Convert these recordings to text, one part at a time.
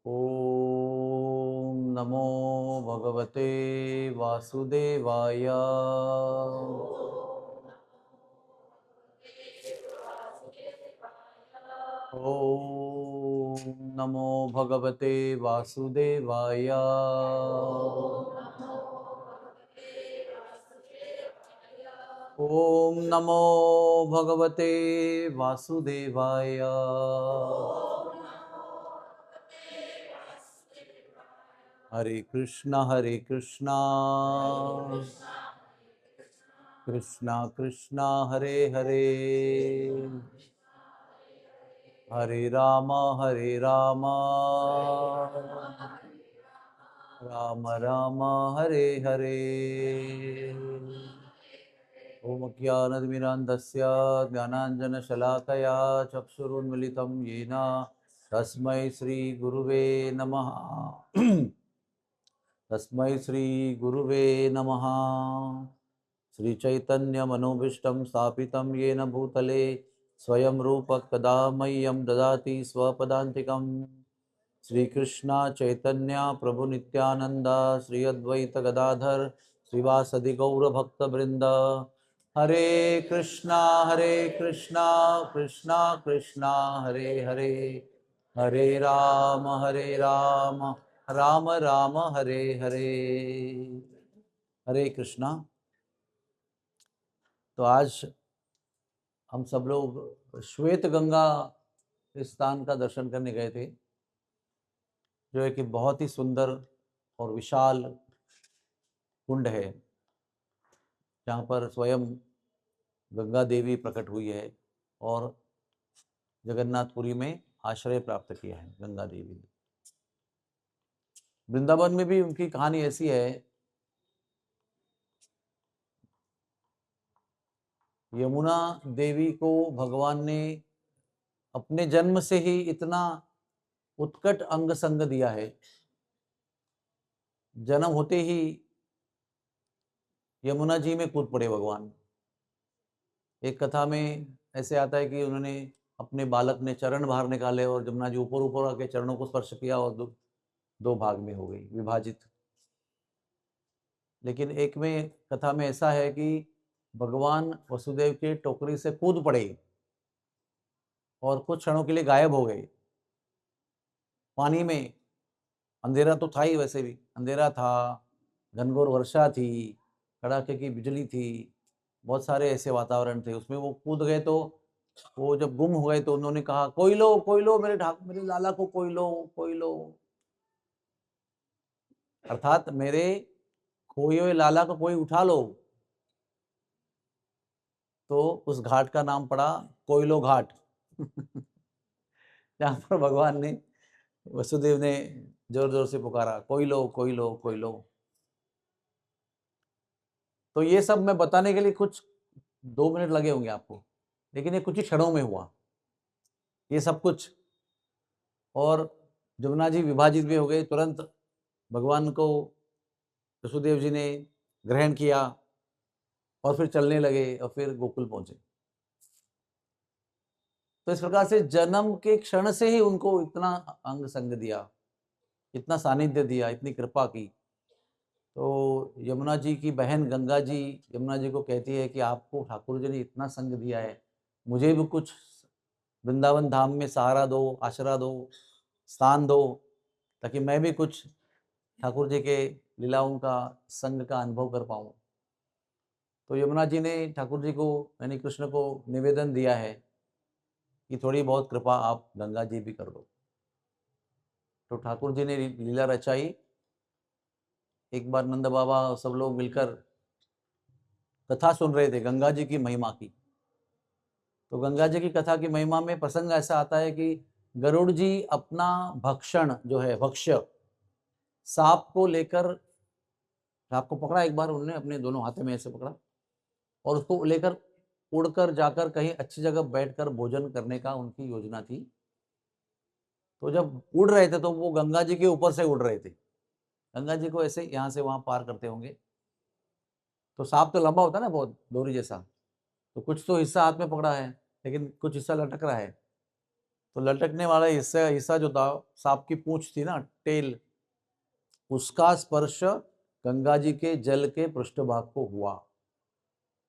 ओम नमो भगवते वासुदेवाय। ओम नमो भगवते वासुदेवाय। ओम नमो भगवते वासुदेवाय। हरे कृष्णा कृष्णा कृष्णा हरे हरे, हरे राम राम राम हरे हरे। ओम ज्ञानतिमिरान्धस्य ज्ञानाञ्जनशलाकया चक्षुरुन्मिलितं येन तस्मै श्रीगुरुवे नमः। तस्मै श्रीगुरुवे नमः। श्रीचैतन्यमनोभीष्टं स्थापितं येन भूतले स्वयं रूप कदा मह्यं ददाति स्वपदान्तिकं। श्रीकृष्ण चैतन्य प्रभु नित्यानंद श्री अद्वैत गदाधर श्रीवासदि गौर भक्तवृंद। हरे कृष्णा कृष्णा कृष्णा हरे हरे, हरे राम राम राम हरे हरे। हरे कृष्णा। तो आज हम सब लोग श्वेत गंगा स्थान का दर्शन करने गए थे, जो है कि बहुत ही सुंदर और विशाल कुंड है, जहाँ पर स्वयं गंगा देवी प्रकट हुई है और जगन्नाथपुरी में आश्रय प्राप्त किया है गंगा देवी ने। वृंदावन में भी उनकी कहानी ऐसी है। यमुना देवी को भगवान ने अपने जन्म से ही इतना उत्कट अंग संग दिया है। जन्म होते ही यमुना जी में कूद पड़े भगवान। एक कथा में ऐसे आता है कि उन्होंने अपने बालक ने चरण बाहर निकाले और जमुना जी ऊपर ऊपर आके चरणों को स्पर्श किया और दो भाग में हो गई, विभाजित। लेकिन एक में कथा में ऐसा है कि भगवान वसुदेव के टोकरी से कूद पड़े और कुछ क्षणों के लिए गायब हो गए पानी में। अंधेरा तो था ही, वैसे भी अंधेरा था, घनघोर वर्षा थी, कड़ाके की बिजली थी, बहुत सारे ऐसे वातावरण थे। उसमें वो कूद गए तो वो जब गुम हो गए तो उन्होंने कहा, कोई लो मेरे लाला को कोई लो। अर्थात मेरे खोए हुए लाला को कोई उठा लो। तो उस घाट का नाम पड़ा कोयलो घाट। जहाँ पर भगवान ने, वसुदेव ने जोर जोर से पुकारा, कोई लो। तो ये सब मैं बताने के लिए कुछ 2 मिनट लगे होंगे आपको, लेकिन ये कुछ ही क्षणों में हुआ ये सब कुछ। और जमुना जी विभाजित भी हो गए। तुरंत भगवान को वसुदेव जी ने ग्रहण किया और फिर चलने लगे और फिर गोकुल पहुंचे। तो इस प्रकार से जन्म के क्षण से ही उनको इतना अंग संग दिया, इतना सानिध्य दिया, इतनी कृपा की। तो यमुना जी की बहन गंगा जी यमुना जी को कहती है कि आपको ठाकुर जी ने इतना संग दिया है, मुझे भी कुछ वृंदावन धाम में सहारा दो, आसरा दो, स्थान दो, ताकि मैं भी कुछ ठाकुर जी के लीलाओं का संग का अनुभव कर पाऊँ। तो यमुना जी ने ठाकुर जी को, यानी कृष्ण को निवेदन दिया है कि थोड़ी बहुत कृपा आप गंगा जी भी कर दो। तो ठाकुर जी ने लीला रचाई। एक बार नंद बाबा सब लोग मिलकर कथा सुन रहे थे गंगा जी की महिमा की। तो गंगा जी की कथा की महिमा में प्रसंग ऐसा आता है कि गरुड़ जी अपना भक्षण जो है, भक्ष्य सांप को लेकर, सांप को पकड़ा एक बार उन्होंने, अपने दोनों हाथों में ऐसे पकड़ा और उसको लेकर उड़कर जाकर कहीं अच्छी जगह बैठकर भोजन करने का उनकी योजना थी। तो जब उड़ रहे थे तो वो गंगा जी के ऊपर से उड़ रहे थे, गंगा जी को ऐसे यहाँ से वहां पार करते होंगे। तो सांप तो लंबा होता है ना, बहुत डोरी जैसा, तो कुछ तो हिस्सा हाथ में पकड़ा है लेकिन कुछ हिस्सा लटक रहा है। तो लटकने वाला हिस्सा हिस्सा जो था, सांप की पूंछ थी ना, टेल, उसका स्पर्श गंगा जी के जल के पृष्ठभाग को हुआ।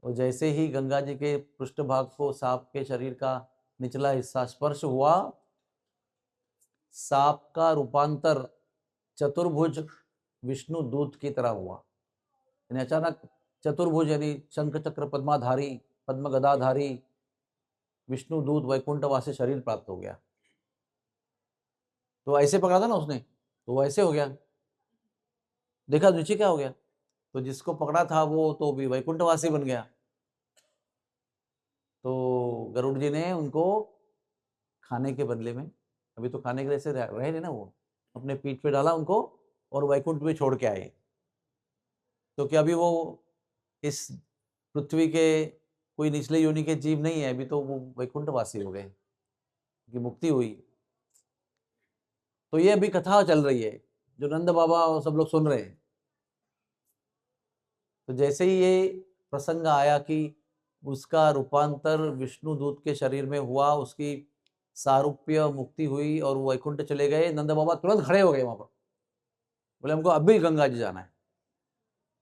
और जैसे ही गंगा जी के पृष्ठभाग को सांप के शरीर का निचला हिस्सा स्पर्श हुआ, सांप का रूपांतर चतुर्भुज विष्णु दूत की तरह हुआ। यानी अचानक चतुर्भुज यानी शंख चक्र पद्माधारी, पद्म गदाधारी विष्णु दूत वैकुंठवासी शरीर प्राप्त हो गया। तो ऐसे पकड़ा था ना उसने, तो वो ऐसे हो गया। देखा नीचे क्या हो गया, तो जिसको पकड़ा था वो तो भी वैकुंठवासी बन गया। तो गरुड़ जी ने उनको खाने के बदले में, अभी तो खाने के लिए से रहे ना, वो अपने पीठ पे डाला उनको और वैकुंठ में छोड़ के आए। तो क्या अभी वो इस पृथ्वी के कोई निचले योनि के जीव नहीं है, अभी तो वो वैकुंठवासी हो गए, कि मुक्ति हुई। तो ये अभी कथा चल रही है जो नंद बाबा और सब लोग सुन रहे हैं। तो जैसे ही ये प्रसंग आया कि उसका रूपांतर विष्णु दूत के शरीर में हुआ, उसकी सारूप्य मुक्ति हुई और वो वैकुंठ चले गए, नंद बाबा तुरंत खड़े हो गए वहां पर, बोले हमको अभी गंगा जी जाना है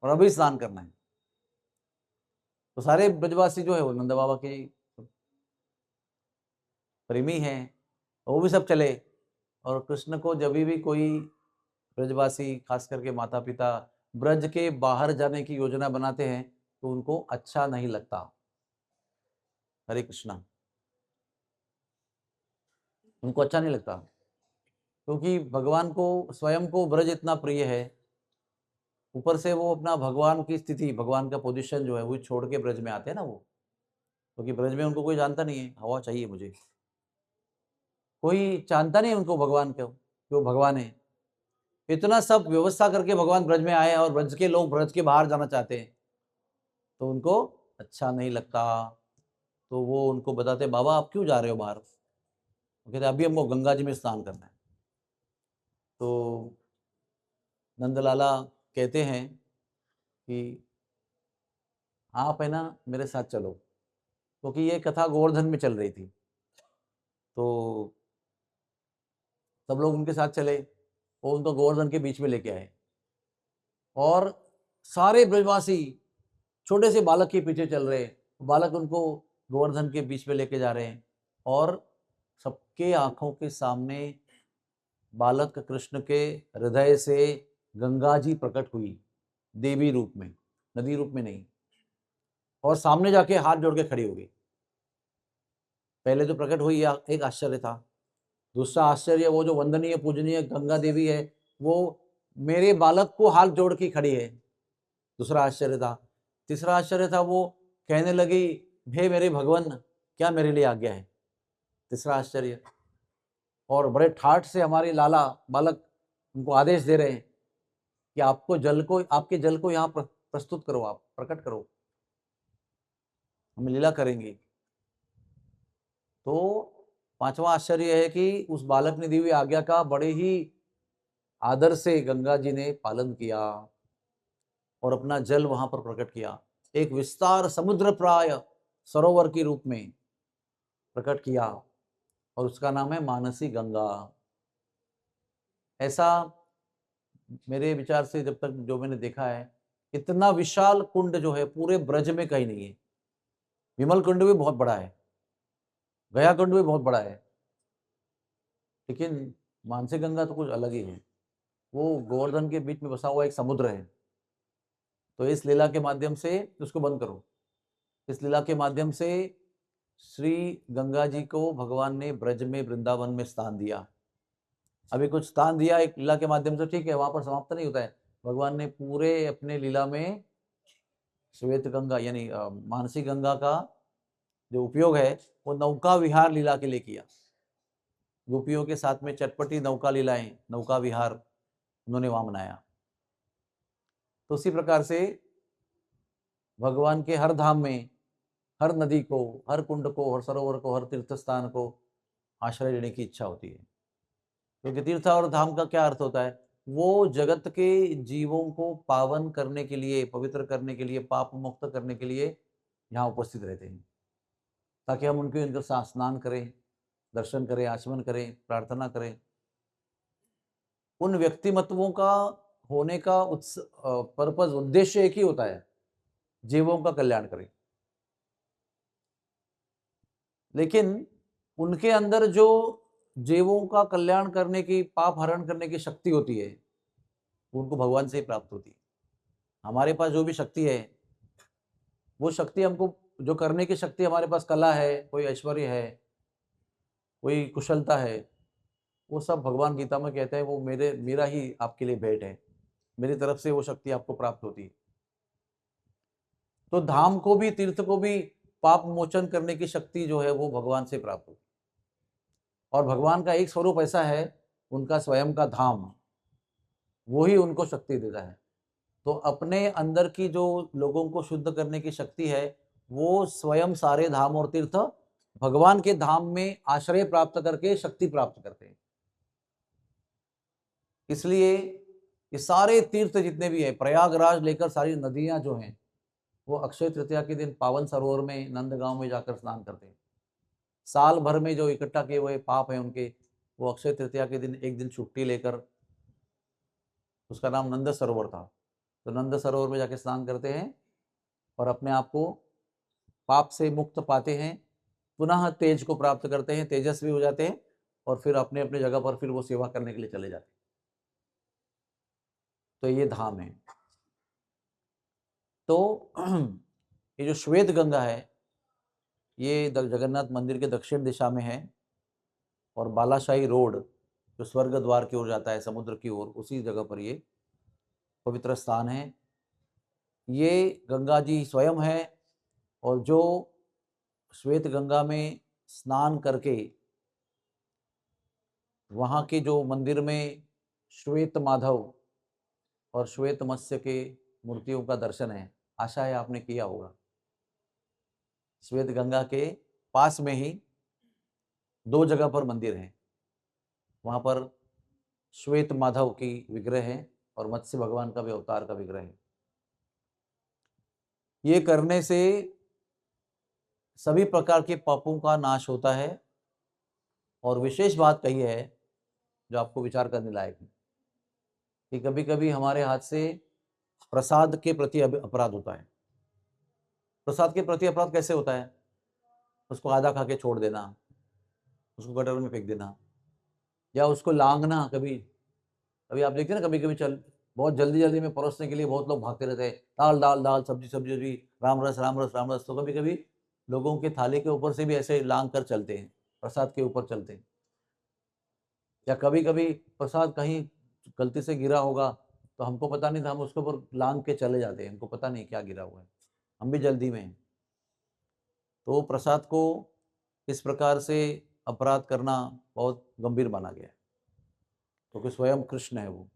और अभी स्नान करना है। तो सारे ब्रजवासी जो है वो नंद बाबा के प्रेमी हैं, वो भी सब चले। और कृष्ण को जब भी कोई ब्रजवासी, खास करके माता पिता ब्रज के बाहर जाने की योजना बनाते हैं तो उनको अच्छा नहीं लगता। हरे कृष्णा, उनको अच्छा नहीं लगता, क्योंकि भगवान को, स्वयं को ब्रज इतना प्रिय है, ऊपर से वो अपना भगवान की स्थिति, भगवान का पोजीशन जो है वो छोड़ के ब्रज में आते हैं ना वो, क्योंकि ब्रज में उनको कोई जानता नहीं है, हवा चाहिए मुझे, कोई जानता नहीं उनको भगवान को कि वो भगवान है। इतना सब व्यवस्था करके भगवान ब्रज में आए और ब्रज के लोग ब्रज के बाहर जाना चाहते हैं, तो उनको अच्छा नहीं लगता। तो वो उनको बताते, बाबा आप क्यों जा रहे हो बाहर? वो कहते अभी हमको गंगा जी में स्नान करना है। तो नंदलाला कहते हैं कि आप है ना मेरे साथ चलो, क्योंकि ये कथा गोवर्धन में चल रही थी। तो सब लोग उनके साथ चले, वो उनको गोवर्धन के बीच में लेके आए और सारे ब्रजवासी छोटे से बालक के पीछे चल रहे, बालक उनको गोवर्धन के बीच में लेके जा रहे हैं और सबके आंखों के सामने बालक कृष्ण के हृदय से गंगा जी प्रकट हुई, देवी रूप में, नदी रूप में नहीं, और सामने जाके हाथ जोड़ के खड़ी हो गई। पहले तो प्रकट हुई एक आश्चर्य था, दूसरा आश्चर्य वो जो वंदनीय पूजनीय गंगा देवी है वो मेरे बालक को हाथ जोड़ के खड़ी है, दूसरा आश्चर्य था। तीसरा आश्चर्य था वो कहने लगी, हे मेरे भगवान क्या मेरे लिए आज्ञा है, तीसरा आश्चर्य। और बड़े ठाठ से हमारे लाला बालक उनको आदेश दे रहे हैं कि आपको जल को, आपके जल को यहाँ प्रस्तुत करो, आप प्रकट करो, हम लीला करेंगे। तो पांचवा आश्चर्य है कि उस बालक ने दी हुई आज्ञा का बड़े ही आदर से गंगा जी ने पालन किया और अपना जल वहां पर प्रकट किया, एक विस्तार समुद्र प्राय सरोवर के रूप में प्रकट किया, और उसका नाम है मानसी गंगा। ऐसा मेरे विचार से जब तक जो मैंने देखा है, इतना विशाल कुंड जो है पूरे ब्रज में कहीं नहीं है। विमल कुंड भी बहुत बड़ा है, गया कुंड भी बहुत बड़ा है, लेकिन मानसी गंगा तो कुछ अलग ही है। वो गोवर्धन के बीच में बसा हुआ एक समुद्र है। तो इस लीला के माध्यम से, उसको बंद करो, इस लीला के माध्यम से श्री गंगा जी को भगवान ने ब्रज में, वृंदावन में स्थान दिया। अभी कुछ स्थान दिया एक लीला के माध्यम से, ठीक है, वहां पर समाप्त नहीं होता है। भगवान ने पूरे अपने लीला में श्वेत गंगा यानी मानसी गंगा का जो उपयोग है वो नौका विहार लीला के लिए किया। गोपियों के साथ में चटपटी नौका लीलाएं, नौका विहार उन्होंने वहां मनाया। तो उसी प्रकार से भगवान के हर धाम में, हर नदी को, हर कुंड को, हर सरोवर को, हर तीर्थ स्थान को आश्रय लेने की इच्छा होती है। क्योंकि तीर्थ और धाम का क्या अर्थ होता है? वो जगत के जीवों को पावन करने के लिए, पवित्र करने के लिए, पाप मुक्त करने के लिए यहाँ उपस्थित रहते हैं, ताकि हम उनके साथ स्नान करें, दर्शन करें, आचमन करें, प्रार्थना करें। उन व्यक्तिमत्वों का होने का पर्पज, उद्देश्य एक ही होता है, जीवों का कल्याण करें। लेकिन उनके अंदर जो जीवों का कल्याण करने की, पाप हरण करने की शक्ति होती है, उनको भगवान से ही प्राप्त होती है। हमारे पास जो भी शक्ति है, वो शक्ति हमको जो करने की शक्ति हमारे पास, कला है, कोई ऐश्वर्य है, कोई कुशलता है, वो सब भगवान गीता में कहते हैं वो मेरा ही आपके लिए भेंट है, मेरी तरफ से वो शक्ति आपको प्राप्त होती है। तो धाम को भी, तीर्थ को भी पाप मोचन करने की शक्ति जो है वो भगवान से प्राप्त होती है। और भगवान का एक स्वरूप ऐसा है, उनका स्वयं का धाम, वो ही उनको शक्ति देता है। तो अपने अंदर की जो लोगों को शुद्ध करने की शक्ति है, वो स्वयं सारे धाम और तीर्थ भगवान के धाम में आश्रय प्राप्त करके शक्ति प्राप्त करते हैं। इसलिए ये सारे तीर्थ जितने भी है, प्रयागराज लेकर सारी नदियां जो हैं, वो अक्षय तृतीया के दिन पावन सरोवर में, नंदगांव में जाकर स्नान करते हैं। साल भर में जो इकट्ठा किए हुए पाप हैं उनके, वो अक्षय तृतीया के दिन एक दिन छुट्टी लेकर, उसका नाम नंद सरोवर था, तो नंद सरोवर में जाके स्नान करते हैं और अपने आप को पाप से मुक्त पाते हैं, पुनः तेज को प्राप्त करते हैं, तेजस्वी हो जाते हैं, और फिर अपने अपने जगह पर फिर वो सेवा करने के लिए चले जाते हैं। तो ये धाम है। तो ये जो श्वेत गंगा है, ये जगन्नाथ मंदिर के दक्षिण दिशा में है, और बालाशाही रोड जो स्वर्ग द्वार की ओर जाता है, समुद्र की ओर, उसी जगह पर ये पवित्र स्थान है। ये गंगा जी स्वयं है, और जो श्वेत गंगा में स्नान करके वहाँ के जो मंदिर में श्वेत माधव और श्वेत मत्स्य के मूर्तियों का दर्शन है, आशा है आपने किया होगा। श्वेत गंगा के पास में ही दो जगह पर मंदिर हैं, वहाँ पर श्वेत माधव की विग्रह है और मत्स्य भगवान का भी अवतार का विग्रह है। ये करने से सभी प्रकार के पापों का नाश होता है। और विशेष बात कही है जो आपको विचार करने लायक है, कि कभी कभी हमारे हाथ से प्रसाद के प्रति अपराध होता है। प्रसाद के प्रति अपराध कैसे होता है? उसको आधा खा के छोड़ देना, उसको गटर में फेंक देना, या उसको लांघना। कभी आप देखते हैं ना, कभी कभी बहुत जल्दी जल्दी में परोसने के लिए बहुत लोग भागते रहते हैं, दाल दाल दाल, सब्जी सब्जी सब्जी, राम रस राम रस राम रस। तो कभी कभी लोगों के थाली के ऊपर से भी ऐसे लांघ कर चलते हैं, प्रसाद के ऊपर चलते हैं। या कभी कभी प्रसाद कहीं गलती से गिरा होगा, तो हमको पता नहीं था, हम उसके ऊपर लांघ के चले जाते हैं, हमको पता नहीं क्या गिरा हुआ है, हम भी जल्दी में हैं। तो प्रसाद को इस प्रकार से अपराध करना बहुत गंभीर माना गया है, क्योंकि स्वयं कृष्ण है वो,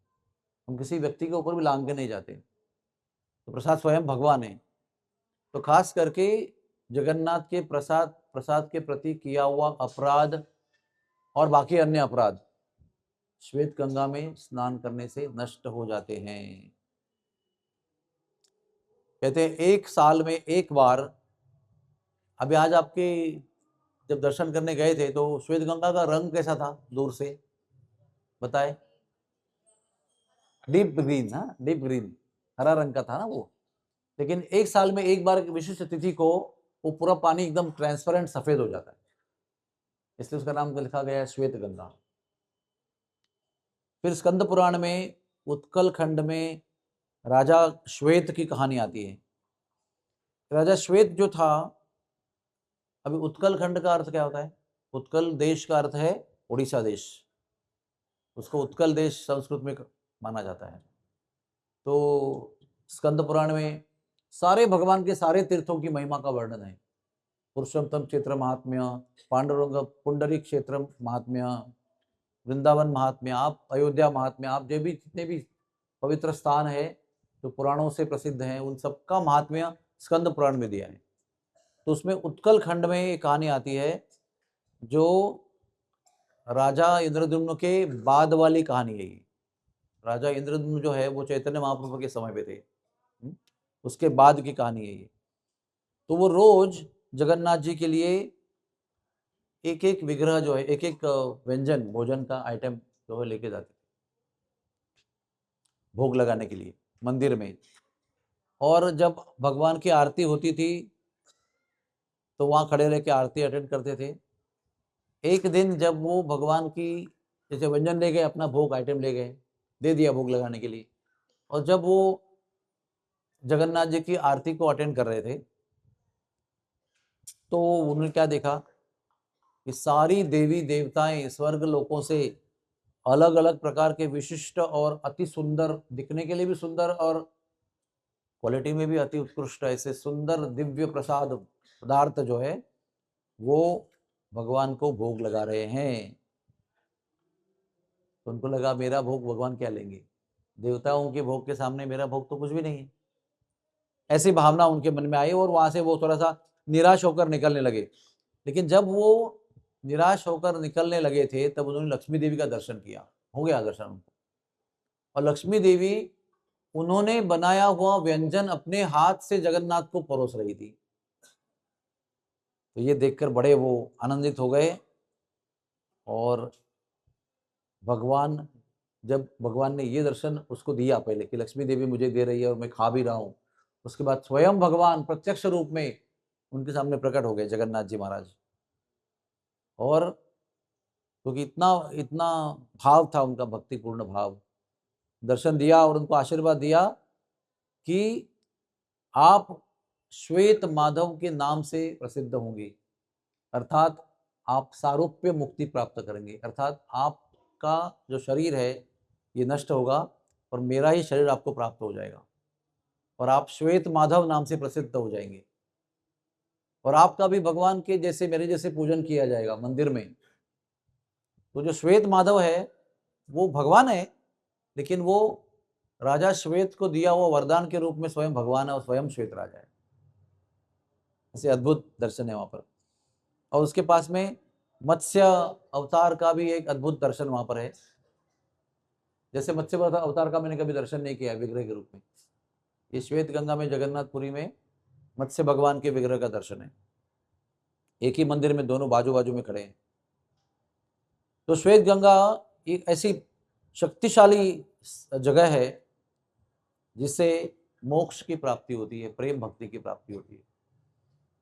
हम किसी व्यक्ति के ऊपर भी लांघ के नहीं जाते। तो प्रसाद स्वयं भगवान है। तो खास करके जगन्नाथ के प्रसाद के प्रति किया हुआ अपराध और बाकी अन्य अपराध श्वेत गंगा में स्नान करने से नष्ट हो जाते हैं। कहते हैं एक साल में एक बार। अभी आज आपके जब दर्शन करने गए थे तो श्वेत गंगा का रंग कैसा था दूर से, बताए? डीप ग्रीन, हाँ डीप ग्रीन, हरा रंग का था ना वो। लेकिन एक साल में एक बार विशिष्ट तिथि को वो पूरा पानी एकदम ट्रांसपेरेंट सफेद हो जाता है, इसलिए उसका नाम लिखा गया है श्वेत गंगा। फिर स्कंद पुराण में उत्कल खंड में राजा श्वेत की कहानी आती है। राजा श्वेत जो था, अभी उत्कल खंड का अर्थ क्या होता है? उत्कल देश का अर्थ है उड़ीसा देश, उसको उत्कल देश संस्कृत में माना जाता है। तो स्कंद पुराण में सारे भगवान के सारे तीर्थों की महिमा का वर्णन है। पुरुषोत्तम क्षेत्र महात्म्य, पांडुरंग पुंडरी क्षेत्र महात्म्य, वृंदावन महात्म्य, आप अयोध्या महात्म्य, आप जो भी जितने भी पवित्र स्थान है जो पुराणों से प्रसिद्ध हैं, उन सबका महात्म्य स्कंद पुराण में दिया है। तो उसमें उत्कल खंड में एक कहानी आती है जो राजा इंद्रद्युम्न के बाद वाली कहानी है। राजा इंद्रद्युम्न जो है वो चैतन्य महाप्रभु के समय पे थे, उसके बाद की कहानी है ये। तो वो रोज जगन्नाथ जी के लिए एक एक विग्रह जो है, एक एक व्यंजन भोजन का आइटम जो है लेके जाते थे भोग लगाने के लिए मंदिर में। और जब भगवान की आरती होती थी तो वहाँ खड़े रह के आरती अटेंड करते थे। एक दिन जब वो भगवान की जैसे व्यंजन ले गए, अपना भोग आइटम ले गए, दे दिया भोग लगाने के लिए, और जब वो जगन्नाथ जी की आरती को अटेंड कर रहे थे तो उन्होंने क्या देखा कि सारी देवी देवताएं स्वर्ग लोकों से अलग अलग प्रकार के विशिष्ट और अति सुंदर, दिखने के लिए भी सुंदर और क्वालिटी में भी अति उत्कृष्ट ऐसे सुंदर दिव्य प्रसाद पदार्थ जो है वो भगवान को भोग लगा रहे हैं। तो उनको लगा मेरा भोग भगवान क्या लेंगे, देवताओं के भोग के सामने मेरा भोग तो कुछ भी नहीं है। ऐसी भावना उनके मन में आई और वहां से वो थोड़ा सा निराश होकर निकलने लगे। लेकिन जब वो निराश होकर निकलने लगे थे तब उन्होंने लक्ष्मी देवी का दर्शन किया, हो गया दर्शन उनको। और लक्ष्मी देवी उन्होंने बनाया हुआ व्यंजन अपने हाथ से जगन्नाथ को परोस रही थी। तो ये देखकर बड़े वो आनंदित हो गए। और जब भगवान ने ये दर्शन उसको दिया पहले कि लक्ष्मी देवी मुझे दे रही है और मैं खा भी रहा हूँ, उसके बाद स्वयं भगवान प्रत्यक्ष रूप में उनके सामने प्रकट हो गए जगन्नाथ जी महाराज। और क्योंकि इतना इतना भाव था उनका, भक्तिपूर्ण भाव, दर्शन दिया और उनको आशीर्वाद दिया कि आप श्वेत माधव के नाम से प्रसिद्ध होंगे, अर्थात आप सारूप्य मुक्ति प्राप्त करेंगे, अर्थात आपका जो शरीर है ये नष्ट होगा और मेरा ही शरीर आपको प्राप्त हो जाएगा और आप श्वेत माधव नाम से प्रसिद्ध हो जाएंगे और आपका भी भगवान के जैसे मेरे जैसे पूजन किया जाएगा मंदिर में। तो जो श्वेत माधव है वो भगवान है, लेकिन वो राजा श्वेत को दिया हुआ वरदान के रूप में स्वयं भगवान है और स्वयं श्वेत राजा है। ऐसे अद्भुत दर्शन है वहां पर। और उसके पास में मत्स्य अवतार का भी एक अद्भुत दर्शन वहां पर है। जैसे मत्स्य अवतार का मैंने कभी दर्शन नहीं किया विग्रह के रूप में, ये श्वेत गंगा में जगन्नाथपुरी में मत्स्य भगवान के विग्रह का दर्शन है। एक ही मंदिर में दोनों बाजू बाजू में खड़े हैं। तो श्वेत गंगा एक ऐसी शक्तिशाली जगह है जिससे मोक्ष की प्राप्ति होती है, प्रेम भक्ति की प्राप्ति होती है।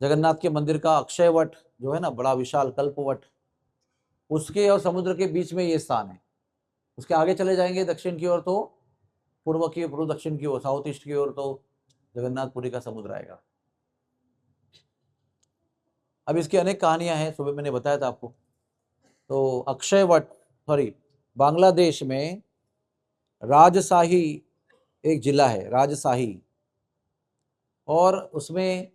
जगन्नाथ के मंदिर का अक्षय वट जो है ना, बड़ा विशाल कल्पवट, उसके और समुद्र के बीच में ये स्थान है। उसके आगे चले जाएंगे दक्षिण की ओर तो पूर्व दक्षिण की ओर, साउथ ईस्ट की ओर तो जगन्नाथपुरी का समुद्र आएगा। अब इसकी अनेक कहानियां हैं, सुबह मैंने बताया था आपको। तो अक्षय वट बांग्लादेश में राजशाही एक जिला है, राजशाही, और उसमें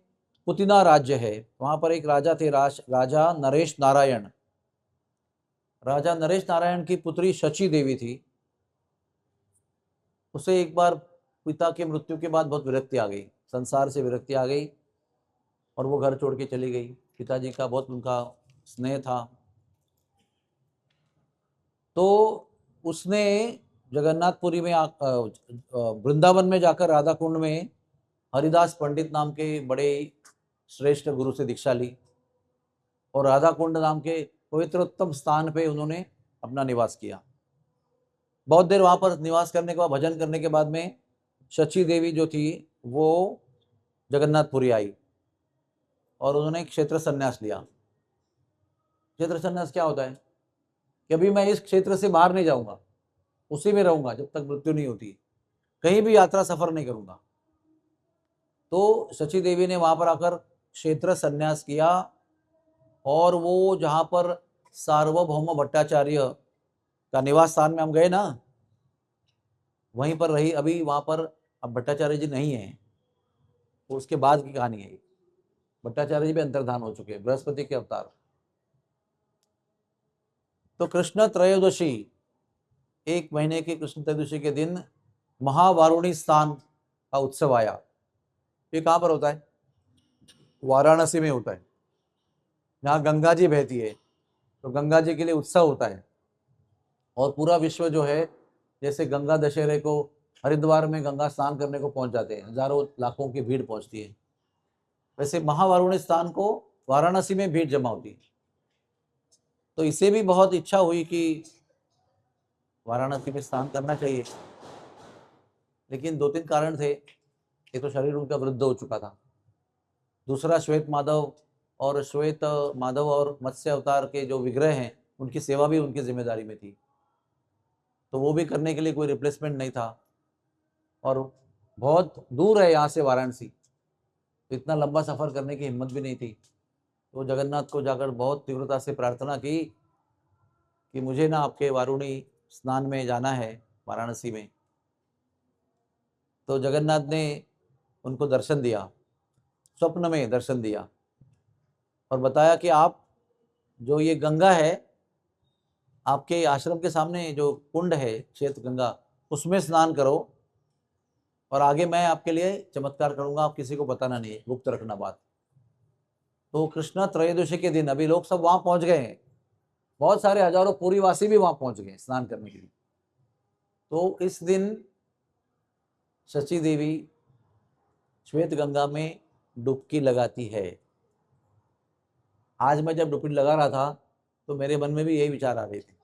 पुतिना राज्य है। वहां पर एक राजा थे, राजा नरेश नारायण। राजा नरेश नारायण की पुत्री शची देवी थी। उसे एक बार पिता की मृत्यु के बाद बहुत विरक्ति आ गई, संसार से विरक्ति आ गई और वो घर छोड़ के चली गई। पिताजी का बहुत उनका स्नेह था। तो उसने जगन्नाथपुरी में वृंदावन में जाकर राधा कुंड में हरिदास पंडित नाम के बड़े श्रेष्ठ गुरु से दीक्षा ली और राधा कुंड नाम के पवित्रोत्तम स्थान पे उन्होंने अपना निवास किया। बहुत देर वहां पर निवास करने के बाद, भजन करने के बाद में शची देवी जो थी वो जगन्नाथपुरी आई और उन्होंने क्षेत्र संन्यास लिया। क्षेत्र संन्यास क्या होता है कि अभी मैं इस क्षेत्र से बाहर नहीं जाऊंगा, उसी में रहूंगा जब तक मृत्यु नहीं होती, कहीं भी यात्रा सफर नहीं करूंगा। तो शची देवी ने वहां पर आकर क्षेत्र संन्यास किया और वो जहां पर सार्वभौम भट्टाचार्य का निवास स्थान में हम गए ना, वहीं पर रही। अभी वहां पर अब भट्टाचार्य जी नहीं है, तो उसके बाद की कहानी है। भट्टाचार्य जी भी अंतर्धान हो चुके हैं, बृहस्पति के अवतार। तो कृष्ण त्रयोदशी, एक महीने की कृष्ण त्रयोदशी के दिन महावारुणी स्थान का उत्सव आया। ये कहाँ पर होता है? वाराणसी में होता है, जहाँ गंगा जी बहती है। तो गंगा जी के लिए उत्सव होता है और पूरा विश्व जो है, जैसे गंगा दशहरे को हरिद्वार में गंगा स्नान करने को पहुंच जाते हैं, हजारों लाखों की भीड़ पहुंचती है, वैसे महावारुणी स्थान को वाराणसी में भीड़ जमा होती है। तो इसे भी बहुत इच्छा हुई कि वाराणसी में स्नान करना चाहिए, लेकिन 2-3 कारण थे। एक तो शरीर उनका वृद्ध हो चुका था, दूसरा श्वेत माधव और मत्स्य अवतार के जो विग्रह हैं उनकी सेवा भी उनकी जिम्मेदारी में थी, तो वो भी करने के लिए कोई रिप्लेसमेंट नहीं था, और बहुत दूर है यहाँ से वाराणसी, तो इतना लंबा सफ़र करने की हिम्मत भी नहीं थी। तो जगन्नाथ को जाकर बहुत तीव्रता से प्रार्थना की कि मुझे ना आपके वारुणी स्नान में जाना है वाराणसी में। तो जगन्नाथ ने उनको दर्शन दिया, स्वप्न में दर्शन दिया, और बताया कि आप जो ये गंगा है, आपके आश्रम के सामने जो कुंड है श्वेत गंगा, उसमें स्नान करो, और आगे मैं आपके लिए चमत्कार करूंगा, आप किसी को बताना नहीं है, गुप्त रखना बात। तो कृष्ण त्रयोदशी के दिन अभी लोग सब वहां पहुंच गए हैं, बहुत सारे हजारों पुरीवासी भी वहां पहुंच गए स्नान करने के लिए। तो इस दिन शची देवी श्वेत गंगा में डुबकी लगाती है। आज मैं जब डुबकी लगा रहा था तो मेरे मन में भी यही विचार आ रहे थे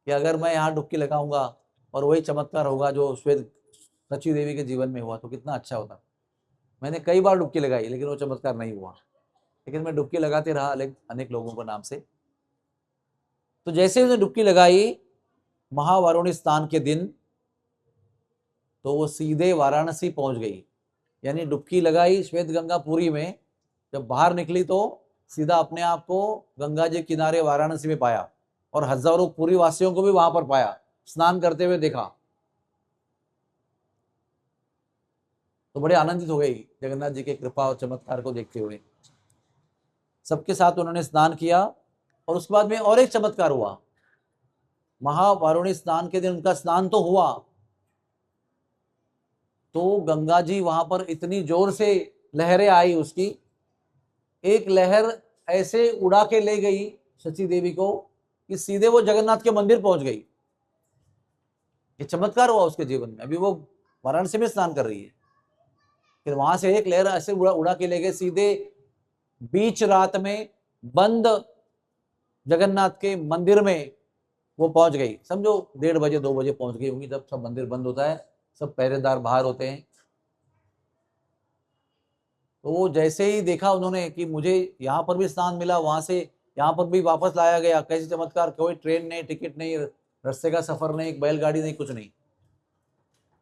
कि अगर मैं यहाँ डुबकी लगाऊंगा और वही चमत्कार होगा जो श्वेत शची देवी के जीवन में हुआ तो कितना अच्छा होता। मैंने कई बार डुबकी लगाई लेकिन वो चमत्कार नहीं हुआ, लेकिन मैं डुबकी लगाते रहा अनेक लोगों के नाम से। तो जैसे उसने डुबकी लगाई महावारुणी स्नान के दिन, तो वो सीधे वाराणसी पहुंच गई। यानी डुबकी लगाई श्वेत गंगा पुरी में, जब बाहर निकली तो सीधा अपने आप को गंगा जी किनारे वाराणसी में पाया, और हजारों पुरी वासियों को भी वहां पर पाया, स्नान करते हुए देखा। तो बड़े आनंदित हो गई जगन्नाथ जी के कृपा और चमत्कार को देखते हुए। सबके साथ उन्होंने स्नान किया, और उसके बाद में और एक चमत्कार हुआ। महावारुणी स्नान के दिन उनका स्नान तो हुआ, तो गंगा जी वहां पर इतनी जोर से लहरें आई, उसकी एक लहर ऐसे उड़ा के ले गई शची देवी को कि सीधे वो जगन्नाथ के मंदिर पहुंच गई। ये चमत्कार हुआ उसके जीवन में। अभी वो वाराणसी में स्नान कर रही है, फिर वहां से एक लहर ऐसे उड़ा के ले गए, सीधे बीच रात में बंद जगन्नाथ के मंदिर में वो पहुंच गई। समझो 1:30 बजे 2 बजे पहुंच गई होंगी, जब सब मंदिर बंद होता है, सब पहरेदार बाहर होते हैं। तो वो जैसे ही देखा उन्होंने कि मुझे यहाँ पर भी स्नान मिला, वहां से यहाँ पर भी वापस लाया गया, कैसे चमत्कार, कोई ट्रेन नहीं, टिकट नहीं, रास्ते का सफर नहीं, एक बैलगाड़ी नहीं, कुछ नहीं।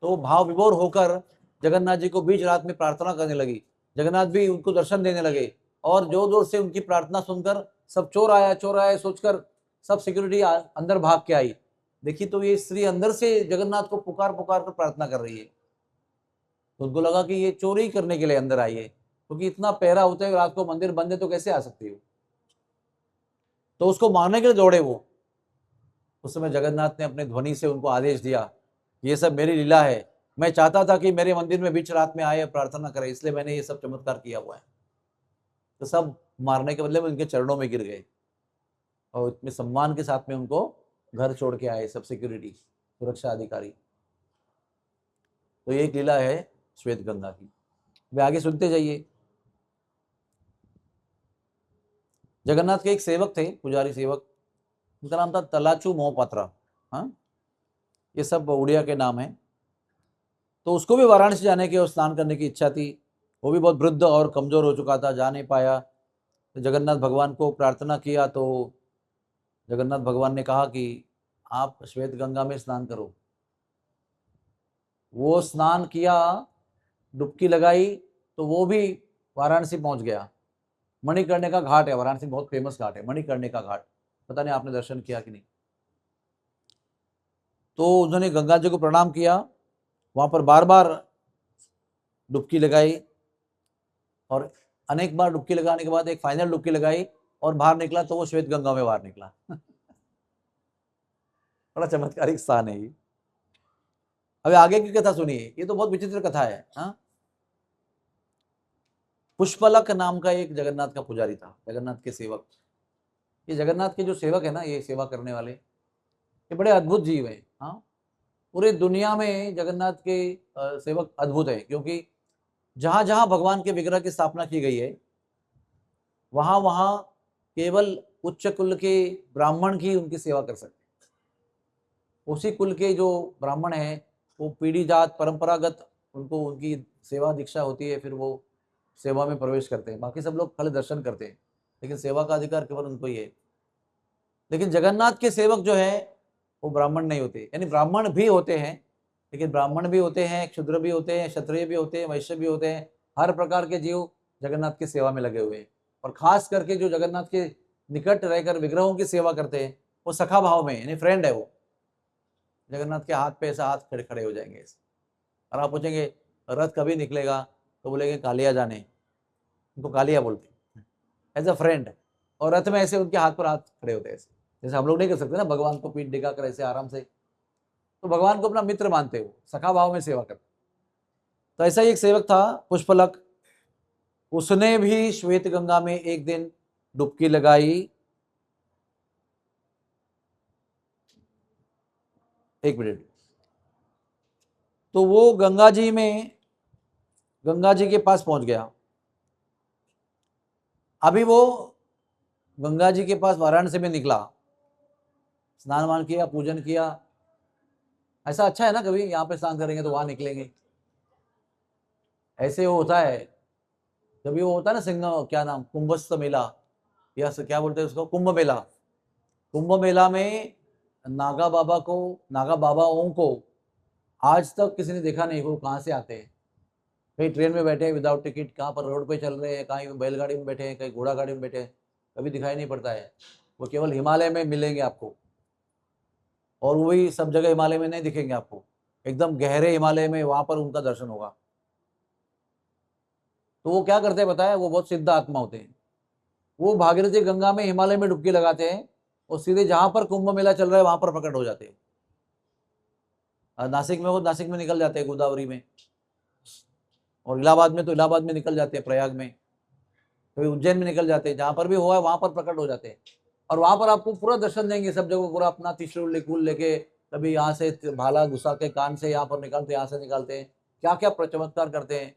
तो भाव विभोर होकर जगन्नाथ जी को बीच रात में प्रार्थना करने लगी। जगन्नाथ भी उनको दर्शन देने लगे, और जोर जोर से उनकी प्रार्थना सुनकर सब चोर आया सोचकर सब सिक्योरिटी अंदर भाग के आई। देखी तो ये स्त्री अंदर से जगन्नाथ को पुकार पुकार कर प्रार्थना कर रही है। तो उनको लगा कि ये चोरी करने के लिए अंदर आई है, क्योंकि इतना पहरा होता है, रात को मंदिर बंद है तो कैसे आ सकती हो। तो उसको मारने के लिए दौड़े वो। उस समय जगन्नाथ ने अपने ध्वनि से उनको आदेश दिया, ये सब मेरी लीला है, मैं चाहता था कि मेरे मंदिर में बीच रात में आए प्रार्थना करे, इसलिए मैंने ये सब चमत्कार किया हुआ है। तो सब मारने के बदले में उनके चरणों में गिर गए, और इतने सम्मान के साथ में उनको घर छोड़ के आए सब सिक्योरिटी, सुरक्षा अधिकारी। तो ये एक लीला है श्वेत गंगा की। वे आगे सुनते जाइए। जगन्नाथ के एक सेवक थे, पुजारी सेवक, उनका नाम था तलाचू मोहपात्रा। हाँ, ये सब उड़िया के नाम है। तो उसको भी वाराणसी जाने की और स्नान करने की इच्छा थी। वो भी बहुत वृद्ध और कमजोर हो चुका था, जा नहीं पाया। तो जगन्नाथ भगवान को प्रार्थना किया, तो जगन्नाथ भगवान ने कहा कि आप श्वेत गंगा में स्नान करो। वो स्नान किया, डुबकी लगाई, तो वो भी वाराणसी पहुंच गया। मणिकर्णिका घाट है वाराणसी, बहुत फेमस घाट है मणिकर्णिका घाट, पता नहीं आपने दर्शन किया कि नहीं। तो उन्होंने गंगा जी को प्रणाम किया, वहां पर बार बार डुबकी लगाई, और अनेक बार डुबकी लगाने के बाद एक फाइनल डुबकी लगाई और बाहर निकला, तो वो श्वेत गंगा में बाहर निकला। बड़ा चमत्कारिक स्थान है ये। अभी आगे की कथा सुनिए, ये तो बहुत विचित्र कथा है। हाँ, पुष्पलक नाम का एक जगन्नाथ का पुजारी था, जगन्नाथ के सेवक। ये जगन्नाथ के जो सेवक है ना, ये सेवा करने वाले, ये बड़े अद्भुत जीव हैं। हाँ, पूरे दुनिया में जगन्नाथ के सेवक अद्भुत है, क्योंकि जहां जहां भगवान के विग्रह की स्थापना की गई है, वहां वहां केवल उच्च कुल के ब्राह्मण की उनकी सेवा कर सकते हैं। उसी कुल के जो ब्राह्मण हैं वो पीढ़ी जात परंपरागत उनको उनकी सेवा दीक्षा होती है, फिर वो सेवा में प्रवेश करते हैं। बाकी सब लोग खाली दर्शन करते हैं, लेकिन सेवा का अधिकार केवल उनको ही है। लेकिन जगन्नाथ के सेवक जो है वो ब्राह्मण नहीं होते, यानी ब्राह्मण भी होते हैं, लेकिन ब्राह्मण भी होते हैं, क्षुद्र भी होते हैं, क्षत्रिय भी होते हैं, वैश्य भी होते हैं। हर प्रकार के जीव जगन्नाथ की सेवा में लगे हुए हैं। और खास करके जो जगन्नाथ के निकट रहकर विग्रहों की सेवा करते हैं वो सखा भाव में, यानी फ्रेंड है। वो जगन्नाथ के हाथ पे ऐसा हाथ खड़े खड़े हो जाएंगे ऐसे। और आप पूछेंगे रथ कभी निकलेगा, तो बोलेंगे कालिया जाने, उनको कालिया बोलते हैं एज अ फ्रेंड। और रथ में ऐसे उनके हाथ पर हाथ खड़े होते हैं ऐसे, जैसे हम लोग नहीं कर सकते ना भगवान को पीठ दिखाकर ऐसे आराम से। तो भगवान को अपना मित्र मानते हो, सखा भाव में सेवा करते। तो ऐसा ही एक सेवक था पुष्पलक, उसने भी श्वेत गंगा में एक दिन डुबकी लगाई। एक मिनट। तो वो गंगा जी के पास पहुंच गया। अभी वो गंगा जी के पास वाराणसी में निकला, स्नान वान किया, पूजन किया। ऐसा अच्छा है ना, कभी यहाँ पे स्नान करेंगे तो वहां निकलेंगे, ऐसे वो होता है। जब भी वो होता है ना सिंह, क्या नाम, कुंभस्थ मेला या क्या बोलते हैं उसको, कुंभ मेला। कुंभ मेला में नागा बाबाओं को आज तक किसी ने देखा नहीं। वो कहाँ से आते हैं, कहीं ट्रेन में बैठे हैं विदाउट टिकट, कहाँ पर रोड पे चल रहे हैं, कहीं बैलगाड़ी में बैठे हैं, कहीं घोड़ा गाड़ी में बैठे हैं, कभी दिखाई नहीं पड़ता है। वो केवल हिमालय में मिलेंगे आपको, और वही सब जगह हिमालय में नहीं दिखेंगे आपको। एकदम गहरे हिमालय में वहां पर उनका दर्शन होगा। तो वो क्या करते हैं बताया, वो बहुत सिद्ध आत्मा होते हैं। वो भागीरथी गंगा में हिमालय में डुबकी लगाते हैं और सीधे जहां पर कुंभ मेला चल रहा है वहां पर प्रकट हो जाते हैं। नासिक में हो, नासिक में निकल जाते हैं गोदावरी में, और इलाहाबाद में तो इलाहाबाद में निकल जाते हैं, प्रयाग में, कभी उज्जैन में निकल जाते हैं, जहां पर भी हुआ है वहां पर प्रकट हो जाते हैं। और वहां पर आपको पूरा दर्शन देंगे, सब जगह पूरा अपना त्रिशूल लेके, कभी यहाँ से भाला घुसा के कान से यहाँ पर निकालते, यहाँ से निकालते हैं, क्या क्या चमत्कार करते हैं।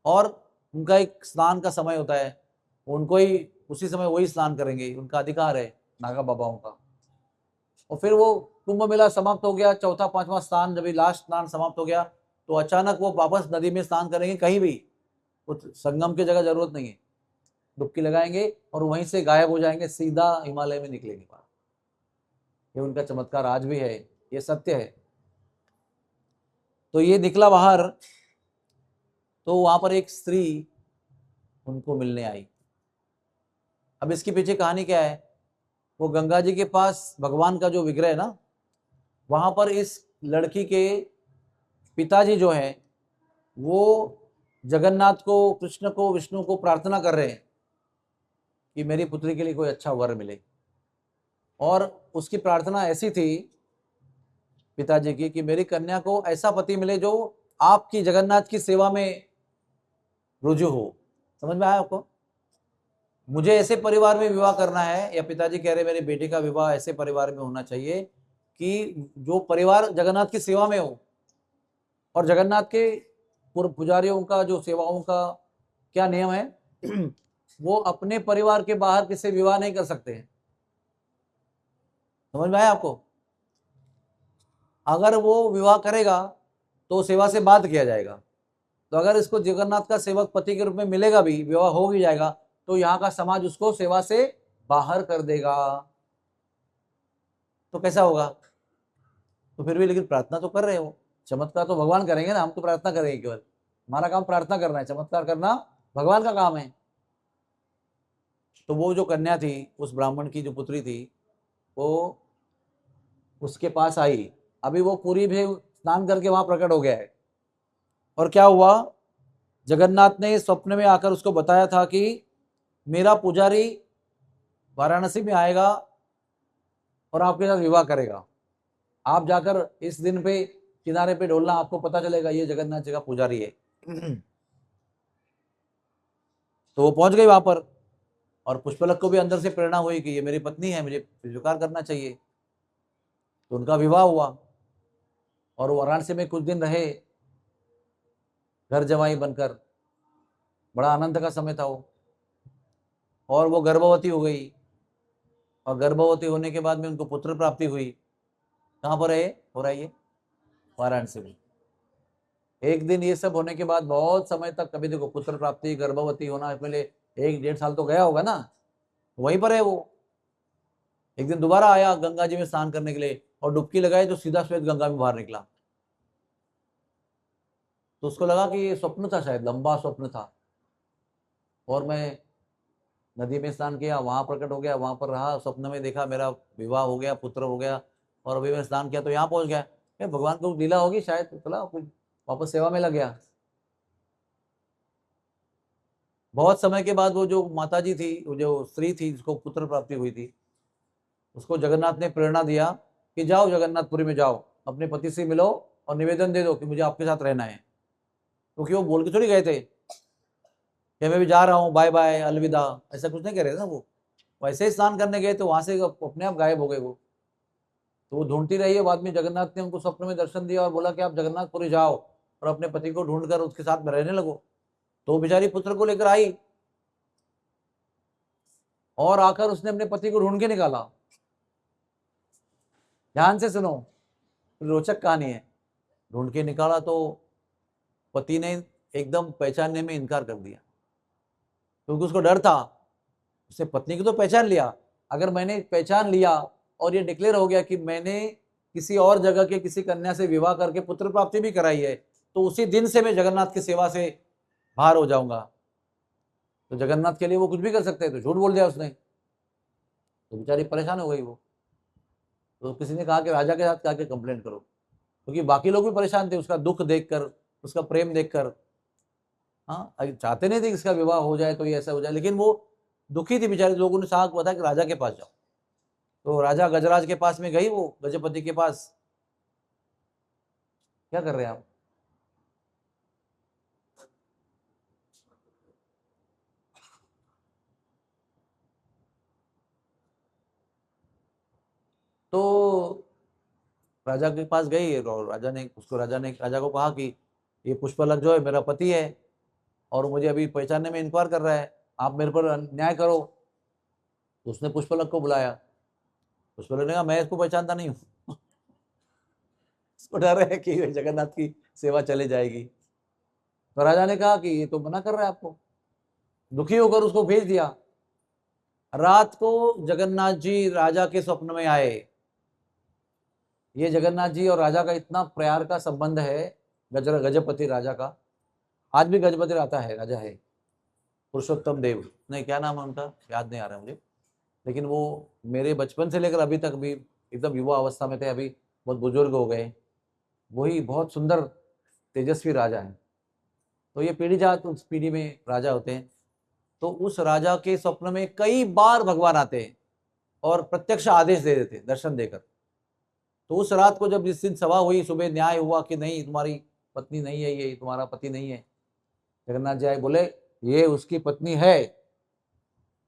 और उनका एक स्नान का समय होता है, उनको ही उसी समय वही स्नान करेंगे, उनका अधिकार है नागा बाबाओं का। और फिर वो कुंभ मेला समाप्त हो गया, चौथा पांचवा स्नान, जब लास्ट स्नान समाप्त हो गया, तो अचानक वो वापस नदी में स्नान करेंगे, कहीं भी संगम की जगह जरूरत नहीं है, डुबकी लगाएंगे और वहीं से गायब हो जाएंगे, सीधा हिमालय में निकलेंगे। ये उनका चमत्कार आज भी है, ये सत्य है। तो ये निकला बाहर, तो वहां पर एक स्त्री उनको मिलने आई। अब इसके पीछे कहानी क्या है, वो गंगा जी के पास भगवान का जो विग्रह है ना, वहां पर इस लड़की के पिताजी जो है वो जगन्नाथ को, कृष्ण को, विष्णु को प्रार्थना कर रहे हैं कि मेरी पुत्री के लिए कोई अच्छा वर मिले। और उसकी प्रार्थना ऐसी थी पिताजी की कि मेरी कन्या को ऐसा पति मिले जो आपकी जगन्नाथ की सेवा में रुजू हो। समझ में आया आपको? मुझे ऐसे परिवार में विवाह करना है, या पिताजी कह रहे मेरी बेटी का विवाह ऐसे परिवार में होना चाहिए कि जो परिवार जगन्नाथ की सेवा में हो। और जगन्नाथ के पूर्व पुजारियों का जो सेवाओं का क्या नियम है वो अपने परिवार के बाहर किसी विवाह नहीं कर सकते हैं। समझ में आया आपको? अगर वो विवाह करेगा तो सेवा से बात किया जाएगा। तो अगर इसको जगन्नाथ का सेवक पति के रूप में मिलेगा भी, विवाह हो भी जाएगा, तो यहाँ का समाज उसको सेवा से बाहर कर देगा। तो कैसा होगा? तो फिर भी लेकिन प्रार्थना तो कर रहे हो, चमत्कार तो भगवान करेंगे ना, हम तो प्रार्थना करेंगे केवल। हमारा काम प्रार्थना करना है, चमत्कार करना भगवान का काम है। तो वो जो कन्या थी, उस ब्राह्मण की जो पुत्री थी, वो उसके पास आई। अभी वो पूरी भी स्नान करके वहां प्रकट हो गया है। और क्या हुआ, जगन्नाथ ने स्वप्न में आकर उसको बताया था कि मेरा पुजारी वाराणसी में आएगा और आपके साथ विवाह करेगा। आप जाकर इस दिन पे किनारे पे डोलना, आपको पता चलेगा ये जगन्नाथ जी का पुजारी है। तो वो पहुंच गई वहां पर, और पुष्पलक को भी अंदर से प्रेरणा हुई कि ये मेरी पत्नी है, मुझे स्वीकार करना चाहिए। तो उनका विवाह हुआ और वो वाराणसी में कुछ दिन रहे घर जमाई बनकर। बड़ा आनंद का समय था वो। और वो गर्भवती हो गई, और गर्भवती होने के बाद में उनको पुत्र प्राप्ति हुई। कहाँ पर है ये हो रहा है? ये वाराणसी में। एक दिन ये सब होने के बाद बहुत समय तक, कभी देखो पुत्र प्राप्ति, गर्भवती होना, पहले 1-1.5 साल तो गया होगा ना, वहीं पर है वो। एक दिन दोबारा आया गंगा जी में स्नान करने के लिए, और डुबकी लगाई तो सीधा श्वेत गंगा में बाहर निकला। तो उसको लगा कि ये स्वप्न था, शायद लंबा स्वप्न था। और मैं नदी में स्नान किया, वहां प्रकट हो गया, वहां पर रहा, स्वप्न में देखा मेरा विवाह हो गया, पुत्र हो गया, और अभी मैं स्नान किया तो यहाँ पहुंच गया। भगवान को लीला होगी शायद, तो चला वापस सेवा में लग गया। बहुत समय के बाद वो जो माता जी थी, वो जो स्त्री थी जिसको पुत्र प्राप्ति हुई थी, उसको जगन्नाथ ने प्रेरणा दिया कि जाओ जगन्नाथपुरी में जाओ, अपने पति से मिलो और निवेदन दे दो कि मुझे आपके साथ रहना है। क्योंकि वो बोल के थोड़ी गए थे कि मैं भी जा रहा हूँ, बाय बाय, अलविदा, ऐसा कुछ नहीं कह रहे थे ना। वो वैसे ही स्नान करने गए तो वहां से अपने आप गायब हो गए वो। तो वो ढूंढती रही है, बाद में जगन्नाथ ने उनको स्वप्न में दर्शन दिया और बोला कि आप जगन्नाथपुरी जाओ और अपने पति को ढूंढकर उसके साथ में रहने लगो। तो वो बेचारी पुत्र को लेकर आई, और आकर उसने अपने पति को ढूंढ के निकाला। ध्यान से सुनो, रोचक कहानी है। ढूंढ के निकाला तो पति ने एकदम पहचानने में इनकार कर दिया, क्योंकि उसको डर था। उसने पत्नी को तो पहचान लिया, अगर मैंने पहचान लिया और ये डिक्लेयर हो गया कि मैंने किसी और जगह के किसी कन्या से विवाह करके पुत्र प्राप्ति भी कराई है, तो उसी दिन से मैं जगन्नाथ की सेवा से बाहर हो जाऊंगा। तो जगन्नाथ के लिए वो कुछ भी कर सकते हैं, तो झूठ बोल दिया उसने। तो बेचारी परेशान हो गई वो। तो किसी ने कहा कि राजा के साथ जाके कंप्लेंट करो, क्योंकि बाकी लोग भी परेशान थे उसका दुख देखकर, उसका प्रेम देखकर। हाँ, चाहते नहीं थे कि इसका विवाह हो जाए तो ये ऐसा हो जाए, लेकिन वो दुखी थी बेचारे। लोगों ने साहब बताया कि राजा के पास जाओ। तो राजा गजराज के पास में गई, वो गजपति के पास। क्या कर रहे हैं आप? तो राजा के पास गई, और राजा को कहा कि ये पुष्पलक जो है मेरा पति है, और मुझे अभी पहचानने में इनकार कर रहा है, आप मेरे पर न्याय करो। तो उसने पुष्पलक को बुलाया। पुष्पलक ने कहा मैं इसको पहचानता नहीं हूँ। उसको डर है कि जगन्नाथ की सेवा चले जाएगी। तो राजा ने कहा कि ये तो मना कर रहा है आपको। दुखी होकर उसको भेज दिया। रात को जगन्नाथ जी राजा के स्वप्न में आए। ये जगन्नाथ जी और राजा का इतना प्यार का संबंध है, गजपति राजा का। आज भी गजपति रहता है, राजा है, पुरुषोत्तम देव, नहीं क्या नाम है उनका, याद नहीं आ रहा मुझे। लेकिन वो मेरे बचपन से लेकर अभी तक भी एकदम युवा अवस्था में थे, अभी बहुत बुजुर्ग हो गए। वही बहुत सुंदर तेजस्वी राजा है। तो ये पीढ़ी जात उस पीढ़ी में राजा होते हैं। तो उस राजा के स्वप्न में कई बार भगवान आते हैं और प्रत्यक्ष आदेश दे देते हैं, दर्शन देकर। तो उस रात को जब जिस दिन सभा हुई, सुबह न्याय हुआ कि नहीं तुम्हारी पत्नी नहीं है, ये तुम्हारा पति नहीं है, जगन्नाथ जी आए, बोले ये उसकी पत्नी है,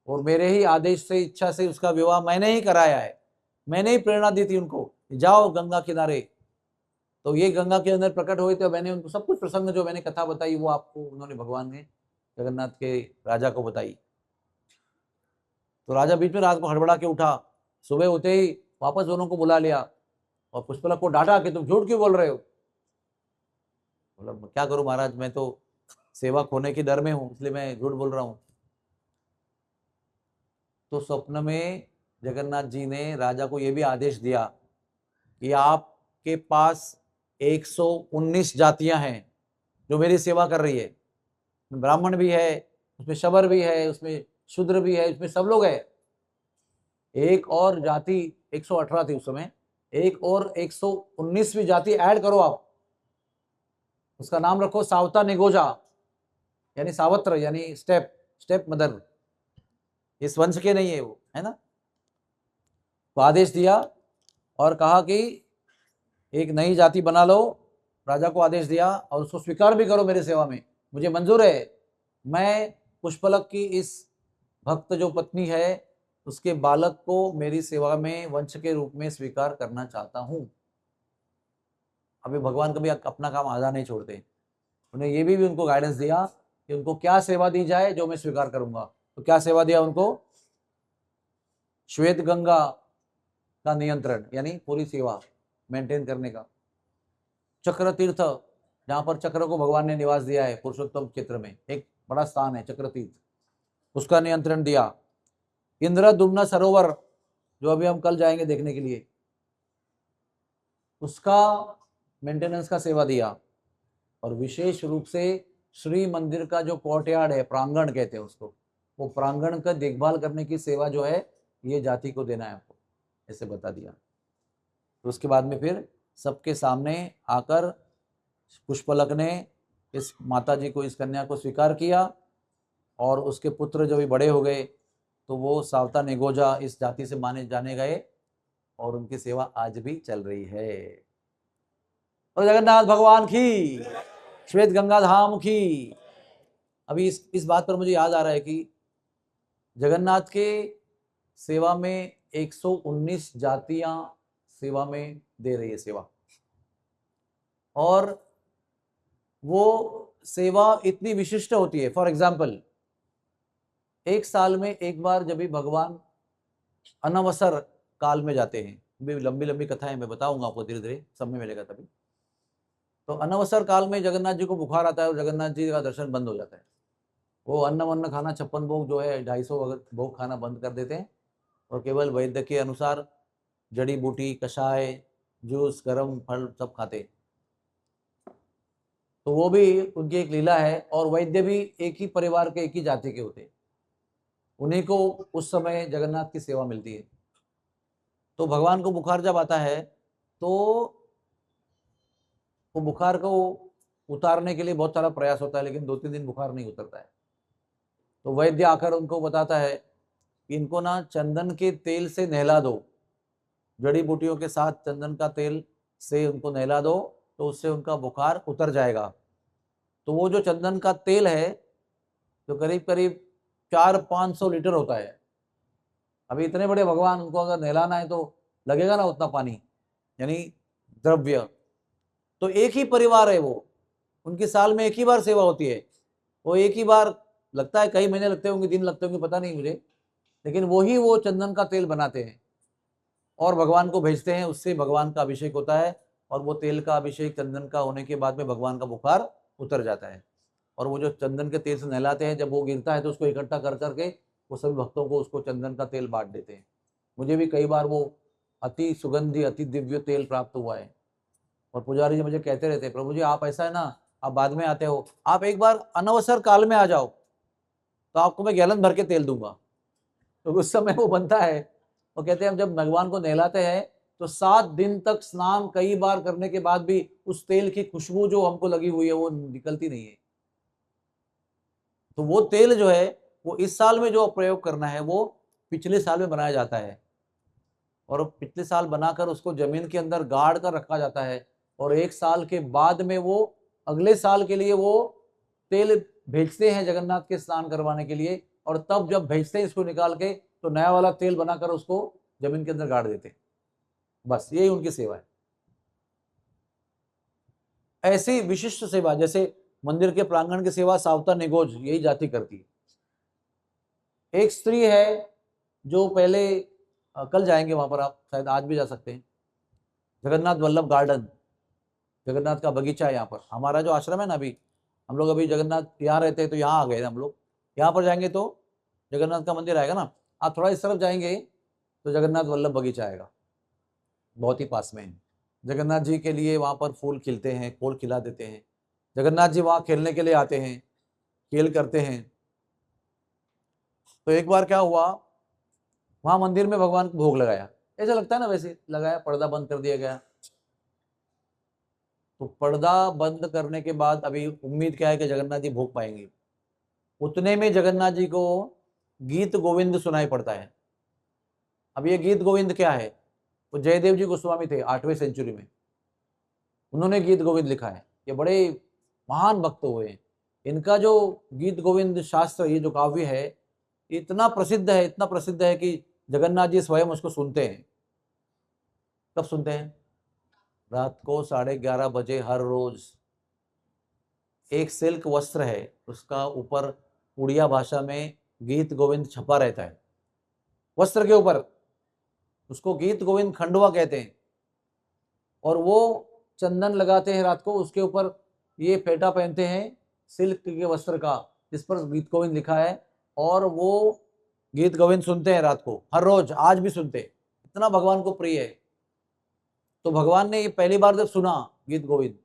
और मेरे ही आदेश से, इच्छा से उसका विवाह मैंने ही कराया है। मैंने ही प्रेरणा दी थी उनको, जाओ गंगा किनारे। तो ये गंगा के अंदर प्रकट हुए थे, मैंने उनको सब कुछ प्रसंग जो मैंने कथा बताई वो आपको उन्होंने, भगवान ने जगन्नाथ के राजा को बताई। तो राजा बीच में रात को हड़बड़ा के उठा, सुबह होते ही वापस दोनों को बुला लिया और पुष्पलक को डांटा कि तुम झूठ क्यों बोल रहे हो। बोला क्या करूं महाराज, मैं तो सेवा खोने की डर में हूं, इसलिए मैं झूठ बोल रहा हूं। तो स्वप्न में जगन्नाथ जी ने राजा को यह भी आदेश दिया कि आपके पास 119 जातियां हैं जो मेरी सेवा कर रही है। ब्राह्मण भी है, उसमें शबर भी है, उसमें शूद्र भी है, उसमें सब लोग है। एक और जाति 118 थी उस समय, एक और 119वीं जाति ऐड करो आप, उसका नाम रखो सावता निगोजा, यानी सावत्र, यानी स्टेप मदर। इस वंश के नहीं है वो, है ना। तो आदेश दिया और कहा कि एक नई जाति बना लो। राजा को आदेश दिया और उसको स्वीकार भी करो मेरे सेवा में, मुझे मंजूर है। मैं पुष्पलक की इस भक्त जो पत्नी है, उसके बालक को मेरी सेवा में वंश के रूप में स्वीकार करना चाहता हूं। अभी भगवान कभी अपना काम आधा नहीं छोड़ते। उन्हें ये भी उनको गाइडेंस दिया कि उनको क्या सेवा दी जाए जो मैं स्वीकार करूंगा। तो क्या सेवा दिया उनको? श्वेत गंगा का नियंत्रण, यानी पूरी सेवा मेंटेन करने का। चक्र तीर्थ, जहां पर चक्र को भगवान ने निवास दिया है पुरुषोत्तम क्षेत्र में, एक बड़ा स्थान है चक्र तीर्थ, उसका नियंत्रण दिया। इंद्रद्युम्न सरोवर, जो अभी हम कल जाएंगे देखने के लिए, उसका मेंटेनेंस का सेवा दिया। और विशेष रूप से श्री मंदिर का जो कोर्टयार्ड है, प्रांगण कहते हैं उसको, वो प्रांगण का देखभाल करने की सेवा जो है ये जाति को देना है आपको, ऐसे बता दिया। तो उसके बाद में फिर सबके सामने आकर पुष्पलक ने इस माता जी को, इस कन्या को स्वीकार किया, और उसके पुत्र जो भी बड़े हो गए तो वो सावता निगोजा इस जाति से माने जाने गए, और उनकी सेवा आज भी चल रही है। और जगन्नाथ भगवान की, श्वेत गंगा धाम की। अभी इस बात पर मुझे याद आ रहा है कि जगन्नाथ के सेवा में 119 जातियां सेवा में दे रही है सेवा, और वो सेवा इतनी विशिष्ट होती है। फॉर एग्जाम्पल, एक साल में एक बार जब भी भगवान अनवसर काल में जाते हैं, लंबी लंबी कथाएं मैं बताऊंगा आपको, धीरे धीरे समय मिलेगा तभी। तो अनवसर काल में जगन्नाथ जी को बुखार आता है और जगन्नाथ जी का दर्शन बंद हो जाता है। वो अन्न वन्न खाना, 56 भोग जो है 250 भोग खाना बंद कर देते हैं, और केवल वैद्य के अनुसार जड़ी बूटी, कषाय, जूस, गर्म फल सब खाते हैं। तो वो भी उनकी एक लीला है। और वैद्य भी एक ही परिवार के, एक ही जाति के होते हैं, उन्हीं को उस समय जगन्नाथ की सेवा मिलती है। तो भगवान को बुखार जब आता है तो वो बुखार को उतारने के लिए बहुत सारा प्रयास होता है, लेकिन 2-3 दिन बुखार नहीं उतरता है। तो वैद्य आकर उनको बताता है कि इनको ना चंदन के तेल से नहला दो, जड़ी बूटियों के साथ चंदन का तेल से उनको नहला दो, तो उससे उनका बुखार उतर जाएगा। तो वो जो चंदन का तेल है, जो करीब करीब 400-500 लीटर होता है। अभी इतने बड़े भगवान, उनको अगर नहलाना है तो लगेगा ना उतना पानी, यानी द्रव्य। तो एक ही परिवार है वो, उनकी साल में एक ही बार सेवा होती है। वो एक ही बार, लगता है कई महीने लगते होंगे, दिन लगते होंगे, पता नहीं मुझे, लेकिन वो चंदन का तेल बनाते हैं और भगवान को भेजते हैं। उससे भगवान का अभिषेक होता है, और वो तेल का अभिषेक चंदन का होने के बाद में भगवान का बुखार उतर जाता है। और वो जो चंदन के तेल से नहलाते हैं, जब वो गिरता है तो उसको इकट्ठा कर करके वो सभी भक्तों को उसको चंदन का तेल बांट देते हैं। मुझे भी कई बार वो अति सुगंधी, अति दिव्य तेल प्राप्त हुआ है। और पुजारी जी मुझे कहते रहते हैं, प्रभु जी आप ऐसा है ना, आप बाद में आते हो, आप एक बार अनवसर काल में आ जाओ तो आपको मैं गैलन भर के तेल दूंगा। तो उस समय वो बनता है। वो कहते हैं हम जब भगवान को नहलाते हैं तो 7 दिन तक स्नान कई बार करने के बाद भी उस तेल की खुशबू जो हमको लगी हुई है वो निकलती नहीं है। तो वो तेल जो है वो इस साल में जो प्रयोग करना है वो पिछले साल में बनाया जाता है, और पिछले साल बनाकर उसको जमीन के अंदर गाड़ कर रखा जाता है। और 1 साल के बाद में वो अगले साल के लिए वो तेल भेजते हैं जगन्नाथ के स्नान करवाने के लिए, और तब जब भेजते हैं इसको निकाल के तो नया वाला तेल बनाकर उसको जमीन के अंदर गाड़ देते हैं। बस यही उनकी सेवा है। ऐसी विशिष्ट सेवा, जैसे मंदिर के प्रांगण की सेवा सावता निगोज यही जाति करती है। एक स्त्री है जो पहले, कल जाएंगे वहां पर, आप शायद आज भी जा सकते हैं, जगन्नाथ वल्लभ गार्डन, जगन्नाथ का बगीचा है यहाँ पर। हमारा जो आश्रम है ना, अभी हम लोग अभी जगन्नाथ यहाँ रहते हैं तो यहाँ आ गए हम लोग। यहाँ पर जाएंगे तो जगन्नाथ का मंदिर आएगा ना, आप थोड़ा इस तरफ जाएंगे तो जगन्नाथ वल्लभ बगीचा आएगा, बहुत ही पास में है। जगन्नाथ जी के लिए वहाँ पर फूल खिलते हैं, फूल खिला देते हैं। जगन्नाथ जी वहाँ खेलने के लिए आते हैं, खेल करते हैं। तो एक बार क्या हुआ, वहाँ मंदिर में भगवान को भोग लगाया, ऐसा लगता है ना, वैसे लगाया, पर्दा बंद कर दिया गया। तो पर्दा बंद करने के बाद अभी उम्मीद क्या है कि जगन्नाथ जी भोग पाएंगे। उतने में जगन्नाथ जी को गीत गोविंद सुनाई पड़ता है। अब ये गीत गोविंद क्या है, वो जयदेव जी गोस्वामी थे 8वीं सेंचुरी में, उन्होंने गीत गोविंद लिखा है। ये बड़े महान भक्त हुए हैं। इनका जो गीत गोविंद शास्त्र, ये जो काव्य है, इतना प्रसिद्ध है, इतना प्रसिद्ध है कि जगन्नाथ जी स्वयं उसको सुनते हैं। कब सुनते हैं? रात को 11:30 बजे हर रोज। एक सिल्क वस्त्र है, उसका ऊपर उड़िया भाषा में गीत गोविंद छपा रहता है वस्त्र के ऊपर, उसको गीत गोविंद खंडवा कहते हैं। और वो चंदन लगाते हैं रात को, उसके ऊपर ये फेटा पहनते हैं सिल्क के वस्त्र का जिस पर गीत गोविंद लिखा है, और वो गीत गोविंद सुनते हैं रात को, हर रोज, आज भी सुनते हैं, इतना भगवान को प्रिय है। तो भगवान ने ये पहली बार जब सुना गीत गोविंद,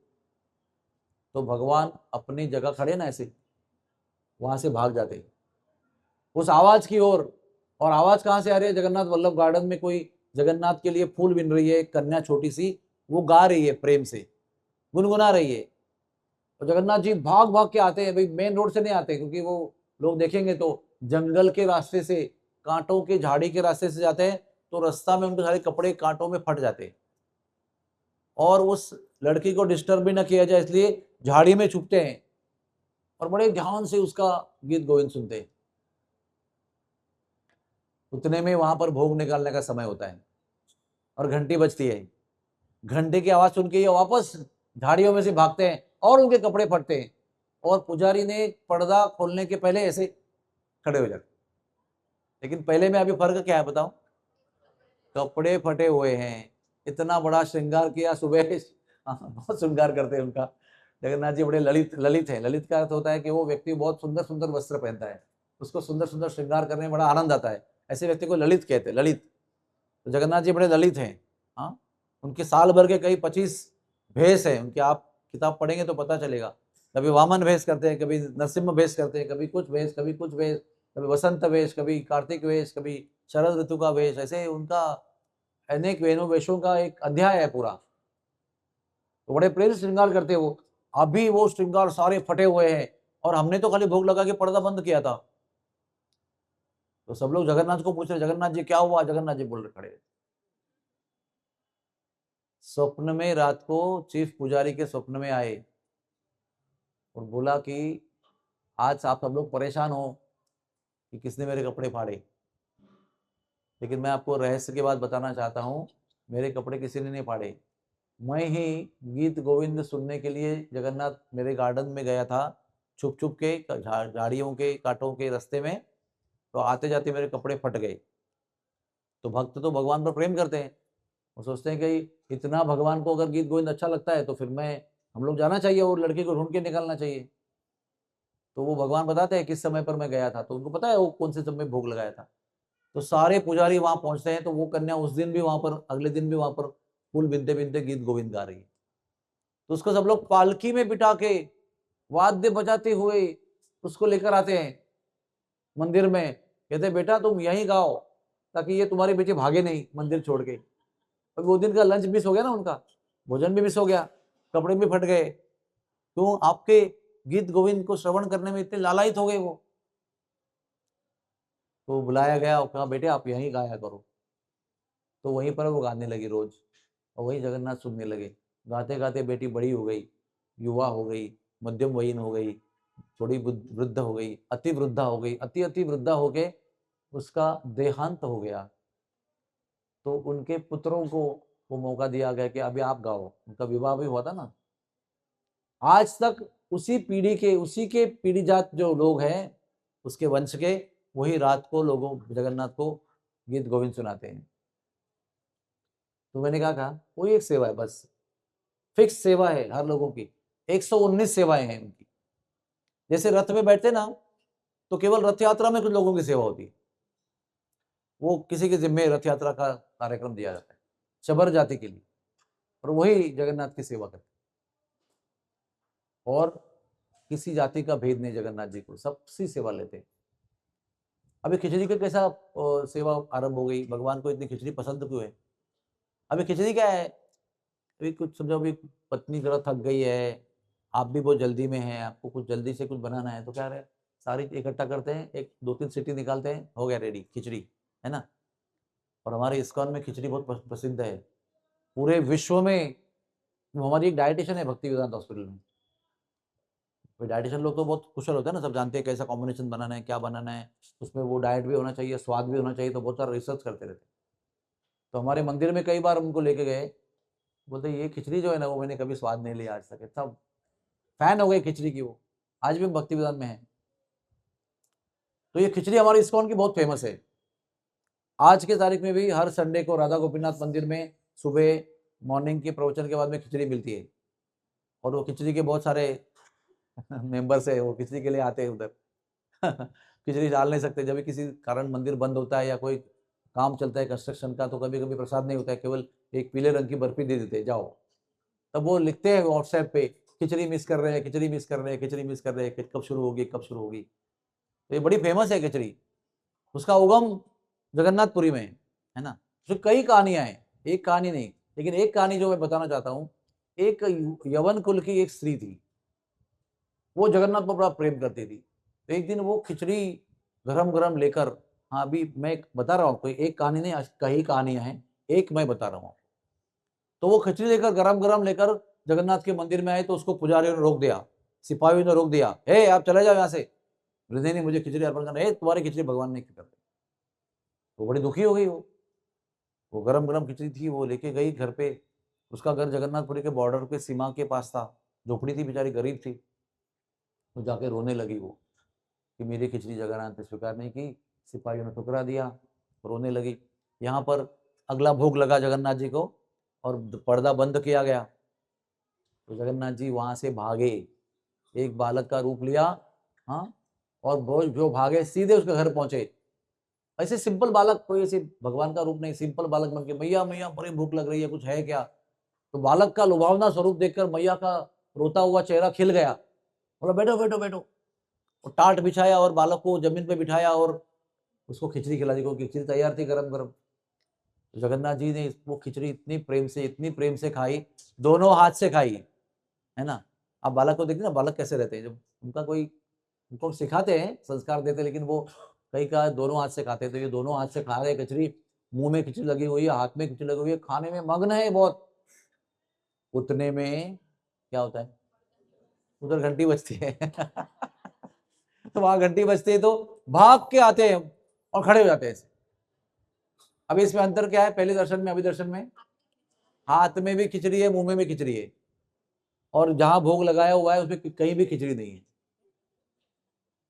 तो भगवान अपनी जगह खड़े ना ऐसे, वहां से भाग जाते उस आवाज की ओर। और आवाज कहां से आ रही है? जगन्नाथ वल्लभ गार्डन में कोई जगन्नाथ के लिए फूल बिन रही है, एक कन्या छोटी सी, वो गा रही है प्रेम से, गुनगुना रही है। और जगन्नाथ जी भाग भाग के आते हैं, भाई मेन रोड से नहीं आते, क्योंकि वो लोग देखेंगे तो जंगल के रास्ते से, कांटों के झाड़ी के रास्ते से जाते हैं, तो रास्ता में उनके सारे कपड़े कांटों में फट जाते हैं। और उस लड़की को डिस्टर्ब भी ना किया जाए इसलिए झाड़ी में छुपते हैं और बड़े ध्यान से उसका गीत गोविंद सुनते हैं। उतने में वहां पर भोग निकालने का समय होता है और घंटी बजती है। घंटे की आवाज सुन के ये वापस झाड़ियों में से भागते हैं और उनके कपड़े फटते हैं, और पुजारी ने पर्दा खोलने के पहले ऐसे खड़े हो जाते। लेकिन पहले में अभी फर्क क्या है बताओ? कपड़े फटे हुए हैं, इतना बड़ा श्रृंगार किया सुबह। हाँ, बहुत श्रृंगार करते हैं उनका। जगन्नाथ जी बड़े ललित ललित है। ललित का अर्थ होता है कि वो व्यक्ति बहुत सुंदर सुंदर वस्त्र पहनता है, उसको सुंदर सुंदर श्रृंगार करने में बड़ा आनंद आता है, ऐसे व्यक्ति को ललित कहते हैं, ललित। तो जगन्नाथ जी बड़े ललित हैं। हाँ, उनके साल भर के कई 25 भेष हैं उनके, आप किताब पढ़ेंगे तो पता चलेगा। कभी वामन भेष करते हैं, कभी नरसिम्हा भेष करते हैं, कभी कुछ भेष, कभी कुछ भेष, कभी वसंत वेश, कभी कार्तिक वेश, कभी शरद ऋतु का वेश, ऐसे उनका अनेक वेशों का एक अध्याय है पूरा। तो बड़े प्रेम श्रृंगार करते हैं वो। अभी वो श्रृंगार सारे फटे हुए हैं और हमने तो खाली भोग लगा के पर्दा बंद किया था। तो सब लोग जगन्नाथ को पूछ रहे, जगन्नाथ जी क्या हुआ? जगन्नाथ जी बोल रहे खड़े। स्वप्न में रात को चीफ पुजारी के स्वप्न में आए और बोला कि आज आप सब लोग परेशान हो कि किसने मेरे कपड़े फाड़े, लेकिन मैं आपको रहस्य के बाद बताना चाहता हूँ, मेरे कपड़े किसी ने नहीं फाड़े। मैं ही गीत गोविंद सुनने के लिए जगन्नाथ मेरे गार्डन में गया था, छुप छुप के झाड़ियों के कांटों के रास्ते में, तो आते जाते मेरे कपड़े फट गए। तो भक्त तो भगवान पर प्रेम करते हैं, वो सोचते हैं कि इतना भगवान को अगर गीत गोविंद अच्छा लगता है तो फिर हम लोग जाना चाहिए और लड़की को ढूंढ के निकालना चाहिए। तो वो भगवान बताते हैं किस समय पर मैं गया था, तो उनको पता है वो कौन से समय भोग लगाया था। तो सारे पुजारी वहां पहुंचते हैं, तो वो कन्या उस दिन भी वहां पर, अगले दिन भी वहां पर फूल बिनते बिनते गीत गोविंद गा रही है। तो उसको सब लोग पालकी में बिठा के वाद्य बजाते हुए उसको लेकर आते हैं मंदिर में, कहते हैं बेटा तुम यहीं गाओ ताकि ये तुम्हारे बेटे भागे नहीं मंदिर छोड़ के। और वो दिन का लंच मिस हो गया ना, उनका भोजन भी मिस हो गया, कपड़े भी फट गए, क्यों? आपके गीत गोविंद को श्रवण करने में इतने लालायित हो गए वो। तो बुलाया गया और कहा बेटे आप यहीं गाया करो। तो वहीं पर वो गाने लगी रोज, और वही जगन्नाथ सुनने लगे। गाते गाते बेटी बड़ी हो गई, युवा हो गई, मध्यम वयीन हो गई, थोड़ी वृद्ध हो गई, अति वृद्धा हो गई, अति अति वृद्धा हो गए, उसका देहांत हो गया। तो उनके पुत्रों को वो मौका दिया गया कि अभी आप गाओ। उनका विवाह भी हुआ था ना। आज तक उसी के पीढ़ी जात जो लोग हैं, उसके वंश के, वही रात को लोगों जगन्नाथ को गीत गोविंद सुनाते हैं। तो मैंने कहा वही एक सेवा है, बस फिक्स सेवा है हर लोगों की। 119 सेवाएं हैं उनकी। जैसे रथ में बैठते ना, तो केवल रथ यात्रा में कुछ लोगों की सेवा होती है, वो किसी के जिम्मे रथ यात्रा का कार्यक्रम दिया जाता है शबर जाति के लिए, और वही जगन्नाथ की सेवा करते हैं। और किसी जाति का भेद नहीं, जगन्नाथ जी को सबसी सेवा लेते हैं। अभी खिचड़ी का कैसा सेवा आरंभ हो गई? भगवान को इतनी खिचड़ी पसंद क्यों है? अभी खिचड़ी क्या है? अभी कुछ समझो, अभी पत्नी जरा थक गई है, आप भी बहुत जल्दी में हैं, आपको कुछ जल्दी से कुछ बनाना है, तो क्या रहे, सारी इकट्ठा करते हैं, एक 2-3 सीटी निकालते हैं, हो गया रेडी खिचड़ी, है ना। और हमारे इस्कॉन में खिचड़ी बहुत प्रसिद्ध है पूरे विश्व में। वो हमारी एक डाइटिशियन है भक्ति वेदांत हॉस्पिटल में। डाइटिशियन लोग तो बहुत कुशल होते हैं ना, सब जानते हैं कैसा कॉम्बिनेशन बनाना है, क्या बनाना है, उसमें वो डाइट भी होना चाहिए, स्वाद भी होना चाहिए, तो बहुत सारा रिसर्च करते रहते हैं। तो हमारे मंदिर में कई बार उनको लेके गए, बोलते ये खिचड़ी जो है ना, वो मैंने कभी स्वाद नहीं लिया आज तक, सब फैन हो गए खिचड़ी की वो। आज भी भक्ति विधान में है। तो ये खिचड़ी हमारी इस्कॉन की बहुत फेमस है। आज के तारीख में भी हर संडे को राधा गोपीनाथ मंदिर में सुबह मॉर्निंग के प्रवचन के बाद में खिचड़ी मिलती है, और वो खिचड़ी के बहुत सारे मेंबर्स है, वो खिचड़ी के लिए आते हैं उधर। खिचड़ी डाल नहीं सकते, जब भी किसी कारण मंदिर बंद होता है या कोई काम चलता है कंस्ट्रक्शन का, तो कभी कभी प्रसाद नहीं होता है, केवल एक पीले रंग की बर्फी दे देते हैं, जाओ। तब वो लिखते हैं व्हाट्सएप पे, खिचड़ी मिस कर रहे हैं, खिचड़ी मिस कर रहे हैं, खिचड़ी मिस कर रहे हैं, कब शुरू होगी, कब शुरू होगी। तो ये बड़ी फेमस है खिचड़ी। उसका उगम जगन्नाथपुरी में है ना। तो कई कहानियां हैं, एक कहानी नहीं, लेकिन एक कहानी जो मैं बताना चाहता हूँ। एक यवन कुल की एक स्त्री थी, वो जगन्नाथ पर बड़ा प्रेम करती थी। तो एक दिन वो खिचड़ी गरम गरम लेकर, हाँ अभी मैं बता रहा हूँ, कोई एक कहानी नहीं, कई कहानियां हैं, एक मैं बता रहा हूँ। तो वो खिचड़ी लेकर गरम गरम लेकर जगन्नाथ के मंदिर में आए, तो उसको पुजारियों ने रोक दिया, सिपाहियों ने रोक दिया, हे आप चले जाओ यहाँ से, नहीं मुझे खिचड़ी अर्पण करना है, तुम्हारी खिचड़ी भगवान नहीं करते। वो बड़ी दुखी हो गई। वो गरम गरम खिचड़ी थी, वो लेके गई घर पे। उसका घर जगन्नाथपुरी के बॉर्डर पे सीमा के पास था, झोपड़ी थी, बेचारी गरीब थी। तो जाके रोने लगी वो कि मेरी खिचड़ी जगन्नाथ ने स्वीकार नहीं की, सिपाहियों ने ठुकरा दिया, रोने लगी। यहाँ पर अगला भोग लगा जगन्नाथ जी को, और पर्दा बंद किया गया। तो जगन्नाथ जी वहां से भागे, एक बालक का रूप लिया, हाँ, और जो भागे सीधे उसके घर पहुंचे। ऐसे सिंपल बालक, कोई ऐसे भगवान का रूप नहीं, सिंपल बालक बन के, मैया मैया बड़ी भूख लग रही है, कुछ है क्या। तो बालक का लुभावना स्वरूप देखकर मैया का रोता हुआ चेहरा खिल गया, बोला बैठो बैठो बैठो। और टाट बिछाया और बालक को जमीन पे बिठाया और उसको खिचड़ी खिला दी, क्योंकि खिचड़ी तैयार थी गरम गरम। तो जगन्नाथ जी ने वो खिचड़ी इतनी प्रेम से खाई, दोनों हाथ से खाई, है ना। आप बालक को देखते ना, बालक कैसे रहते हैं, जब उनका कोई, उनको सिखाते हैं, संस्कार देते हैं, लेकिन वो कई का दोनों हाथ से खाते हैं। तो ये दोनों हाथ से खा रहे खिचड़ी, मुंह में खिचड़ी लगी हुई है, हाथ में खिचड़ी लगी हुई है, खाने में मग्न है बहुत। उतने में क्या होता है, उधर घंटी बजती है। तो वहां घंटी बजती है, तो भाग के आते हैं और खड़े हो जाते हैं। अभी इसमें अंतर क्या है, पहले दर्शन में अभी दर्शन में, हाथ में भी खिचड़ी है, मुंह में भी खिचड़ी है, और जहां भोग लगाया हुआ है उसमें कहीं भी खिचड़ी नहीं है।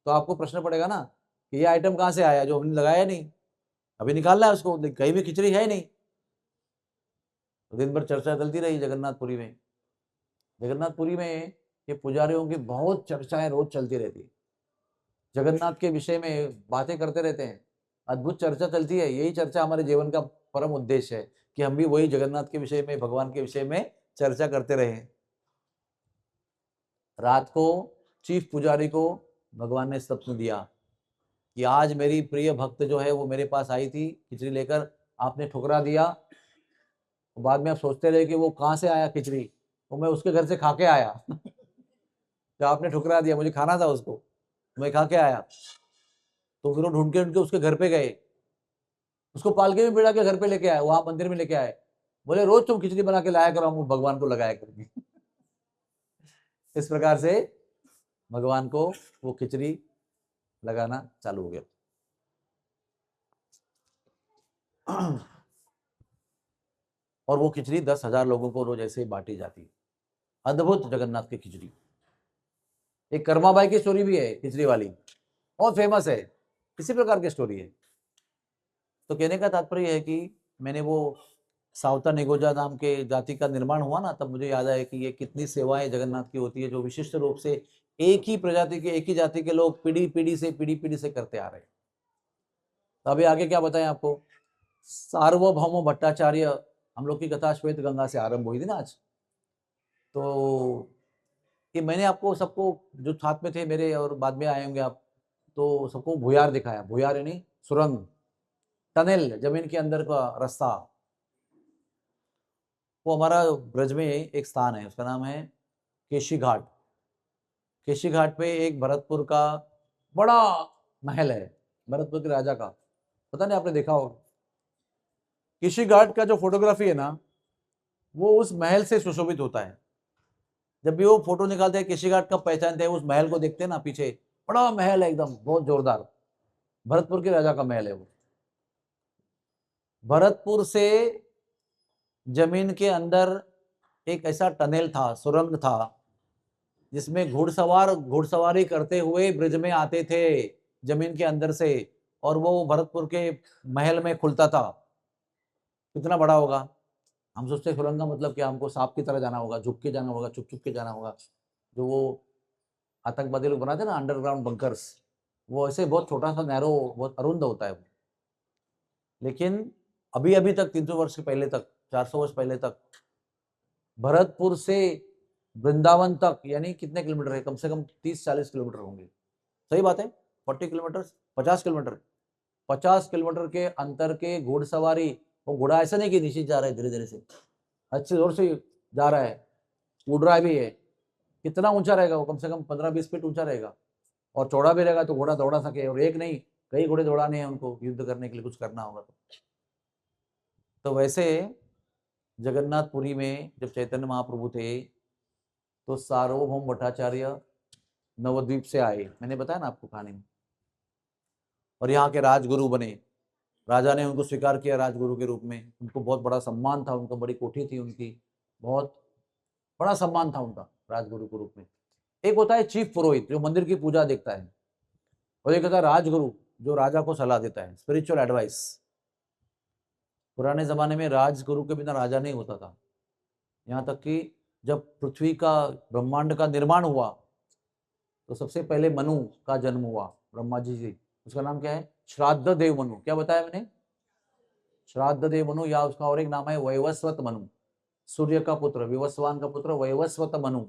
तो आपको प्रश्न पड़ेगा ना कि ये आइटम कहां से आया जो हमने लगाया नहीं, अभी निकालना है उसको, कहीं भी खिचड़ी है नहीं। तो दिन भर चर्चा चलती रही जगन्नाथपुरी में। जगन्नाथपुरी में ये पुजारियों की बहुत चर्चाएं रोज चलती रहती, जगन्नाथ के विषय में बातें करते रहते हैं, अद्भुत चर्चा चलती है। यही चर्चा हमारे जीवन का परम उद्देश्य है, कि हम भी वही जगन्नाथ के विषय में, भगवान के विषय में चर्चा करते रहे। रात को चीफ पुजारी को भगवान ने स्वप्न दिया कि आज मेरी प्रिय भक्त जो है वो मेरे पास आई थी खिचड़ी लेकर, आपने ठुकरा दिया। तो बाद में आप सोचते रहे कि वो कहाँ से आया खिचड़ी, तो मैं उसके घर से खा के आया। तो आपने ठुकरा दिया, मुझे खाना था उसको, मैं खा के आया। तो फिर वो ढूंढ के उसके घर पे गए, उसको पालके में बिठा के घर पे लेके आए, वहां मंदिर में लेके आए। बोले रोज तुम खिचड़ी बना के लाया करो, हम भगवान को लगाया करके। इस प्रकार से भगवान को वो खिचड़ी लगाना चालू हो गया। और वो खिचड़ी 10,000 लोगों को रोज ऐसे ही बांटी जाती है। अद्भुत जगन्नाथ की खिचड़ी। एक कर्माबाई की स्टोरी भी है खिचड़ी वाली, बहुत फेमस है, इसी प्रकार की स्टोरी है। तो कहने का तात्पर्य है कि मैंने वो सावता निगोजा नाम के जाति का निर्माण हुआ ना, तब मुझे याद आया कि ये कितनी सेवाएं जगन्नाथ की होती है, जो विशिष्ट रूप से एक ही प्रजाति के, एक ही जाति के लोग पीढ़ी पीढ़ी से करते आ रहे हैं। तो अभी आगे क्या बताएं आपको। सार्वभौम भट्टाचार्य, हम लोग की कथा श्वेत गंगा से आरंभ हुई थी ना आज। तो कि मैंने आपको सबको, जो साथ में थे मेरे और बाद में आए होंगे आप, तो सबको भुयार दिखाया। भुयार यानी सुरंग, टनल, जमीन के अंदर का रास्ता। वो हमारा ब्रज में एक स्थान है, उसका नाम है केशी घाट। केशी घाट पे एक भरतपुर का बड़ा महल है, भरतपुर के राजा का, पता नहीं आपने देखा होगा। केशी घाट का जो फोटोग्राफी है ना, वो उस महल से सुशोभित होता है। जब भी वो फोटो निकालते हैं केशी घाट का, पहचानते हैं उस महल को, देखते हैं ना पीछे बड़ा महल है एकदम बहुत जोरदार, भरतपुर के राजा का महल है वो। भरतपुर से जमीन के अंदर एक ऐसा टनल था, सुरंग था, जिसमें घुड़सवार घुड़सवारी करते हुए ब्रिज में आते थे। जमीन के अंदर से, और वो भरतपुर के महल में खुलता था। कितना बड़ा होगा। हम सोचते हैं सुरंग का मतलब क्या, हमको सांप की तरह जाना होगा, झुक के जाना होगा, छुप छुप के जाना होगा। जो वो आतंकवादी लोग बनाते हैं ना अंडरग्राउंड बंकर्स, वो ऐसे बहुत छोटा सा नैरो, बहुत अरुंद होता है वो। लेकिन अभी अभी तक 300 वर्ष पहले तक, 400 वर्ष पहले तक, भरतपुर से वृंदावन तक यानी कितने किलोमीटर है, कम से कम 30-40 किलोमीटर होंगे। सही बात है, 40 किलोमीटर, 50 किलोमीटर, 50 किलोमीटर के अंतर के घुड़सवारी। वो घोड़ा ऐसा नहीं कि नीचे जा रहा है, धीरे धीरे से, अच्छे जोर से जा रहा है, उड़ रहा भी है। कितना ऊंचा रहेगा वो, कम से कम 15-20 फीट ऊंचा रहेगा, और चौड़ा भी रहेगा तो घोड़ा दौड़ा सके। और एक नहीं, कई घोड़े दौड़ाने हैं उनको, युद्ध करने के लिए कुछ करना होगा तो वैसे जगन्नाथपुरी में जब चैतन्य महाप्रभु थे तो सार्वभौम भट्टाचार्य नवद्वीप से आए, मैंने बताया ना आपको कहानी में, और यहाँ के राजगुरु बने। राजा ने उनको स्वीकार किया राजगुरु के रूप में, उनको बहुत बड़ा सम्मान था, उनको बड़ी कोठी थी उनकी, बहुत बड़ा सम्मान था उनका राजगुरु के रूप में। एक होता है चीफ पुरोहित जो मंदिर की पूजा देखता है, और एक होता है राजगुरु जो राजा को सलाह देता है, स्पिरिचुअल एडवाइस। पुराने जमाने में राजगुरु के बिना राजा नहीं होता था। यहाँ तक कि जब पृथ्वी का, ब्रह्मांड का निर्माण हुआ तो सबसे पहले मनु का जन्म हुआ, ब्रह्मा जी से। उसका नाम क्या है, श्राद्ध देव मनु। क्या बताया मैंने, श्राद्ध देव मनु, या उसका और एक नाम है वैवस्वत मनु, सूर्य का पुत्र, विवस्वान का पुत्र वैवस्वत मनु।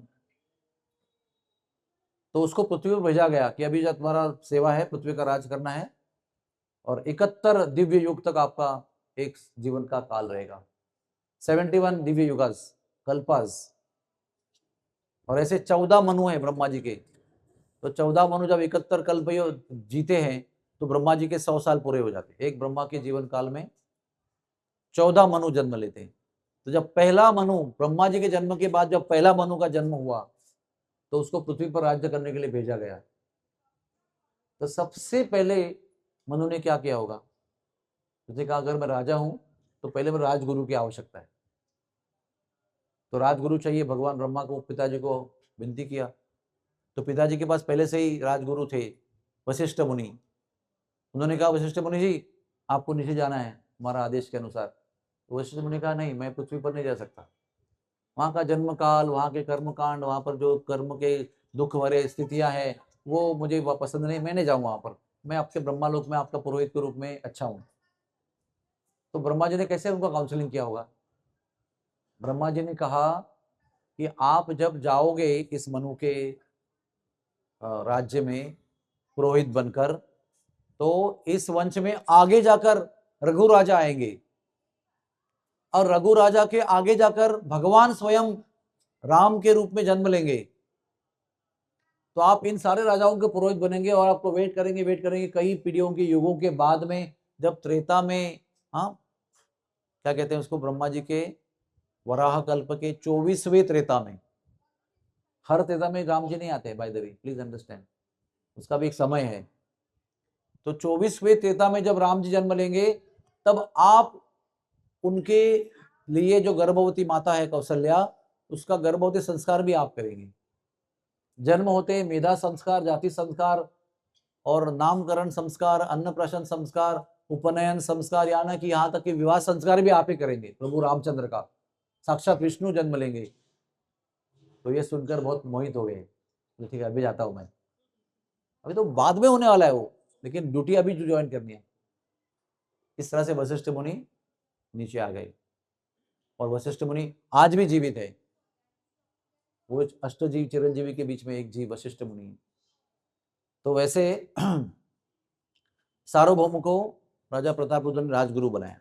तो उसको पृथ्वी पर भेजा गया कि अभी जब तुम्हारा सेवा है, पृथ्वी का राज करना है, और 71 दिव्य युग तक आपका एक जीवन का काल रहेगा, 71 दिव्य युगास, कल्पास। और ऐसे 14 मनु है ब्रह्मा जी के। तो 14 मनु जब 71 कल्प जीते हैं तो ब्रह्मा जी के 100 साल पूरे हो जाते हैं। एक ब्रह्मा के जीवन काल में 14 मनु जन्म लेते हैं। तो जब पहला मनु, ब्रह्मा जी के जन्म के बाद जब पहला मनु का जन्म हुआ तो उसको पृथ्वी पर राज्य करने के लिए भेजा गया। तो सबसे पहले मनु ने क्या किया होगा, उसने कहा अगर मैं राजा हूं तो पहले मैं राजगुरु की आवश्यकता है। तो राजगुरु चाहिए, भगवान ब्रह्मा को, पिताजी को विनती किया। तो पिताजी के पास पहले से ही राजगुरु थे, वशिष्ठ मुनि। उन्होंने कहा वशिष्ठ मुनि जी आपको नीचे जाना है हमारा आदेश के अनुसार। तो वशिष्ठ मुनि कहा नहीं, मैं पृथ्वी पर नहीं जा सकता। वहाँ का जन्म काल, वहाँ के कर्म कांड, वहाँ पर जो कर्म के दुख भरे स्थितियाँ हैं वो मुझे पसंद नहीं, मैं नहीं जाऊँ वहाँ पर। मैं आपके ब्रह्मालोक में आपका पुरोहित के रूप में अच्छा हूँ। तो ब्रह्मा जी ने कैसे उनका काउंसलिंग किया होगा। ब्रह्मा जी ने कहा कि आप जब जाओगे इस मनु के राज्य में पुरोहित बनकर, तो इस वंश में आगे जाकर रघु राजा आएंगे, और रघु राजा के आगे जाकर भगवान स्वयं राम के रूप में जन्म लेंगे। तो आप इन सारे राजाओं के पुरोहित बनेंगे, और आपको वेट करेंगे कई पीढ़ियों के युगों के बाद में, जब त्रेता में, हाँ क्या कहते हैं उसको, ब्रह्मा जी के वराह कल्प के 24वें त्रेता में, हर त्रेता में राम जी नहीं आते, by the way please understand, उसका भी एक समय है। तो 24वें त्रेता में जब राम जी जन्म लेंगे, तब आप उनके लिए जो गर्भवती माता है कौशल्या, उसका गर्भवती संस्कार भी आप करेंगे। जन्म होते मेधा संस्कार, जाति संस्कार, और नामकरण संस्कार, अन्नप्राशन संस्कार, उपनयन संस्कार, यानी कि यहाँ तक कि विवाह संस्कार भी आप ही करेंगे। प्रभु रामचंद्र का साक्षात विष्णु जन्म लेंगे। तो ये सुनकर बहुत मोहित हो गए। तो ठीक है अभी जाता हूँ मैं, अभी तो बाद में होने वाला है वो, लेकिन ड्यूटी अभी जो ज्वाइन करनी है। इस तरह से वशिष्ठ मुनि नीचे आ गए, और वशिष्ठ मुनि आज भी जीवित है। वो अष्टजीव चिरंजीवी के बीच में एक जीव वशिष्ठ मुनि है। तो वैसे सार्वभौम को राजा प्रतापरुद्र ने राजगुरु बनाया,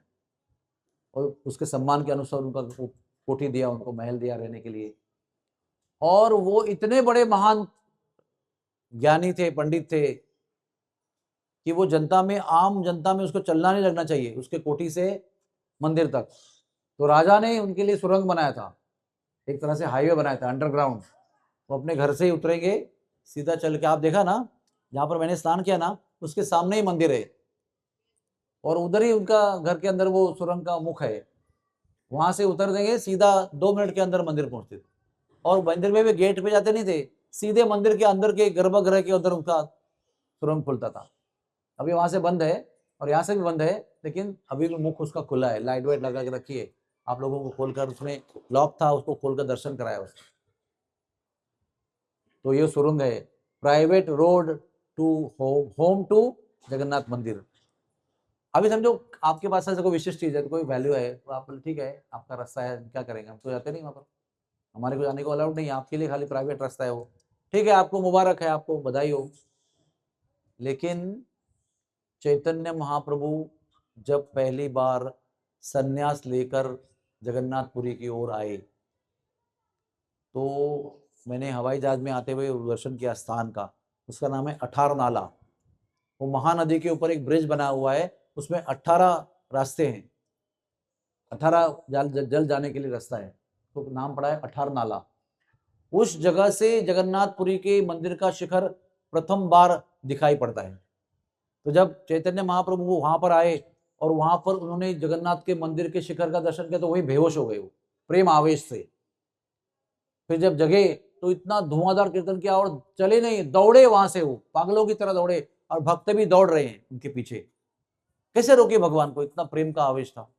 और उसके सम्मान के अनुसार उनका कोठी दिया, उनको महल दिया रहने के लिए। और वो इतने बड़े महान ज्ञानी थे, पंडित थे, कि वो जनता में, आम जनता में उसको चलना नहीं लगना चाहिए, उसके कोठी से मंदिर तक। तो राजा ने उनके लिए सुरंग बनाया था, एक तरह से हाईवे बनाया था अंडरग्राउंड। वो अपने घर से ही उतरेंगे, सीधा चल के, आप देखा ना जहाँ पर मैंने स्नान किया ना, उसके सामने ही मंदिर है, और उधर ही उनका घर के अंदर वो सुरंग का मुख है। वहां से उतर देंगे, सीधा 2 मिनट के अंदर मंदिर पहुंचते थे। और मंदिर में भी गेट पे जाते नहीं थे, सीधे मंदिर के अंदर के गर्भगृह के अंदर उनका सुरंग खुलता था। अभी वहां से बंद है और यहाँ से भी बंद है, लेकिन अभी भी मुख उसका खुला है, लाइट वाइट लगा के रखी है, आप लोगों को खोलकर, उसमें लॉक था उसको खोलकर दर्शन कराया उसने। तो ये सुरंग है, private road to home to Jagannath मंदिर। अभी समझो आपके पास ऐसा कोई विशिष्ट चीज है, तो कोई वैल्यू है, तो आप ठीक है आपका रास्ता है, क्या करेंगे, हम तो जाते नहीं वहां पर, हमारे को जाने को अलाउड नहीं है, आपके लिए खाली प्राइवेट रास्ता है वो, ठीक है, आपको मुबारक है, आपको बधाई हो। लेकिन चैतन्य महाप्रभु जब पहली बार सन्यास लेकर जगन्नाथपुरी की ओर आए, तो मैंने हवाई जहाज में आते हुए दर्शन किया स्थान का, उसका नाम है 18 नाला। वो महानदी के ऊपर एक ब्रिज बना हुआ है, उसमें 18 रास्ते हैं, 18 जल जाने के लिए रास्ता है, तो नाम पड़ा है 18 नाला। उस जगह से जगन्नाथपुरी के मंदिर का शिखर प्रथम बार दिखाई पड़ता है। तो जब चैतन्य महाप्रभु वो वहां पर आए और वहां पर उन्होंने जगन्नाथ के मंदिर के शिखर का दर्शन किया, तो वही बेहोश हो गए वो प्रेम आवेश से। फिर जब जगे तो इतना धुआंधार कीर्तन किया और चले नहीं, दौड़े वहां से, वो पागलों की तरह दौड़े, और भक्त भी दौड़ रहे हैं उनके पीछे। कैसे रोके भगवान को, इतना प्रेम का आवेश था।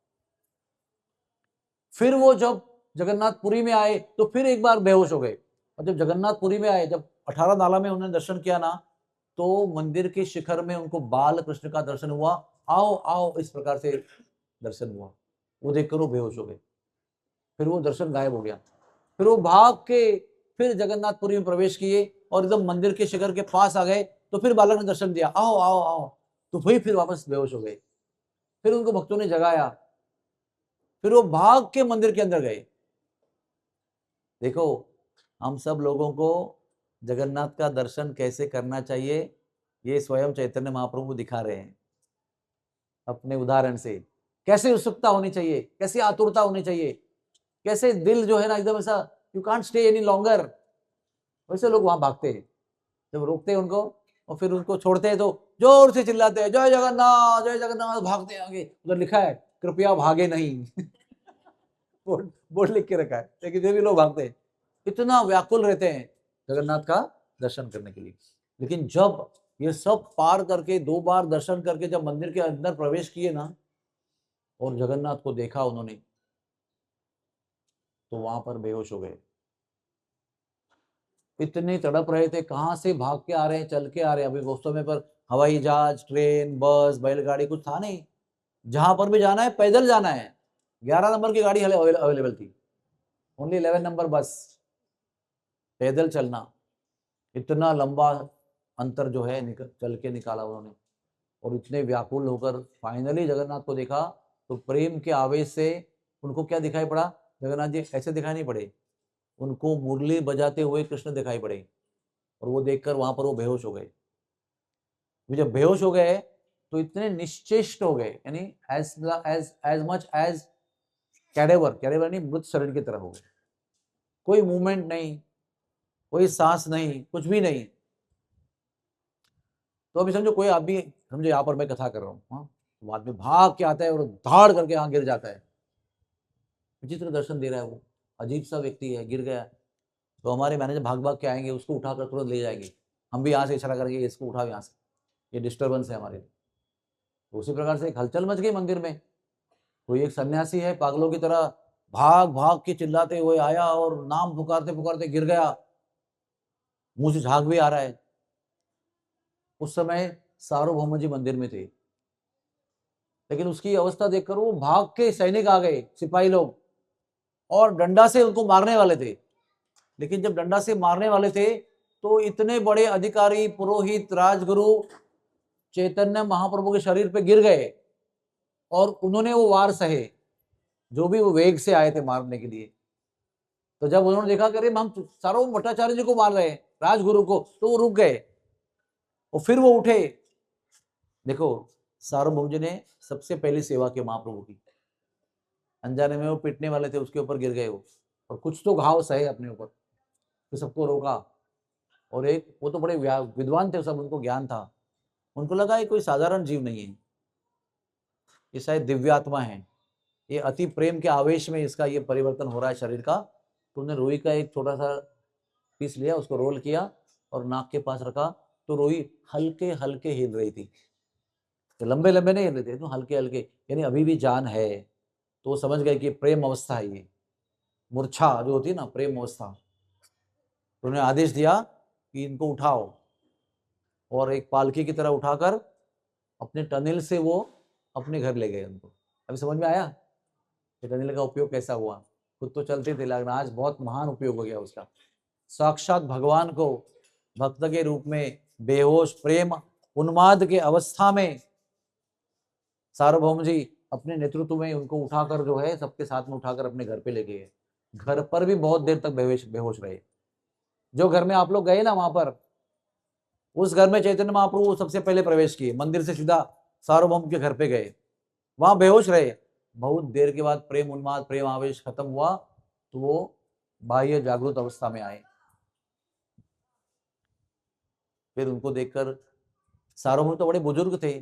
फिर वो जब जगन्नाथपुरी में आए तो फिर एक बार बेहोश हो गए, और जब जगन्नाथपुरी में आए, जब 18 नाला में उन्होंने दर्शन किया ना, तो मंदिर के शिखर में उनको बाल कृष्ण का दर्शन हुआ, आओ आओ इस प्रकार से दर्शन हुआ, वो देखकर वो बेहोश हो गए। फिर वो दर्शन गायब हो गया। फिर वो भाग के फिर जगन्नाथपुरी में प्रवेश किए और एकदम मंदिर के शिखर के पास आ गए, तो फिर बालक ने दर्शन दिया, आओ आओ आओ, तो वही फिर वापस बेहोश हो गए। फिर उनको भक्तों ने जगाया, फिर वो भाग के मंदिर के अंदर गए। देखो, हम सब लोगों को जगन्नाथ का दर्शन कैसे करना चाहिए, ये स्वयं चैतन्य महाप्रभु दिखा रहे हैं अपने उदाहरण से। कैसे उत्सुकता होनी चाहिए, कैसी आतुरता होनी चाहिए, कैसे दिल जो है ना एकदम ऐसा, you can't stay any longer, वैसे लोग वहां भागते हैं। जब रोकते हैं उनको और फिर उनको छोड़ते हैं, तो जोर से चिल्लाते हैं जय जगन्नाथ जय जगन्नाथ, भागते हैं आगे। उधर लिखा है कृपया भागे नहीं बोर्ड बोर्ड लिख के रखा है, लेकिन फिर भी लोग भागते हैं, इतना व्याकुल रहते हैं जगन्नाथ का दर्शन करने के लिए। लेकिन जब ये सब पार करके 2 बार दर्शन करके जब मंदिर के अंदर प्रवेश किए ना, और जगन्नाथ को देखा उन्होंने, तो वहां पर बेहोश हो गए। इतने तड़प रहे थे, कहां से भाग के आ रहे हैं, चल के आ रहे हैं, अभी उस समय पर हवाई जहाज, ट्रेन, बस, बैलगाड़ी कुछ था नहीं, जहां पर भी जाना है पैदल जाना है। 11 नंबर की गाड़ी अवेलेबल थी, ओनली 11 नंबर बस, पैदल चलना, इतना लंबा अंतर जो है चल के निकाला उन्होंने। और इतने व्याकुल होकर फाइनली जगन्नाथ को देखा, तो प्रेम के आवेश से उनको क्या दिखाई पड़ा, जगन्नाथ जी ऐसे दिखाई नहीं पड़े, उनको मुरली बजाते हुए कृष्ण दिखाई पड़े, और वो देखकर वहां पर वो बेहोश हो गए। जब बेहोश हो गए तो इतने निश्चेष्ट हो गए, यानी as as as much as cadaver, cadaver नहीं, मृत शरीर की तरह हो गए, कोई मूवमेंट नहीं, कोई सांस नहीं, कुछ भी नहीं। तो अभी समझो कोई आदमी, समझो यहाँ पर मैं कथा कर रहा हूँ, हाँ, तो आदमी भाग के आता है और धाड़ करके यहाँ गिर जाता है, विचित्र दर्शन दे रहा है वो, अजीब सा व्यक्ति है, गिर गया, तो हमारे मैनेजर भाग भाग के आएंगे, उसको उठाकर तुरंत ले जाएंगे, हम भी यहाँ से इशारा करेंगे इसको उठाओ यहाँ से, ये डिस्टर्बेंस है हमारे लिए। तो उसी प्रकार से एक हलचल मच गई मंदिर में। कोई एक सन्यासी है, पागलों की तरह भाग भाग के चिल्लाते हुए आया और नाम पुकारते पुकारते गिर गया, मुंह से झाग भी आ रहा है। उस समय सार्वभौम जी मंदिर में थे, लेकिन उसकी अवस्था देखकर वो भाग के सैनिक आ गए, सिपाही लोग, और डंडा से उनको मारने वाले थे। लेकिन जब डंडा से मारने वाले थे, तो इतने बड़े अधिकारी, पुरोहित, राजगुरु चैतन्य महाप्रभु के शरीर पे गिर गए, और उन्होंने वो वार सहे, जो भी वो वेग से आए थे मारने के लिए। तो जब उन्होंने देखा कि अरे हम सार्वभौम भट्टाचार्य जी को मार रहे हैं, राजगुरु को, तो वो रुक गए और फिर वो उठे। देखो, सार्वभौम जी ने सबसे पहली सेवा की महाप्रभु की, अनजाने में वो पिटने वाले थे, उसके ऊपर गिर गए वो, और कुछ तो घाव सहे अपने ऊपर, तो सबको रोका। और एक वो तो बड़े विद्वान थे सब, उनको ज्ञान था, उनको लगा ये कोई साधारण जीव नहीं है, ये शायद दिव्यात्मा है, ये अति प्रेम के आवेश में इसका ये परिवर्तन हो रहा है शरीर का। तो उन्होंने रुई का एक छोटा सा पीस लिया, उसको रोल किया और नाक के पास रखा, तो रुई हल्के हल्के हिल रही थी। तो लंबे लंबे नहीं लेते, तो हल्के हल्के, यानी अभी भी जान है। तो वो समझ गए कि प्रेम अवस्था है ये, मूर्छा जो होती है ना, प्रेम अवस्था। तो उन्होंने आदेश दिया कि इनको उठाओ, और एक पालकी की तरह उठाकर अपने टनल से वो अपने घर ले गए उनको। अभी समझ में आया कि टनल का उपयोग कैसा हुआ। खुद तो चलते थे, लेकिन आज बहुत महान उपयोग हो गया उसका। साक्षात भगवान को भक्त के रूप में बेहोश प्रेम उन्माद के अवस्था में सार्वभौम जी अपने नेतृत्व में उनको उठाकर जो है सबके साथ में उठाकर अपने घर पे ले गए। घर पर भी बहुत देर तक बेहोश रहे। जो घर में आप लोग गए ना, वहां पर उस घर में चैतन्य महाप्रभु सबसे पहले प्रवेश किए, मंदिर से सीधा सार्वभौम के घर पे गए, वहां बेहोश रहे। बहुत देर के बाद प्रेम उन्माद प्रेम आवेश खत्म हुआ, तो वो बाह्य जागृत अवस्था में आए। फिर उनको देखकर, सार्वभौम तो बड़े बुजुर्ग थे,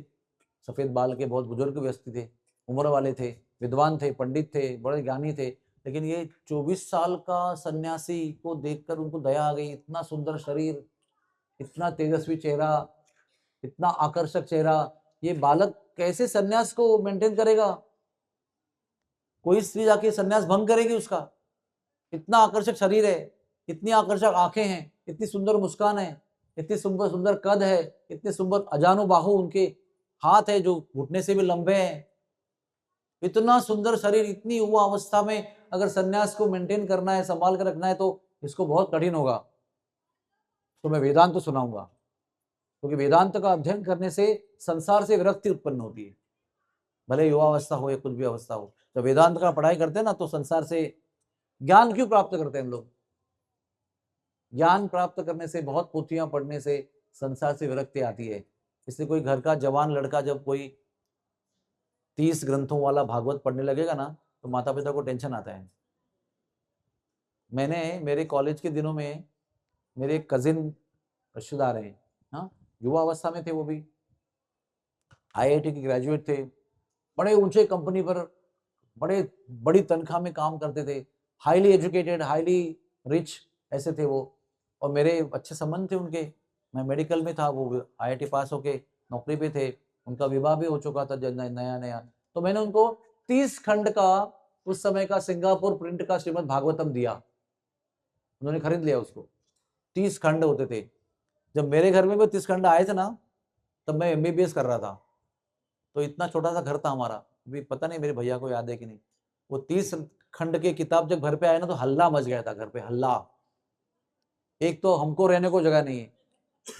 सफेद बाल के बहुत बुजुर्ग व्यक्ति थे, उम्र वाले थे, विद्वान थे, पंडित थे, बड़े ज्ञानी थे। लेकिन ये 24 साल का सन्यासी को देखकर उनको दया आ गई। इतना सुंदर शरीर, इतना तेजस्वी चेहरा, इतना आकर्षक चेहरा, ये बालक कैसे सन्यास को मेंटेन करेगा? कोई स्त्री जाके सन्यास भंग करेगी उसका? इतना आकर्षक शरीर है, इतनी आकर्षक आंखें हैं, इतनी सुंदर मुस्कान है, इतनी सुंदर सुंदर कद है, इतने सुंदर अजानु बाहु उनके हाथ है जो घुटने से भी लंबे हैं। इतना सुंदर शरीर, इतनी युवा अवस्था में अगर सन्यास को मेंटेन करना है, संभाल कर रखना है, तो इसको बहुत कठिन होगा। तो मैं वेदांत तो सुनाऊंगा, क्योंकि वेदांत का अध्ययन करने से संसार से विरक्ति उत्पन्न होती है। भले युवा अवस्था हो या कुछ भी अवस्था हो, जब वेदांत का पढ़ाई करते हैं ना, तो संसार से ज्ञान क्यों प्राप्त करते हैं हम लोग? ज्ञान प्राप्त करने से, बहुत पोथियां पढ़ने से संसार से विरक्ति आती है। इसलिए कोई घर का जवान लड़का जब कोई 30 ग्रंथों वाला भागवत पढ़ने लगेगा ना, तो माता पिता को टेंशन आता है। मैंने मेरे कॉलेज के दिनों में, मेरे एक कजिन रिश्तेदार हैं, हाँ, युवा अवस्था में थे, वो भी आईआईटी के ग्रेजुएट थे, बड़े ऊंचे कंपनी पर बड़े बड़ी तनख्वाह में काम करते थे, हाईली एजुकेटेड, हाईली रिच ऐसे थे वो। और मेरे अच्छे संबंध थे उनके। मैं मेडिकल में था, वो आईआईटी पास होके नौकरी पे थे, उनका विवाह भी हो चुका था नया नया। तो मैंने उनको 30 खंड का, उस समय का सिंगापुर प्रिंट का श्रीमद् भागवतम दिया, उन्होंने खरीद लिया उसको। 30 खंड होते थे। जब मेरे घर में भी 30 खंड आए थे ना, तब मैं एमबीबीएस कर रहा था। तो इतना छोटा सा घर था हमारा, अभी पता नहीं मेरे भैया को याद है कि नहीं। वो 30 खंड के किताब जब घर पे आए ना, तो हल्ला मच गया था घर पे, हल्ला। एक तो हमको रहने को जगह नहीं है,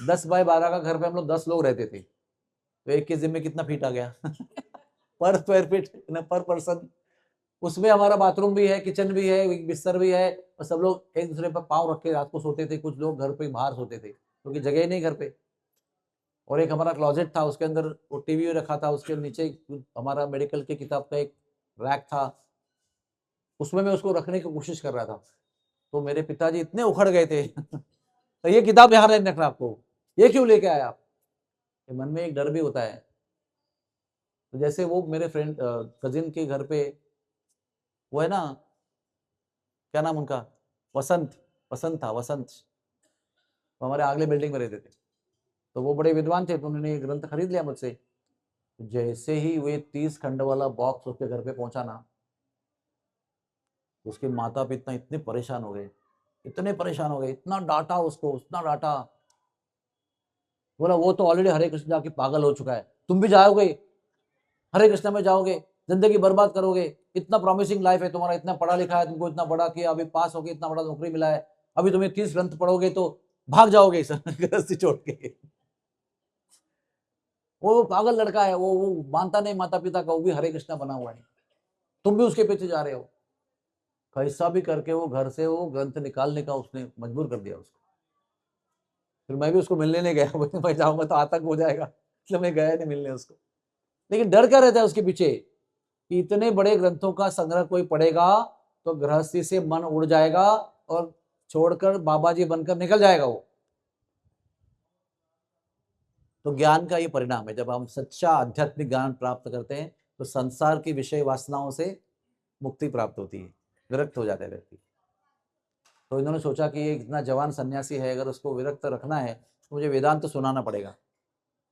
10 बाय 12 का घर पे हम लोग 10 लोग रहते थे, तो एक के जिम्मे कितना फीट आ गया पर स्क्वायर फीट, पर पर्सन। उसमें हमारा बाथरूम भी है, किचन भी है, एक बिस्तर भी है, और सब लोग एक दूसरे पर पाँव रख के रात को सोते थे। कुछ लोग घर पे बाहर सोते थे, क्योंकि जगह ही नहीं घर पे। और एक हमारा क्लोजेट था, उसके अंदर वो टीवी रखा था, उसके नीचे हमारा मेडिकल के किताब का एक रैक था, उसमें मैं उसको रखने की कोशिश कर रहा था। तो मेरे पिताजी इतने उखड़ गए थे तो ये किताब यहाँ नहीं रखना आपको, ये क्यों लेके आए आप? मन में एक डर भी होता है। तो जैसे वो मेरे फ्रेंड कजिन के घर पे, वो है ना, क्या नाम उनका, वसंत, वसंत था, वसंत, वो हमारे अगले बिल्डिंग में रहते थे। तो वो बड़े विद्वान थे, तो उन्होंने ये ग्रंथ खरीद लिया मुझसे। जैसे ही वे 30 खंड वाला बॉक्स उसके घर पे पहुंचा ना, उसके माता पिता इतने परेशान हो गए, इतने परेशान हो गए, इतना डांटा उसको, इतना डांटा। बोला वो तो ऑलरेडी हरे कृष्ण जाके पागल हो चुका है, तुम भी जाओगे हरे कृष्ण में, जाओगे जिंदगी बर्बाद करोगे, इतना प्रॉमिसिंग लाइफ है तुम्हारा, इतना पढ़ा लिखा है, तुमको इतना बड़ा किया, अभी पास हो गए, इतना बड़ा नौकरी मिला है, अभी तुम्हें 30 ग्रंथ पढ़ोगे तो भाग जाओगे इस गृहस्थी छोड़ के। वो पागल लड़का है, वो मानता नहीं माता पिता का, वो भी हरे कृष्णा बना हुआ है, तुम भी उसके पीछे जा रहे हो। कैसा भी करके वो घर से वो ग्रंथ निकालने का उसने मजबूर कर दिया उसको। फिर मैं भी उसको मिलने नहीं गया, मैं जाऊंगा तो आतंक हो जाएगा, इसलिए मैं गया नहीं मिलने उसको। लेकिन डर क्या रहता है उसके पीछे, कि इतने बड़े ग्रंथों का संग्रह कोई पढ़ेगा तो गृहस्थी से मन उड़ जाएगा और छोड़कर बाबा जी बनकर निकल जाएगा वो। तो ज्ञान का ये परिणाम है, जब हम सच्चा आध्यात्मिक ज्ञान प्राप्त करते हैं तो संसार की विषय वासनाओं से मुक्ति प्राप्त होती है, विरक्त हो जाता है व्यक्ति। तो इन्होंने सोचा कि ये इतना जवान सन्यासी है, अगर उसको विरक्त रखना है तो मुझे वेदांत तो सुनाना पड़ेगा।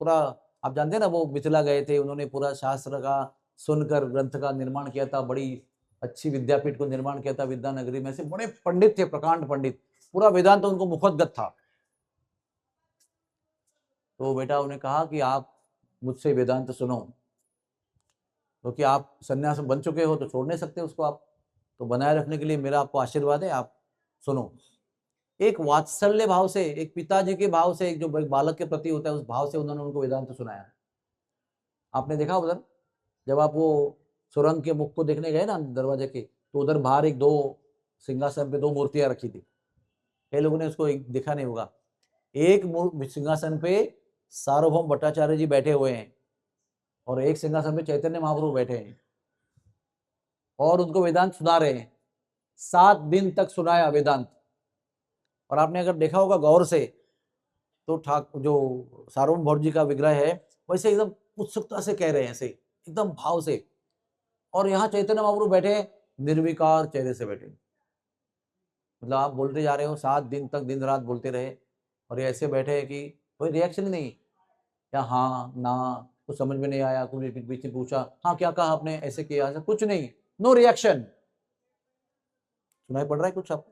पूरा आप जानते हैं ना, वो मिथिला गए थे, उन्होंने पूरा शास्त्र का सुनकर ग्रंथ का निर्माण किया था, बड़ी अच्छी विद्यापीठ को निर्माण किया था विद्यानगरी में। से बड़े पंडित थे, प्रकांड पंडित, पूरा वेदांत तो उनको मुखोद्गत था। तो बेटा उन्हें कहा कि आप मुझसे वेदांत सुनो, क्योंकि आप सन्यास बन चुके हो तो छोड़ नहीं सकते उसको आप, तो बनाए रखने के लिए मेरा आपको आशीर्वाद है, आप सुनो। एक वात्सल्य भाव से, एक पिताजी के भाव से, एक जो बालक के प्रति होता है उस भाव से उन्होंने उनको वेदांत सुनाया। आपने देखा उधर जब आप वो सुरंग के मुख को देखने गए ना दरवाजे के, तो उधर बाहर एक 2 सिंहासन पे 2 मूर्तियां रखी थी। कई लोगों ने उसको देखा नहीं होगा। एक सिंहासन पे सार्वभौम भट्टाचार्य जी बैठे हुए हैं और एक सिंहासन पे चैतन्य महाप्रभु बैठे हैं और उनको वेदांत सुना रहे हैं। 7 दिन तक सुनाया वेदांत। और आपने अगर देखा होगा गौर से तो जो सार्वभौम भट्ट जी का विग्रह है वैसे एकदम उत्सुकता से कह रहे हैं, ऐसे एकदम भाव से। और यहाँ चैतन्य महाप्रभु बैठे निर्विकार चेहरे से बैठे, मतलब आप बोलते जा रहे हो, 7 दिन तक दिन रात बोलते रहे और ये ऐसे बैठे हैं कि कोई रिएक्शन ही नहीं, या हाँ ना, कुछ समझ में नहीं आया, कुछ बीच में पूछा, हाँ क्या कहा आपने, ऐसे किया, ऐसा कुछ नहीं, नो रिएक्शन। सुनाई पड़ रहा है कुछ आपको?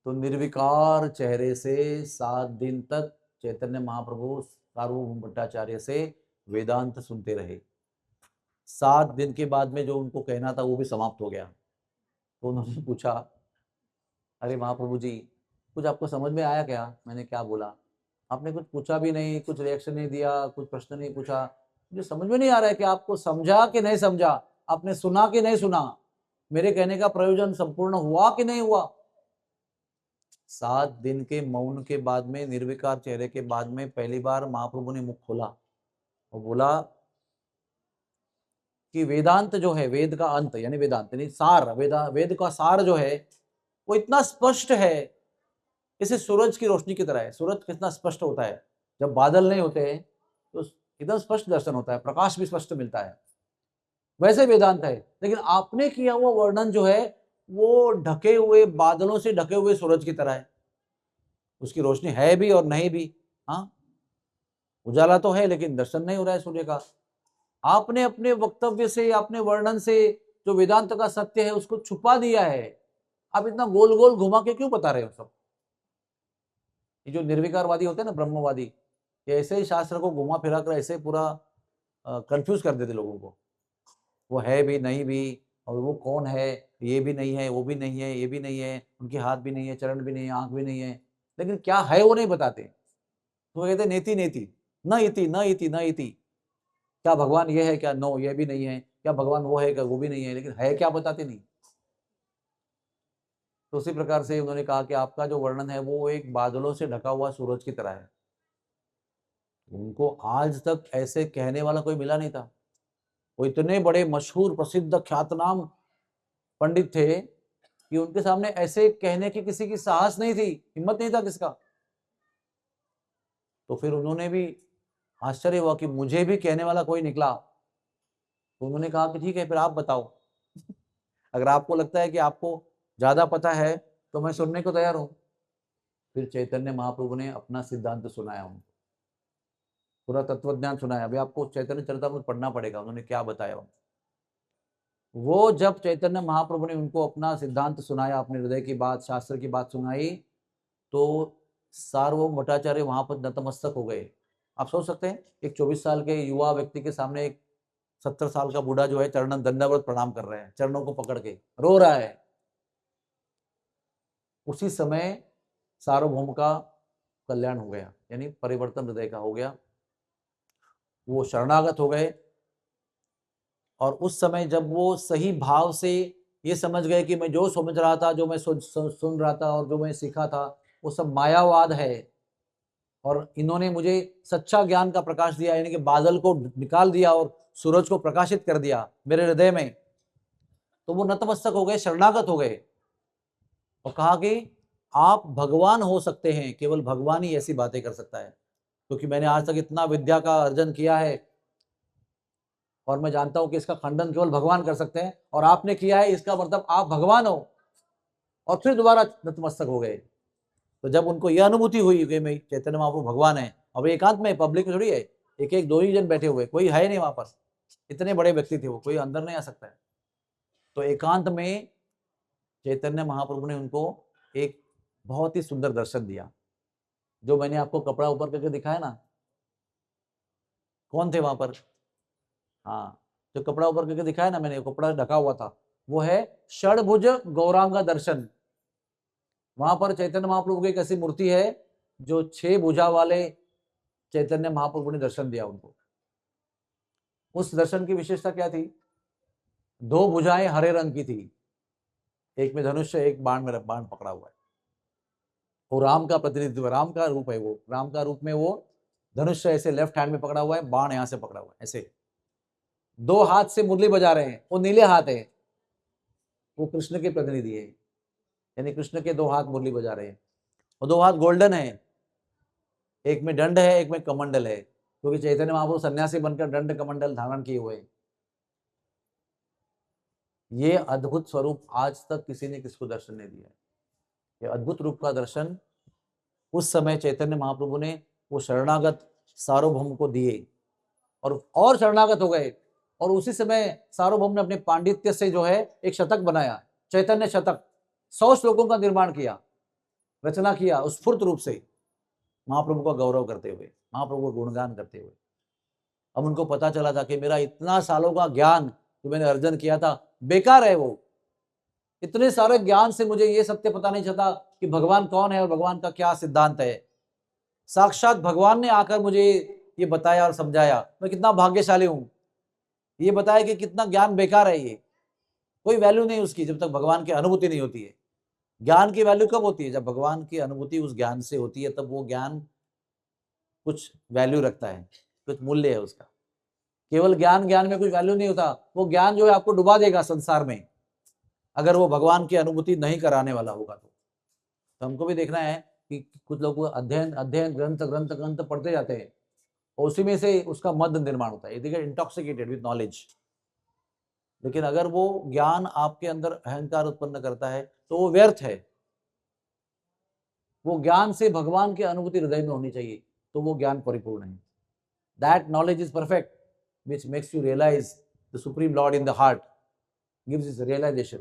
तो निर्विकार चेहरे से 7 दिन तक चैतन्य महाप्रभु सार्वभौम भट्टाचार्य से वेदांत सुनते रहे। 7 दिन के बाद में जो उनको कहना था वो भी समाप्त हो गया। तो उन्होंने पूछा, अरे महाप्रभु जी कुछ आपको समझ में आया क्या, मैंने क्या बोला? आपने कुछ पूछा भी नहीं, कुछ रिएक्शन नहीं दिया, कुछ प्रश्न नहीं पूछा, मुझे समझ में नहीं आ रहा है कि आपको समझा कि नहीं समझा, आपने सुना कि नहीं सुना, मेरे कहने का प्रयोजन संपूर्ण हुआ कि नहीं हुआ। 7 दिन के मौन के बाद में, निर्विकार चेहरे के बाद में पहली बार महाप्रभु ने मुख खोला और बोला कि वेदांत जो है, वेद का अंत यानी वेदांत यानी सार, वेद का सार जो है वो इतना स्पष्ट है, इसे सूरज की रोशनी की तरह है। सूरज कितना स्पष्ट होता है, जब बादल नहीं होते हैं तो एकदम स्पष्ट दर्शन होता है, प्रकाश भी स्पष्ट मिलता है, वैसे वेदांत है। लेकिन आपने किया हुआ वर्णन जो है वो ढके हुए बादलों से ढके हुए सूरज की तरह है, उसकी रोशनी है भी और नहीं भी। हाँ, उजाला तो है लेकिन दर्शन नहीं हो रहा है सूर्य का। आपने अपने वक्तव्य से, अपने वर्णन से जो वेदांत का सत्य है उसको छुपा दिया है। आप इतना गोल गोल घुमा के क्यों बता रहे हो सब? ये जो निर्विकारवादी होते हैं ना, ब्रह्मवादी, ये ऐसे ही शास्त्र को घुमा फिरा कर ऐसे पूरा कंफ्यूज कर देते लोगों को। वो है भी नहीं भी, और वो कौन है, ये भी नहीं है, वो भी नहीं है, ये भी नहीं है, उनके हाथ भी नहीं है, चरण भी नहीं है, आंख भी नहीं है, लेकिन क्या है वो नहीं बताते। तो कहते नेति नेति न इति न इति न इति। क्या भगवान ये है क्या? नो, ये भी नहीं है। क्या भगवान वो है क्या? वो भी नहीं है। लेकिन है क्या बताते नहीं। तो उसी प्रकार से उन्होंने कहा कि आपका जो वर्णन है वो एक बादलों से ढका हुआ सूरज की तरह है। उनको आज तक ऐसे कहने वाला कोई मिला नहीं था। वो इतने बड़े मशहूर प्रसिद्ध ख्यातनाम पंडित थे कि उनके सामने ऐसे कहने की किसी की साहस नहीं थी, हिम्मत नहीं था किसका। तो फिर उन्होंने भी आश्चर्य हुआ कि मुझे भी कहने वाला कोई निकला। तो उन्होंने कहा कि ठीक है, फिर आप बताओ। अगर आपको लगता है कि आपको ज्यादा पता है तो मैं सुनने को तैयार हूं। फिर चैतन्य महाप्रभु ने अपना सिद्धांत सुनाया, उनको पूरा तत्वज्ञान सुनाया। अभी आपको चैतन्य चरितामृत पढ़ना पड़ेगा, उन्होंने क्या बताया। वो जब चैतन्य महाप्रभु ने उनको अपना सिद्धांत सुनाया, अपने हृदय की बात, शास्त्र की बात सुनाई, तो सार्वभौम भट्टाचार्य वहां पर नतमस्तक हो गए। आप सोच सकते हैं, एक 24 साल के युवा व्यक्ति के सामने एक 70 साल का बूढ़ा जो है चरण दंडावत प्रणाम कर रहे हैं, चरणों को पकड़ के रो रहा है। उसी समय सार्वभौम का कल्याण हो गया, यानी परिवर्तन हृदय का हो गया। वो शरणागत हो गए। और उस समय जब वो सही भाव से ये समझ गए कि मैं जो समझ रहा था, जो मैं सुन रहा था और जो मैं सीखा था वो सब मायावाद है, और इन्होंने मुझे सच्चा ज्ञान का प्रकाश दिया, यानी कि बादल को निकाल दिया और सूरज को प्रकाशित कर दिया मेरे हृदय में, तो वो नतमस्तक हो गए, शरणागत हो गए और कहा कि आप भगवान हो सकते हैं, केवल भगवान ही ऐसी बातें कर सकता है, क्योंकि मैंने आज तक इतना विद्या का अर्जन किया है, और मैं जानता हूं कि इसका खंडन केवल भगवान कर सकते हैं, और आपने किया है, इसका मतलब आप भगवान हो। और फिर दोबारा नतमस्तक हो गए। तो जब उनको यह अनुभूति हुई कि मैं चैतन्य महाप्रभु भगवान है, अब एकांत में, पब्लिक में थोड़ी है, एक एक दो ही जन बैठे हुए, कोई है नहीं वहां पर, इतने बड़े व्यक्ति थे वो, कोई अंदर नहीं आ सकता है। तो एकांत में चैतन्य महाप्रभु ने उनको एक बहुत ही सुंदर दर्शन दिया। जो मैंने आपको कपड़ा ऊपर करके दिखाया ना, कौन थे वहां पर? हाँ, जो कपड़ा ऊपर करके दिखाया ना मैंने, कपड़ा ढका हुआ था, वो है षडभुज गौरांग दर्शन। वहां पर चैतन्य महाप्रभु की एक ऐसी मूर्ति है जो 6 भुजा वाले चैतन्य महाप्रभु ने दर्शन दिया उनको। उस दर्शन की विशेषता क्या थी? 2 भुजाएं हरे रंग की थी, एक में धनुष्य, एक बाण में बाण पकड़ा हुआ है। वो राम का प्रतिनिधित्व, राम का रूप है वो, राम का रूप में वो धनुष्य ऐसे लेफ्ट हैंड में पकड़ा हुआ है, बाण यहां से पकड़ा हुआ है, ऐसे 2 हाथ से मुरली बजा रहे हैं। वो नीले हाथ है, वो कृष्ण के प्रतिनिधि है, यानी कृष्ण के 2 हाथ मुरली बजा रहे हैं। और 2 हाथ गोल्डन है, एक में दंड है, एक में कमंडल है, क्योंकि चैतन्य महाप्रभु सन्यासी बनकर दंड कमंडल धारण किए हुए। ये अद्भुत स्वरूप आज तक किसी ने किसको दर्शन नहीं दिया है। ये अद्भुत रूप का दर्शन उस समय चैतन्य महाप्रभु ने वो शरणागत सार्वभौम को दिए, और शरणागत हो गए। और उसी समय सार्वभौम ने अपने पांडित्य से जो है एक शतक बनाया, चैतन्य शतक, 100 श्लोकों का निर्माण किया, रचना किया, स्फूर्त रूप से महाप्रभु का गौरव करते हुए, महाप्रभु को गुणगान करते हुए। अब उनको पता चला था कि मेरा इतना सालों का ज्ञान जो मैंने अर्जन किया था बेकार है। वो इतने सारे ज्ञान से मुझे ये सत्य पता नहीं चलता कि भगवान कौन है और भगवान का क्या सिद्धांत है। साक्षात भगवान ने आकर मुझे ये बताया और समझाया, मैं कितना भाग्यशाली हूं। ये बताया कि कितना ज्ञान बेकार है, ये कोई वैल्यू नहीं उसकी जब तक भगवान की अनुभूति नहीं होती है। ज्ञान की वैल्यू कब होती है? जब भगवान की अनुभूति उस ज्ञान से होती है, तब वो ज्ञान कुछ वैल्यू रखता है, कुछ मूल्य है उसका। केवल ज्ञान ज्ञान में कुछ वैल्यू नहीं होता। वो ज्ञान जो है आपको डुबा देगा संसार में, अगर वो भगवान की अनुभूति नहीं कराने वाला होगा तो हमको भी देखना है कि कुछ लोग अध्ययन अध्ययन ग्रंथ ग्रंथ ग्रंथ पढ़ते जाते हैं, और उसी में से उसका मद निर्माण होता है, देखिए इंटॉक्सिकेटेड विद नॉलेज। लेकिन अगर वो ज्ञान आपके अंदर अहंकार उत्पन्न करता है तो वो व्यर्थ है। वो ज्ञान से भगवान की अनुभूति हृदय में होनी चाहिए, तो वो ज्ञान परिपूर्ण है। That knowledge is perfect which makes you realize the supreme lord in the heart, gives this realization।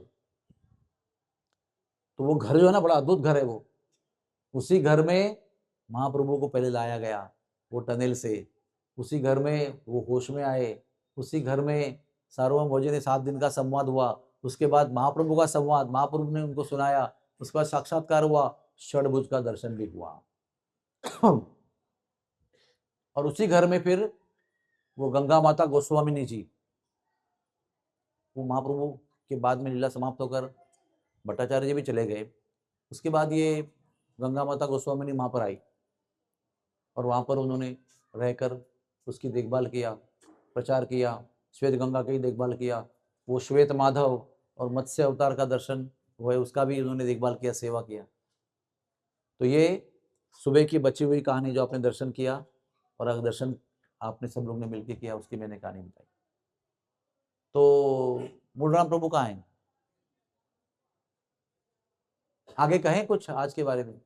तो वो घर जो है ना, बड़ा अद्भुत घर है वो। उसी घर में महाप्रभु को पहले लाया गया वो टनल से, उसी घर में वो होश में आए, उसी घर में सार्वभौम भोजन ने 7 दिन का संवाद हुआ। उसके बाद महाप्रभु का संवाद, महाप्रभु ने उनको सुनाया, उसके बाद साक्षात्कार हुआ, षडभुज का दर्शन भी हुआ। और उसी घर में फिर वो गंगा माता गोस्वामिनी जी, वो महाप्रभु के बाद में लीला समाप्त होकर भट्टाचार्य जी भी चले गए। उसके बाद ये गंगा माता गोस्वामिनी वहाँ पर आई, और वहाँ पर उन्होंने रहकर उसकी देखभाल किया, प्रचार किया, श्वेत गंगा की देखभाल किया। वो श्वेत माधव और मत्स्य अवतार का दर्शन हुए, उसका भी उन्होंने देखभाल किया, सेवा किया। तो ये सुबह की बची हुई कहानी जो आपने दर्शन किया, और अगर दर्शन आपने सब लोग ने मिलकर किया, उसकी मैंने कहानी बताई। तो मूलराम प्रभु कहाँ हैं? आगे कहें कुछ आज के बारे में?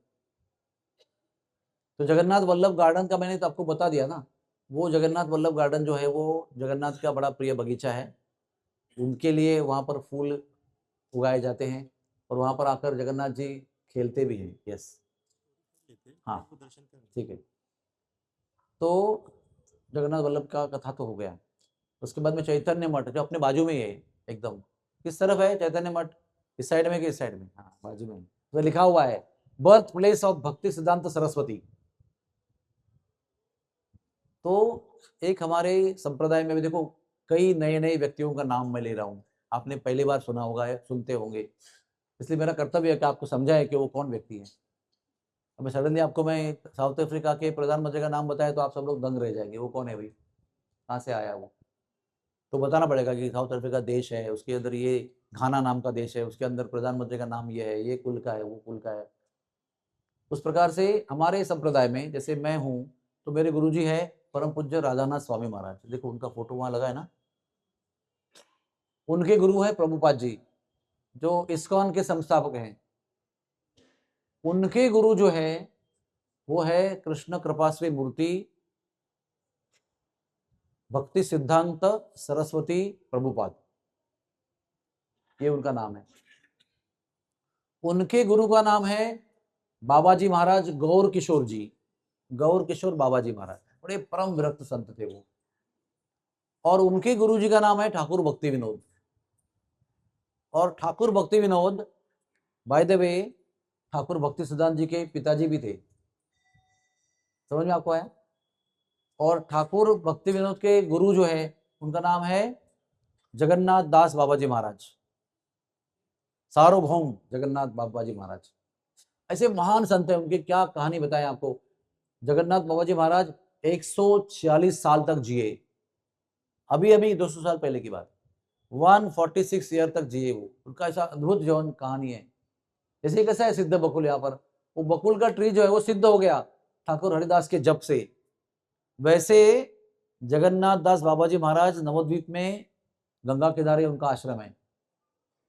तो जगन्नाथ वल्लभ गार्डन का मैंने तो आपको बता दिया ना। वो जगन्नाथ वल्लभ गार्डन जो है वो जगन्नाथ का बड़ा प्रिय बगीचा है। उनके लिए वहाँ पर फूल उगाए जाते हैं, और वहाँ पर आकर जगन्नाथ जी खेलते भी हैं। यस, हाँ, ठीक है। तो जगन्नाथ वल्लभ का कथा तो हो गया। उसके बाद में चैतन्य मठ जो अपने बाजू में ही है एकदम। किस तरफ है चैतन्य मठ? इस साइड में कि इस साइड में? हाँ, बाजू में। तो लिखा हुआ है बर्थ प्लेस ऑफ भक्ति सिद्धांत सरस्वती। तो एक हमारे संप्रदाय में भी देखो, कई नए नए व्यक्तियों का नाम मैं ले रहा हूँ, आपने पहली बार सुना होगा, सुनते होंगे, इसलिए मेरा कर्तव्य है कि आपको समझाए कि वो कौन व्यक्ति है। अब सडनली आपको मैं साउथ अफ्रीका के प्रधानमंत्री का नाम बताया तो आप सब लोग दंग रह जाएंगे, वो कौन है भाई, कहाँ से आया वो? तो बताना पड़ेगा कि साउथ अफ्रीका देश है, उसके अंदर ये घाना नाम का देश है, उसके अंदर प्रधानमंत्री का नाम ये है, ये कुल का है, वो कुल का है। उस प्रकार से हमारे संप्रदाय में, जैसे मैं हूँ तो मेरे गुरुजी है परम पूज्य राधानाथ स्वामी महाराज, देखो उनका फोटो वहाँ लगा है ना, उनके गुरु है प्रभुपाद जी, जो इस्कॉन के संस्थापक हैं। उनके गुरु जो है वो है कृष्ण कृपाश्री मूर्ति भक्ति सिद्धांत सरस्वती प्रभुपाद, ये उनका नाम है। उनके गुरु का नाम है बाबाजी महाराज गौर किशोर जी, गौर किशोर बाबाजी महाराज, बड़े परम विरक्त संत थे वो। और उनके गुरु जी का नाम है ठाकुर भक्ति विनोद। और ठाकुर भक्ति Vinod by the way Thakur भक्ति सिद्धांत जी के पिताजी भी थे, समझ में आपको आया। और ठाकुर भक्ति विनोद के गुरु जो है उनका नाम है जगन्नाथ दास बाबाजी महाराज, सार्वभौम जगन्नाथ बाबाजी महाराज। ऐसे महान संत है, उनकी क्या कहानी बताएं आपको। जगन्नाथ बाबाजी महाराज 146 साल तक जिए, अभी अभी 200 साल पहले की बात, 146 ईयर तक जिए वो। उनका ऐसा अद्भुत जीवन कहानी है। जैसे कैसा है सिद्ध बकुल, यहाँ पर वो बकुल का ट्री जो है वो सिद्ध हो गया ठाकुर हरिदास के जप से, वैसे जगन्नाथ दास बाबाजी महाराज नवद्वीप में गंगा किनारे उनका आश्रम है,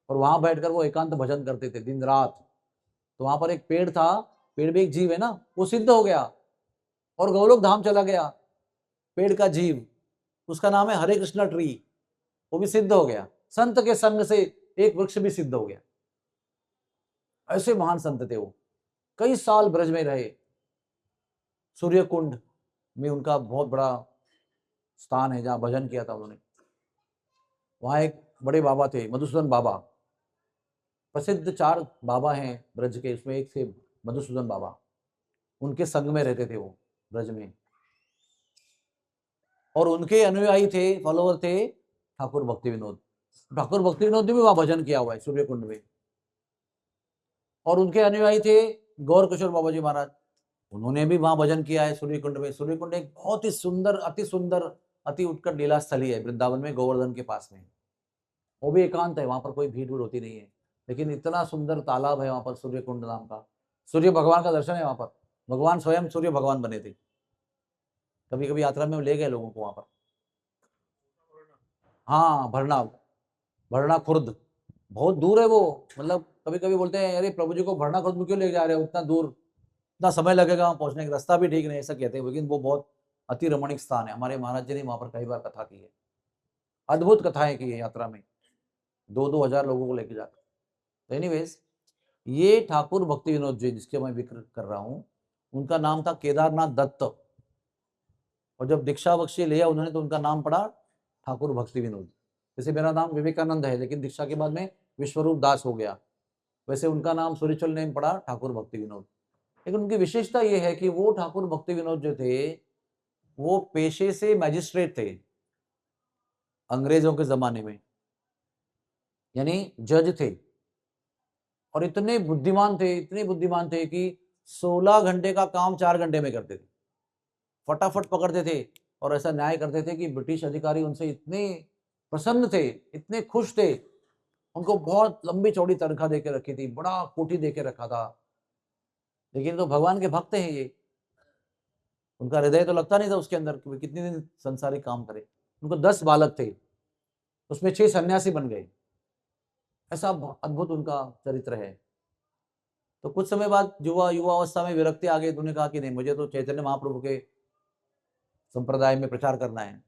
और वहां बैठकर वो एकांत भजन करते थे दिन रात। तो वहां पर एक पेड़ था, पेड़ भी एक जीव है ना, वो सिद्ध हो गया और गोलोक धाम चला गया। पेड़ का जीव, उसका नाम है हरे कृष्णा ट्री, वो भी सिद्ध हो गया। संत के संग से एक वृक्ष भी सिद्ध हो गया। ऐसे महान संत थे वो। कई साल ब्रज में रहे, सूर्य कुंड में उनका बहुत बड़ा स्थान है जहां भजन किया था उन्होंने। वहां एक बड़े बाबा थे मधुसूदन बाबा, प्रसिद्ध 4 बाबा हैं ब्रज के, उसमें एक थे मधुसूदन बाबा। उनके संग में रहते थे वो ब्रज में, और उनके अनुयायी थे, फॉलोअर थे ठाकुर भक्ति विनोद। ठाकुर भक्ति विनोद ने भी वहां भजन किया हुआ है सूर्य कुंड में। और उनके अनुयायी थे गौर किशोर बाबाजी महाराज, उन्होंने भी वहां भजन किया है सूर्य कुंड में। सूर्य कुंड एक बहुत ही सुंदर, अति उत्कट लीला स्थली है वृंदावन में, गोवर्धन के पास में। वो भी एकांत है, वहां पर कोई भीड़ होती नहीं है, लेकिन इतना सुंदर तालाब है वहां पर, सूर्य कुंड नाम का। सूर्य भगवान का दर्शन है वहां पर, भगवान स्वयं सूर्य भगवान बने थे। कभी कभी यात्रा में ले गए लोगों को वहां पर। हाँ, भरना खुर्द बहुत दूर है वो, मतलब कभी कभी बोलते हैं अरे प्रभु जी को भरना खुर्द में क्यों ले जा रहे हो, उतना दूर, इतना समय लगेगा वहां पहुंचने का, रास्ता भी ठीक नहीं, ऐसा कहते हैं। लेकिन वो बहुत अति रमणीक स्थान है। हमारे महाराज जी ने वहां पर कई बार कथा की है, अद्भुत कथाएं की है यात्रा में, 2-2 हजार लोगों को लेके जाकर। एनीवेज, ये ठाकुर भक्ति विनोद जी जिसके मैं जिक्र कर रहा हूँ, उनका नाम था केदारनाथ दत्त। और जब दीक्षा बख्शी लिया उन्होंने तो उनका नाम पड़ा ठाकुर भक्ति विनोद। जैसे मेरा नाम विवेकानंद है, लेकिन दीक्षा के बाद में विश्वरूप दास हो गया, वैसे उनका नाम स्पिरिचुअल नेम पड़ा ठाकुर भक्ति विनोद। लेकिन उनकी विशेषता ये है कि वो ठाकुर भक्ति विनोद जो थे वो पेशे से मैजिस्ट्रेट थे अंग्रेजों के जमाने में, यानी जज थे। और इतने बुद्धिमान थे कि 16 घंटे का काम 4 घंटे में करते थे, फटाफट पकड़ते थे। और ऐसा न्याय करते थे कि ब्रिटिश अधिकारी उनसे इतने प्रसन्न थे, इतने खुश थे, उनको बहुत लंबी चौड़ी तनख्वाह देके रखी थी, बड़ा कोठी देके रखा था। लेकिन तो भगवान के भक्त हैं ये, उनका हृदय तो लगता नहीं था उसके अंदर कि कितने दिन संसारिक काम करे। उनको 10 बालक थे, उसमें 6 सन्यासी बन गए। ऐसा अद्भुत उनका चरित्र है। तो कुछ समय बाद युवावस्था में विरक्ति आ गई, उन्होंने कहा कि नहीं, मुझे तो चैतन्य महाप्रभु के संप्रदाय में प्रचार करना है।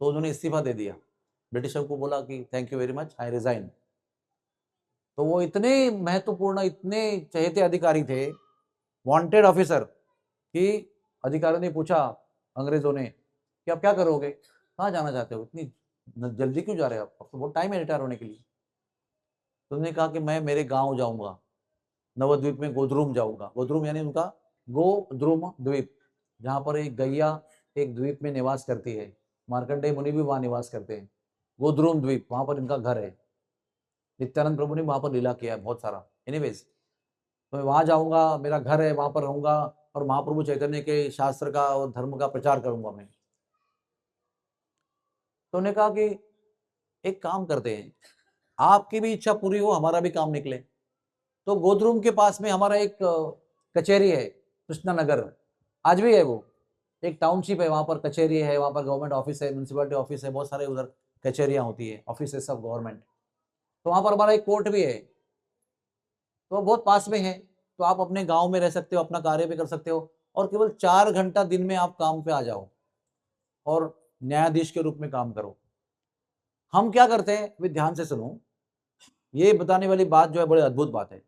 तो उन्होंने इस्तीफा दे दिया, ब्रिटिशर को बोला कि thank you very much, I resign. तो वो इतने महत्वपूर्ण, इतने चहेते अधिकारी थे, वांटेड ऑफिसर, कि अधिकारियों ने पूछा अंग्रेजों ने कि आप क्या करोगे, कहाँ जाना चाहते हो, इतनी जल्दी क्यों जा रहे हो आप, तो बहुत टाइम है रिटायर होने के लिए। तो उन्होंने कहा कि मैं मेरे गांव जाऊंगा, नवद्वीप में गोद्रुम जाऊंगा। गोद्रुम यानी उनका गोद्रुम द्वीप, जहां पर एक गैया एक द्वीप में निवास करती है, मार्कंडेय मुनि भी वहां निवास करते हैं। गोद्रुम द्वीप, वहां पर इनका घर है। नित्यानंद प्रभु ने वहां पर लीला किया है बहुत सारा। एनीवेज, तो मैं वहां जाऊंगा, मेरा घर है, वहां पर रहूंगा और महाप्रभु चैतन्य के शास्त्र का और धर्म का प्रचार करूंगा मैं। तो उन्होंने कहा कि एक काम करते हैं, आपकी भी इच्छा पूरी हो, हमारा भी काम निकले। तो गोद्रुम के पास में हमारा एक कचहरी है, कृष्णा नगर, आज भी है वो, एक टाउनशिप है, वहां पर कचहरी है, वहां पर गवर्नमेंट ऑफिस है, म्यूनसिपैलिटी ऑफिस है, बहुत सारे उधर कचहरियाँ होती है, ऑफिसेस ऑफ गवर्नमेंट। तो वहाँ पर हमारा एक कोर्ट भी है, तो बहुत पास में है। तो आप अपने गांव में रह सकते हो, अपना कार्य भी कर सकते हो, और केवल 4 घंटा दिन में आप काम पे आ जाओ और न्यायाधीश के रूप में काम करो। हम क्या करते हैं, अभी ध्यान से सुनो, ये बताने वाली बात जो है बड़ी अद्भुत बात है।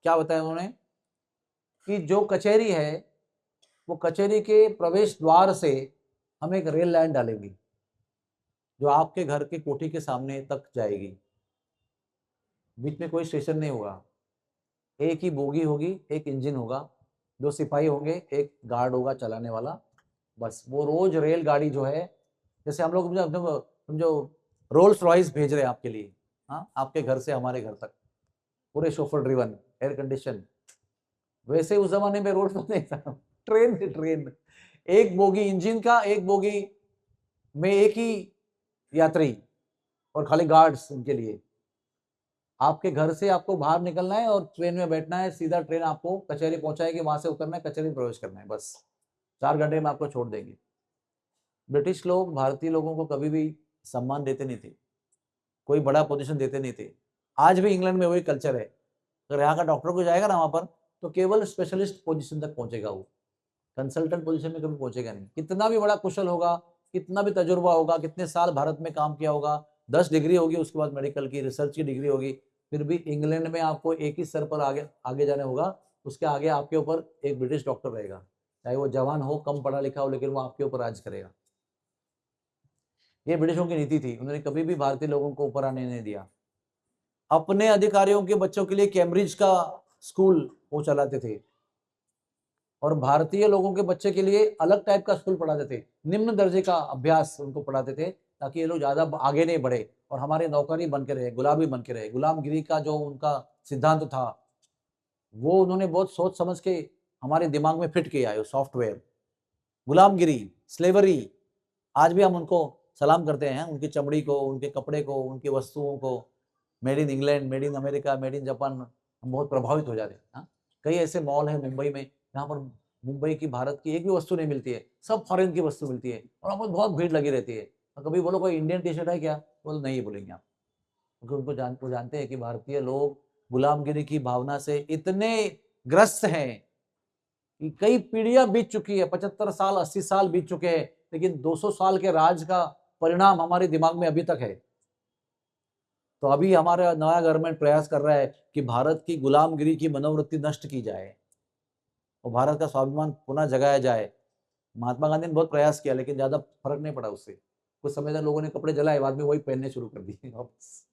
क्या बताया उन्होंने कि जो कचहरी है वो कचहरी के प्रवेश द्वार से हम एक रेल लाइन डालेंगे जो आपके घर के कोठी के सामने तक जाएगी। बीच में कोई स्टेशन नहीं होगा, एक ही बोगी होगी, एक इंजन होगा, 2 सिपाही होंगे, एक गार्ड होगा चलाने वाला। बस वो रोज रेलगाड़ी जो है, जैसे हम लोग समझो रोल्स रॉयस भेज रहे हैं आपके लिए, हाँ, आपके घर से हमारे घर तक, पूरे शोफर ड्रिवन, एयर कंडीशन, वैसे उस जमाने में रोड नहीं था, ट्रेन थी, ट्रेन, एक बोगी इंजन का, एक बोगी में एक ही यात्री और खाली गार्ड्स उनके लिए। आपके घर से आपको बाहर निकलना है और ट्रेन में बैठना है, सीधा ट्रेन आपको कचहरी पहुंचाएगी, वहां से उतरना है, कचहरी में प्रवेश करना है, बस 4 घंटे में आपको छोड़ देंगे। ब्रिटिश लोग भारतीय लोगों को कभी भी सम्मान देते नहीं थे, कोई बड़ा पोजीशन देते नहीं थे। आज भी इंग्लैंड में वही कल्चर है, अगर यहाँ का डॉक्टर को जाएगा ना वहां पर, तो केवल स्पेशलिस्ट पोजीशन तक पहुंचेगा वो, कंसल्टेंट पोजीशन में कभी पहुंचेगा नहीं। कितना भी बड़ा कुशल होगा, कितना भी तजुर्बा होगा, कितने साल भारत में काम किया होगा, 10 डिग्री होगी उसके बाद मेडिकल की, रिसर्च की डिग्री होगी, फिर भी इंग्लैंड में आपको एक ही स्तर पर आगे आगे जाने होगा, उसके आगे आपके ऊपर एक ब्रिटिश डॉक्टर रहेगा, चाहे वो जवान हो, कम पढ़ा लिखा हो, लेकिन वो आपके ऊपर राज करेगा। ये ब्रिटिशों की नीति थी, उन्होंने कभी भी भारतीय लोगों को ऊपर आने नहीं दिया। अपने अधिकारियों के बच्चों के लिए कैम्ब्रिज का स्कूल वो चलाते थे, और भारतीय लोगों के बच्चे के लिए अलग टाइप का स्कूल पढ़ाते थे, निम्न दर्जे का अभ्यास उनको पढ़ाते थे, ताकि ये लोग ज्यादा आगे नहीं बढ़े और हमारे नौकरी बन के रहे, गुलामी बन के रहे। गुलामगिरी का जो उनका सिद्धांत था वो उन्होंने बहुत सोच समझ के हमारे दिमाग में फिट किया है, सॉफ्टवेयर। गुलामगिरी, स्लेवरी, आज भी हम उनको सलाम करते हैं, उनकी चमड़ी को, उनके कपड़े को, उनकी वस्तुओं को, made in England, made in America, made in Japan, हम बहुत प्रभावित हो जाते हैं। हाँ? कई ऐसे मॉल है मुंबई में जहाँ पर मुंबई की, भारत की एक भी वस्तु नहीं मिलती है, सब फॉरेन की वस्तु मिलती है, और वहाँ पर बहुत भीड़ लगी रहती है। और कभी बोलो कोई इंडियन टी शर्ट है क्या, बोलो नहीं बोलेंगे आप, क्योंकि उनको जानते हैं कि भारतीय लोग गुलामगिरी की भावना से इतने ग्रस्त हैं कि कई पीढ़ियां बीत चुकी है, 75 साल 80 साल बीत चुके हैं, लेकिन 200 साल के राज का परिणाम हमारे दिमाग में अभी तक है। तो अभी हमारा नया गवर्नमेंट प्रयास कर रहा है कि भारत की गुलामगिरी की मनोवृत्ति नष्ट की जाए और भारत का स्वाभिमान पुनः जगाया जाए। महात्मा गांधी ने बहुत प्रयास किया, लेकिन ज्यादा फर्क नहीं पड़ा उससे। कुछ समय तक लोगों ने कपड़े जलाए, बाद में वही पहनने शुरू कर दिए वापस,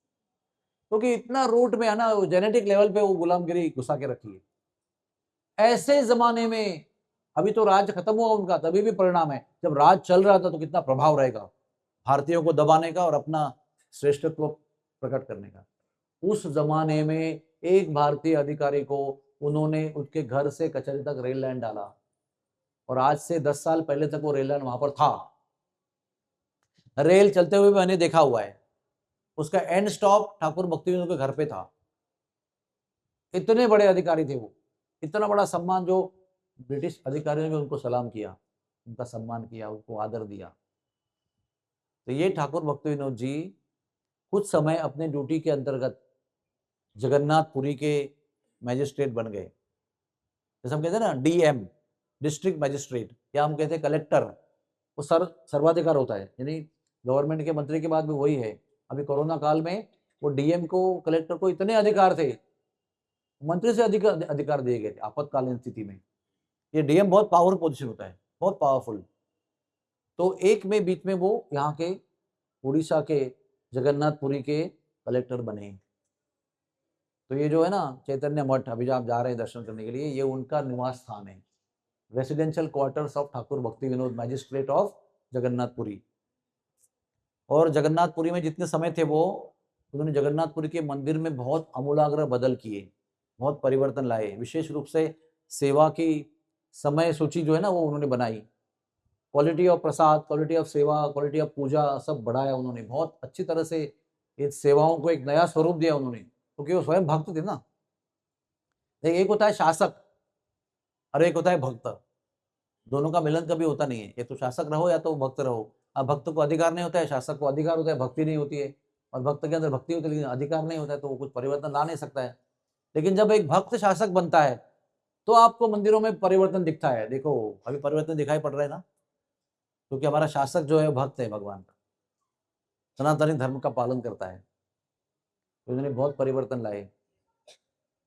क्योंकि इतना रूट में है ना, जेनेटिक लेवल पे वो गुलामगिरी घुसा के रखी है। ऐसे जमाने में, अभी तो राज खत्म हुआ उनका, तभी भी परिणाम है, जब राज चल रहा था तो कितना प्रभाव रहेगा भारतीयों को दबाने का और अपना श्रेष्ठत्व प्रकट करने का। उस जमाने में एक भारतीय अधिकारी को उन्होंने उसके घर से कचहरी तक रेल लाइन डाला, और आज से 10 साल पहले तक वो रेल लाइन वहां पर था, रेल चलते हुए मैंने देखा हुआ है। उसका एंड स्टॉप ठाकुर भक्तिविनोद के घर पे था। इतने बड़े अधिकारी थे वो, इतना बड़ा सम्मान, जो ब्रिटिश अधिकारियों ने उनको सलाम किया, उनका सम्मान किया, उनको आदर दिया। तो ये ठाकुर भक्तिविनोद जी कुछ समय अपने ड्यूटी के अंतर्गत जगन्नाथपुरी के मैजिस्ट्रेट बन गए। जैसे हम कहते हैं ना डीएम, डिस्ट्रिक्ट मैजिस्ट्रेट, या हम कहते हैं कलेक्टर, वो सर्वाधिकार होता है, यानी गवर्नमेंट के मंत्री के बाद भी वही है। अभी कोरोना काल में वो डीएम को, कलेक्टर को इतने अधिकार थे, मंत्री से अधिक अधिकार दिए गए थे आपातकालीन स्थिति में। ये डीएम बहुत पावरफुल पोजीशन होता है, बहुत पावरफुल। तो एक में बीच में वो यहाँ के उड़ीसा के जगन्नाथपुरी के कलेक्टर बने। तो ये जो है ना चैतन्य मठ, अभी जो आप जा रहे हैं दर्शन करने के लिए, ये उनका निवास स्थान है, रेसिडेंशियल क्वार्टर्स ऑफ ठाकुर भक्ति विनोद मैजिस्ट्रेट ऑफ जगन्नाथपुरी। और जगन्नाथपुरी में जितने समय थे वो, उन्होंने जगन्नाथपुरी के मंदिर में बहुत अमूलाग्र बदल किए, बहुत परिवर्तन लाए। विशेष रूप से सेवा की समय सूची जो है ना वो उन्होंने बनाई, quality of Prasad, quality of सेवा, क्वालिटी ऑफ पूजा, सब बढ़ाया उन्होंने। बहुत अच्छी तरह से ये सेवाओं को एक नया स्वरूप दिया उन्होंने, क्योंकि वो स्वयं भक्त थे ना। एक होता है शासक और एक होता है भक्त, दोनों का मिलन कभी होता नहीं है, या तो शासक रहो या तो भक्त रहो। अब भक्त को अधिकार नहीं होता है, शासक को अधिकार होता है, भक्ति नहीं होती है, और भक्त के अंदर भक्ति होती है लेकिन अधिकार नहीं होता है, तो वो कुछ परिवर्तन ला नहीं सकता है। लेकिन जब एक भक्त शासक बनता है तो आपको मंदिरों में परिवर्तन दिखता है। देखो अभी परिवर्तन दिखाई पड़ रहा है ना, क्योंकि हमारा शासक जो है भक्त है भगवान का, सनातनी धर्म का पालन करता है, तो उन्होंने बहुत परिवर्तन लाए।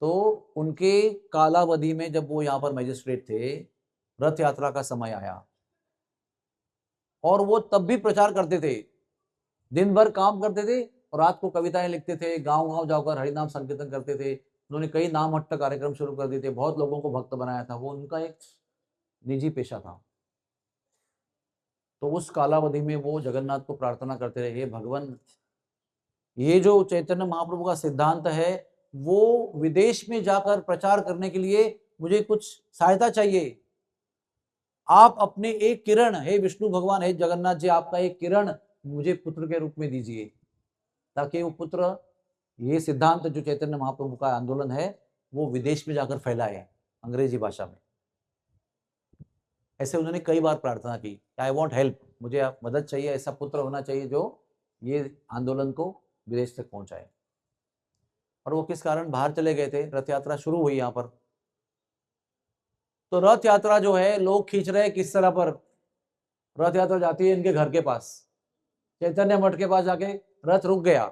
तो उनके कालावधि में जब वो यहाँ पर मजिस्ट्रेट थे, रथ यात्रा का समय आया और वो तब भी प्रचार करते थे, दिन भर काम करते थे और रात को कविताएं लिखते थे, गांव गांव जाकर हरिनाम संकीर्तन करते थे। उन्होंने कई नाम हट्ट कार्यक्रम शुरू कर दिए थे, बहुत लोगों को भक्त बनाया था, वो उनका एक निजी पेशा था। तो उस कालावधि में वो जगन्नाथ को प्रार्थना करते रहे, हे भगवान, ये जो चैतन्य महाप्रभु का सिद्धांत है वो विदेश में जाकर प्रचार करने के लिए मुझे कुछ सहायता चाहिए। आप अपने एक किरण, हे विष्णु भगवान, हे जगन्नाथ जी, आपका एक किरण मुझे पुत्र के रूप में दीजिए, ताकि वो पुत्र ये सिद्धांत जो चैतन्य महाप्रभु का आंदोलन है वो विदेश में जाकर फैलाए अंग्रेजी भाषा में। ऐसे उन्होंने कई बार प्रार्थना की, आई वॉन्ट हेल्प, मुझे मदद चाहिए, ऐसा पुत्र होना चाहिए जो ये आंदोलन को विदेश तक पहुंचाए। और वो किस कारण बाहर चले गए थे, रथ यात्रा शुरू हुई यहाँ पर, तो रथ यात्रा जो है लोग खींच रहे किस तरह पर, रथ यात्रा जाती है इनके घर के पास, चैतन्य मठ के पास जाके रथ रुक गया,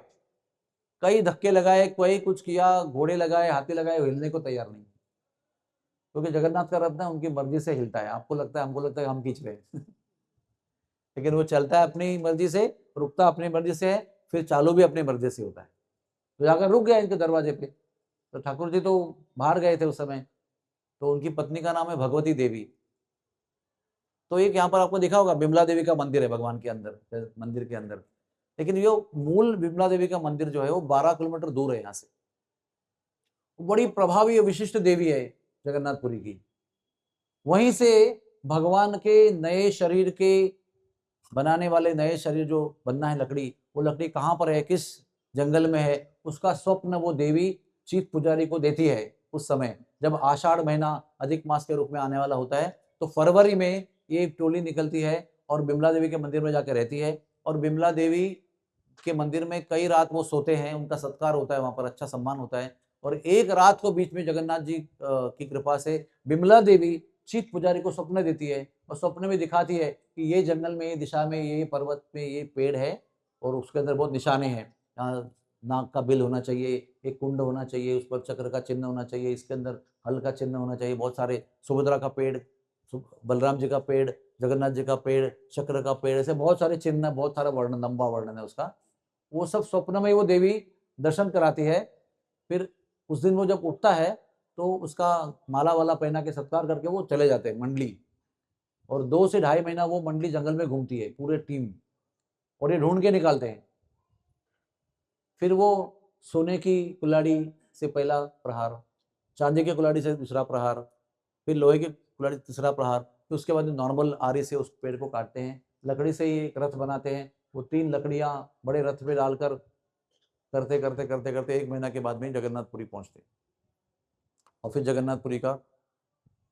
कई धक्के लगाए, कोई कुछ किया, घोड़े लगाए, हाथी लगाए, हिलने को तैयार नहीं, क्योंकि जगन्नाथ का रथ ना उनकी मर्जी से हिलता है। आपको लगता है, हमको लगता है हम खींच रहे हैं लेकिन वो चलता है अपनी मर्जी से, रुकता अपनी मर्जी से है, फिर चालू भी अपनी मर्जी से होता है। तो जाकर रुक गया इनके दरवाजे पे। तो ठाकुर जी तो बाहर गए थे उस समय, तो उनकी पत्नी का नाम है भगवती देवी। तो एक यहाँ पर आपको दिखा होगा बिमला देवी का मंदिर है भगवान के अंदर, मंदिर के अंदर, लेकिन ये मूल बिमला देवी का मंदिर जो है वो 12 किलोमीटर दूर है यहाँ से। बड़ी प्रभावी विशिष्ट देवी है जगन्नाथपुरी की। वहीं से भगवान के नए शरीर के बनाने वाले, नए शरीर जो बनना है लकड़ी, वो लकड़ी कहाँ पर है, किस जंगल में है, उसका स्वप्न वो देवी चीफ पुजारी को देती है। उस समय जब आषाढ़ महीना अधिक मास के रूप में आने वाला होता है, तो फरवरी में ये टोली निकलती है और बिमला देवी के मंदिर में जाकर रहती है। और बिमला देवी के मंदिर में कई रात वो सोते हैं, उनका सत्कार होता है, वहां पर अच्छा सम्मान होता है। और एक रात को बीच में जगन्नाथ जी की कृपा से बिमला देवी चीफ पुजारी को स्वप्न देती है, और स्वप्न में दिखाती है कि ये जंगल में, ये दिशा में, ये पर्वत में ये पेड़ है और उसके अंदर बहुत निशाने हैं। यहाँ नाग का बिल होना चाहिए, एक कुंड होना चाहिए, उस पर चक्र का चिन्ह होना चाहिए, इसके अंदर हल का चिन्ह होना चाहिए, बहुत सारे, सुभद्रा का पेड़, बलराम जी का पेड़, जगन्नाथ जी का पेड़, चक्र का पेड़, ऐसे बहुत सारे चिन्ह, बहुत सारा वर्णन, लंबा वर्णन है उसका। वो सब स्वप्न में वो देवी दर्शन कराती है। फिर उस दिन वो जब उठता है तो उसका माला वाला पहना के सत्कार करके वो चले जाते हैं मंडली, और 2 से 2.5 महीना वो मंडली जंगल में घूमती है पूरे टीम, और ये ढूंढ के निकालते हैं। फिर वो सोने की कुल्हाड़ी से पहला प्रहार, चांदी की कुल्हाड़ी से दूसरा प्रहार, फिर लोहे की कुल्हाड़ी तीसरा प्रहार, फिर उसके बाद नॉर्मल आरी से उस पेड़ को काटते हैं, लकड़ी से ही एक रथ बनाते हैं। वो 3 लकड़ियां बड़े रथ पे डालकर करते करते करते करते 1 महीना के बाद में जगन्नाथपुरी पहुंचते, और फिर जगन्नाथपुरी का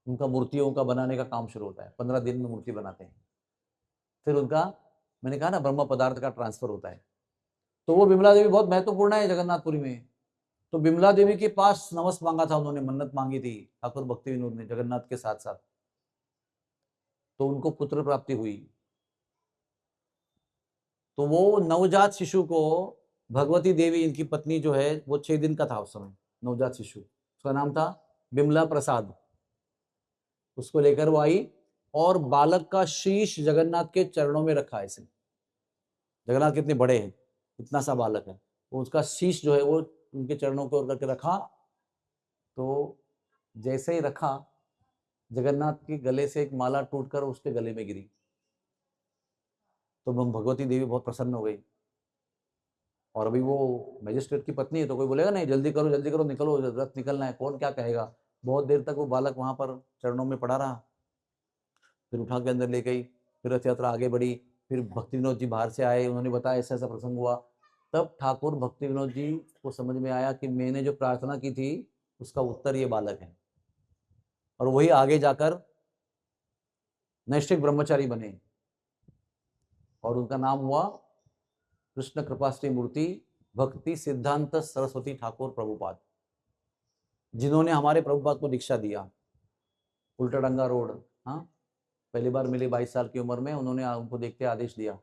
उनका मूर्तियों का बनाने का काम शुरू होता है। 15 दिन में मूर्ति बनाते हैं। फिर उनका, मैंने कहा ना, ब्रह्म पदार्थ का ट्रांसफर होता है। तो वो बिमला देवी बहुत महत्वपूर्ण है जगन्नाथपुरी में। तो बिमला देवी के पास नवस मांगा था उन्होंने, मन्नत मांगी थी ठाकुर भक्ति विनोद ने जगन्नाथ के साथ साथ, तो उनको पुत्र प्राप्ति हुई। तो वो नवजात शिशु को भगवती देवी, इनकी पत्नी जो है, वो 6 दिन का था उस समय, नवजात शिशु, उसका नाम था बिमला प्रसाद। उसको लेकर वो आई और बालक का शीश जगन्नाथ के चरणों में रखा। ऐसे जगन्नाथ कितने बड़े हैं, इतना सा बालक है, वो उसका शीश जो है वो उनके चरणों के ओर करके रखा। तो जैसे ही रखा, जगन्नाथ के गले से एक माला टूटकर उसके गले में गिरी। तो भगवती देवी बहुत प्रसन्न हो गई। और अभी वो मजिस्ट्रेट की पत्नी है, तो कोई बोलेगा नहीं, जल्दी करो निकलो, रथ निकलना है, कौन क्या कहेगा। बहुत देर तक वो बालक वहां पर चरणों में पड़ा रहा। फिर उठा के अंदर ले गई, फिर रथ यात्रा आगे बढ़ी। फिर भक्ति विनोद जी बाहर से आए, उन्होंने बताया ऐसा ऐसा प्रसंग हुआ। तब ठाकुर भक्ति विनोद जी को समझ में आया कि मैंने जो प्रार्थना की थी उसका उत्तर ये बालक है, और वही आगे जाकर नैष्ठिक ब्रह्मचारी बने। और उनका नाम हुआ कृष्ण कृपाश्री मूर्ति भक्ति सिद्धांत सरस्वती ठाकुर प्रभुपाद, जिन्होंने हमारे प्रभुपाद को दीक्षा दिया। उल्टाडंगा रोड, हाँ, पहली बार मिले 22 साल की उम्र में, उन्होंने उनको देखते आदेश दिया,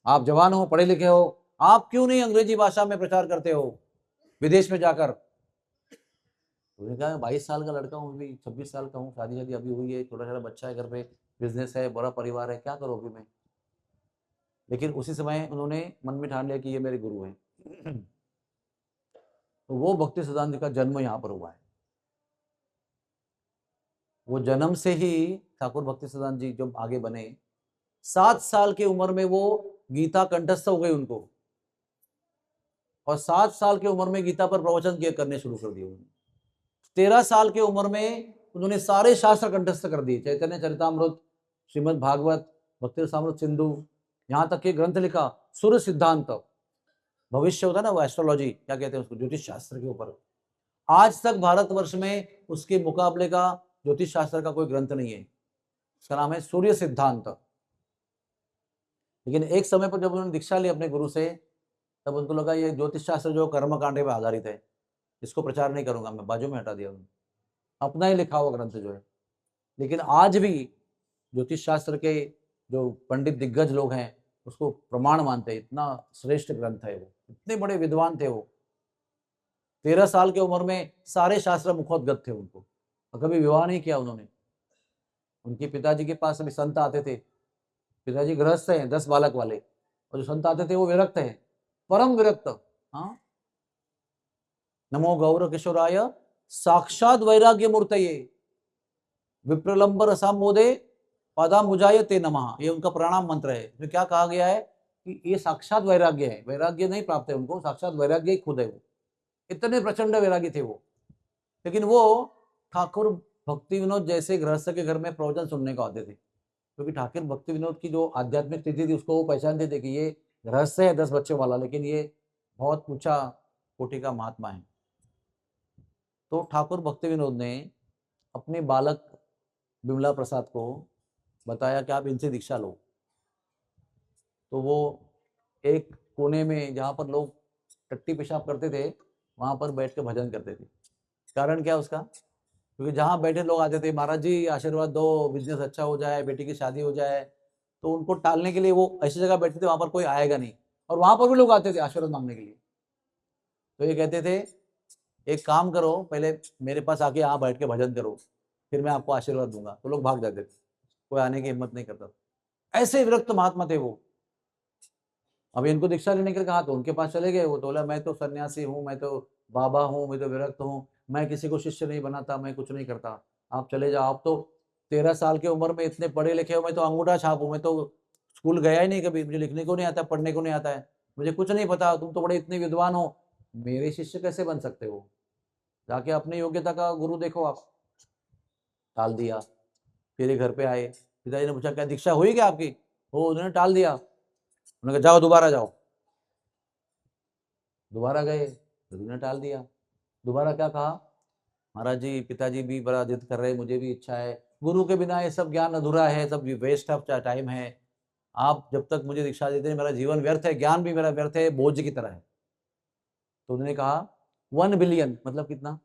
आप जवान हो, पढ़े लिखे हो, आप क्यों नहीं अंग्रेजी भाषा में प्रचार करते हो विदेश में जाकर। उन्होंने कहा 22 साल का लड़का हूँ, अभी 26 साल का हूँ, शादी शादी अभी हुई है, छोटा छोटा बच्चा है घर पे, बिजनेस है, बड़ा परिवार है, क्या करो अभी मैं। लेकिन उसी समय उन्होंने मन में ठान लिया कि ये मेरे गुरु हैं। तो वो भक्ति सिद्धांत जी का जन्म यहाँ पर हुआ है। वो जन्म से ही ठाकुर भक्ति सिद्धांत जी जब आगे बने, 7 साल की उम्र में वो गीता कंठस्थ हो गई उनको, और 7 साल की उम्र में गीता पर प्रवचन करने शुरू कर दिए उन्होंने। 13 साल की उम्र में उन्होंने सारे शास्त्र कंठस्थ कर दिए, चैतन्य चरितामृत, श्रीमद् भागवत, भक्ति रसामृत सिंधु, यहाँ तक के ग्रंथ लिखा, सूर्य सिद्धांत, भविष्य होता है ना वो एस्ट्रोलॉजी, क्या कहते हैं उसको, ज्योतिष शास्त्र के ऊपर। आज तक भारतवर्ष में उसके मुकाबले का ज्योतिष शास्त्र का कोई ग्रंथ नहीं है, उसका नाम है सूर्य सिद्धांत। लेकिन एक समय पर जब उन्होंने दीक्षा ली अपने गुरु से, तब उनको लगा ये ज्योतिष शास्त्र जो कर्म कांडे पर आधारित है, इसको प्रचार नहीं करूंगा मैं, बाजू में हटा दिया उन्होंने, अपना ही लिखा हुआ ग्रंथ जो है। लेकिन आज भी ज्योतिष शास्त्र के जो पंडित दिग्गज लोग हैं उसको प्रमाण मानते हैं, इतना श्रेष्ठ ग्रंथ है वो, इतने बड़े विद्वान थे वो। 13 साल की उम्र में सारे शास्त्र मुखोद्गत थे उनको, और कभी विवाह नहीं किया उन्होंने। उनके पिताजी के पास अभी संत आते थे, पिताजी गृहस्थ हैं 10 बालक वाले, और जो संत आते थे वो विरक्त हैं, परम विरक्त। हाँ, नमो गौर किशोराय साक्षात वैराग्य मूर्तये विप्रलंब रसाम मोदे पादाम्बुजाय ते नमः, ये उनका प्रणाम मंत्र है। इसमें क्या कहा गया है कि ये साक्षात वैराग्य है, वैराग्य नहीं प्राप्त है उनको, साक्षात वैराग्य ही खुद है वो, इतने प्रचंड वैरागी थे वो। लेकिन वो ठाकुर भक्ति विनोद जैसे गृहस्थ के घर में प्रवचन सुनने को आते थे, क्योंकि ठाकुर भक्ति विनोद की जो आध्यात्मिक स्थिति थी उसको वो पहचानते थे कि ये गृहस्थ है 10 बच्चों वाला, लेकिन ये बहुत ऊंचा कोटि का महात्मा है। तो ठाकुर भक्ति विनोद ने अपने बालक विमला प्रसाद को बताया कि आप इनसे दीक्षा लो। तो वो एक कोने में जहाँ पर लोग टट्टी पेशाब करते थे वहां पर बैठ के भजन करते थे। कारण क्या उसका, क्योंकि जहाँ बैठे लोग आते थे, महाराज जी आशीर्वाद दो, बिजनेस अच्छा हो जाए, बेटी की शादी हो जाए, तो उनको टालने के लिए वो ऐसी जगह बैठते थे वहां पर कोई आएगा नहीं, और वहां पर भी लोग आते थे आशीर्वाद मांगने के लिए। तो ये कहते थे एक काम करो, पहले मेरे पास आके यहाँ बैठ के भजन करो, फिर मैं आपको आशीर्वाद दूंगा। तो लोग भाग जाते थे, कोई आने की हिम्मत नहीं करता। ऐसे विरक्त महात्मा थे वो। अब इनको दीक्षा लेने के लिए कहा तो उनके पास चले गए। वो तो बोला मैं तो सन्यासी हूँ, मैं तो बाबा हूँ, मैं तो विरक्त हूँ, मैं किसी को शिष्य नहीं बनाता, मैं कुछ नहीं करता, आप चले जाओ। आप तो 13 साल की उम्र में इतने पढ़े लिखे हो, मैं तो अंगूठा छाप हूँ, मैं तो स्कूल गया ही नहीं कभी, मुझे लिखने को नहीं आता, पढ़ने को नहीं आता है, मुझे कुछ नहीं पता, तुम तो बड़े इतने विद्वान हो, मेरे शिष्य कैसे बन सकते हो, जाके अपनी योग्यता का गुरु देखो आप। टाल दिया। फिर ये घर पे आए, पिताजी ने पूछा क्या दीक्षा हुई क्या आपकी, हो, उन्होंने टाल दिया। उन्होंने कहा जाओ दोबारा जाओ। दोबारा गए, फिर उन्होंने टाल दिया। दोबारा क्या कहा, महाराज जी पिताजी भी बड़ा जिद कर रहे, मुझे भी इच्छा है, गुरु के बिना ये सब ज्ञान अधूरा है, सब वेस्ट ऑफ टाइम है, आप जब तक मुझे दीक्षा देते हैं मेरा जीवन व्यर्थ है, ज्ञान भी मेरा व्यर्थ है, बोझ की तरह है। तो उन्होंने कहा 1 बिलियन मतलब कितना,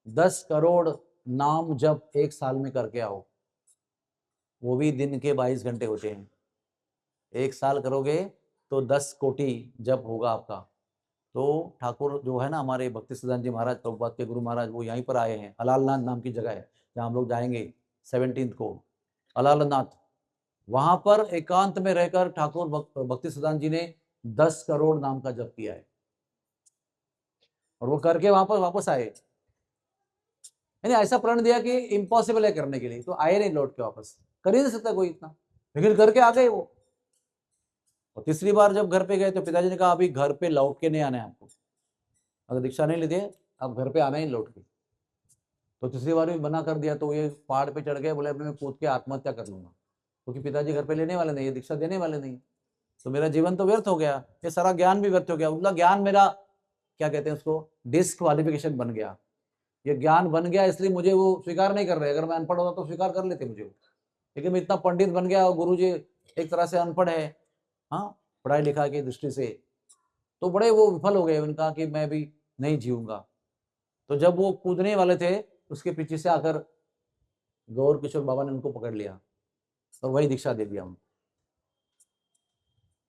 10 करोड़ नाम जब 1 साल में करके आओ, वो भी दिन के 22 घंटे होते हैं। 1 साल करोगे तो 10 कोटि जब होगा आपका। तो ठाकुर जो है ना हमारे भक्ति सिद्धांत जी महाराज प्रभुपाद के गुरु महाराज, वो यहीं पर आए हैं, अलालनाथ नाम की जगह है जहाँ हम लोग जाएंगे 17 को, अलालनाथ। वहां पर एकांत में रहकर ठाकुर भक्ति सिद्धांत जी ने 10 करोड़ नाम का जप किया है, और वो करके वहां पर वापस आए। यानी ऐसा प्रण दिया कि इम्पॉसिबल है करने के लिए, तो आए नहीं लौट के वापस, कर ही नहीं सकता कोई इतना, लेकिन करके आ गए वो। और तीसरी बार जब घर पे गए तो पिताजी ने कहा अभी घर पे लौट के नहीं आना है आपको, अगर दीक्षा नहीं लेती है आप घर पे आना ही लौट के। तो तीसरी बार भी मना कर दिया। तो ये पहाड़ पे चढ़ गए, बोले अभी मैं कूद के आत्महत्या कर लूंगा, क्योंकि पिताजी घर पे लेने वाले नहीं, ये दीक्षा देने वाले नहीं, तो मेरा जीवन तो व्यर्थ हो गया, ये सारा ज्ञान भी व्यर्थ हो गया। उनका ज्ञान मेरा क्या कहते हैं उसको, डिस्क्वालिफिकेशन बन गया, ये ज्ञान बन गया, इसलिए मुझे वो स्वीकार नहीं कर रहे। अगर मैं अनपढ़ होता तो स्वीकार कर लेते मुझे, लेकिन मैं इतना पंडित बन गया और गुरु जी एक तरह से अनपढ़ है, हाँ, पढ़ाई लिखाई की दृष्टि से तो बड़े वो विफल हो गए। उनका कि मैं भी नहीं जीऊंगा। तो जब वो कूदने वाले थे, उसके पीछे से आकर गौर किशोर बाबा ने उनको पकड़ लिया और वही दीक्षा दे दिया उनको।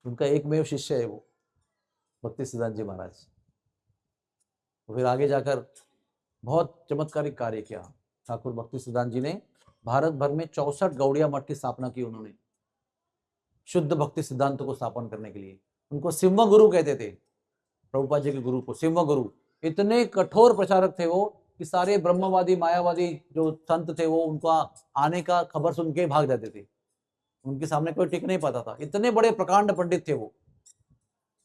उनका एकमेव शिष्य है वो भक्ति सिद्धांत जी महाराज। तो फिर आगे जाकर बहुत चमत्कारिक कार्य किया ठाकुर भक्ति सिद्धांत जी ने। भारत भर में 64 गौड़िया मठ की स्थापना की उन्होंने, शुद्ध भक्ति सिद्धांत को स्थापन करने के लिए। उनको सिंह गुरु कहते थे, प्रभुपाद जी के गुरु को सिंह गुरु। इतने कठोर प्रचारक थे वो कि सारे ब्रह्मवादी मायावादी जो संत थे वो उनका आने का खबर सुन के भाग जाते थे। उनके सामने कोई टिक नहीं पाता था। इतने बड़े प्रकांड पंडित थे वो,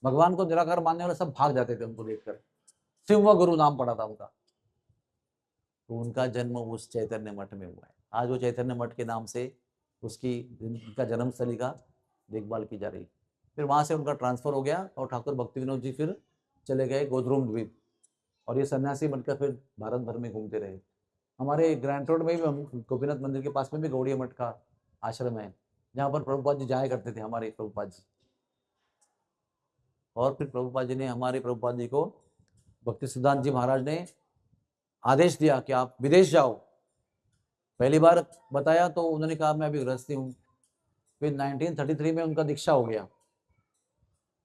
भगवान को निराकार मानने वाले सब भाग जाते थे उनको देखकर। सिंह गुरु नाम पड़ा था उनका। तो उनका जन्म उस चैतन्य मठ में हुआ है। आज वो चैतन्य मठ के नाम से उसकी उनका जन्मस्थली का देखभाल की जा रही। फिर वहाँ से उनका ट्रांसफर हो गया और ठाकुर भक्ति विनोद जी फिर चले गए गोद्रुम द्वीप, और ये सन्यासी बनकर फिर भारत भर में घूमते रहे। हमारे ग्रैंड रोड में भी, हम गोपीनाथ मंदिर के पास में भी गौड़िया मठ का आश्रम है, जहाँ पर प्रभुपाद जी जाया करते थे, हमारे प्रभुपाद जी। और फिर प्रभुपाद जी ने, हमारे प्रभुपाद जी को भक्ति सिद्धांत जी महाराज ने आदेश दिया कि आप विदेश जाओ। पहली बार बताया तो उन्होंने कहा मैं अभी गृहस्थी हूँ। फिर 1933 में उनका दीक्षा हो गया।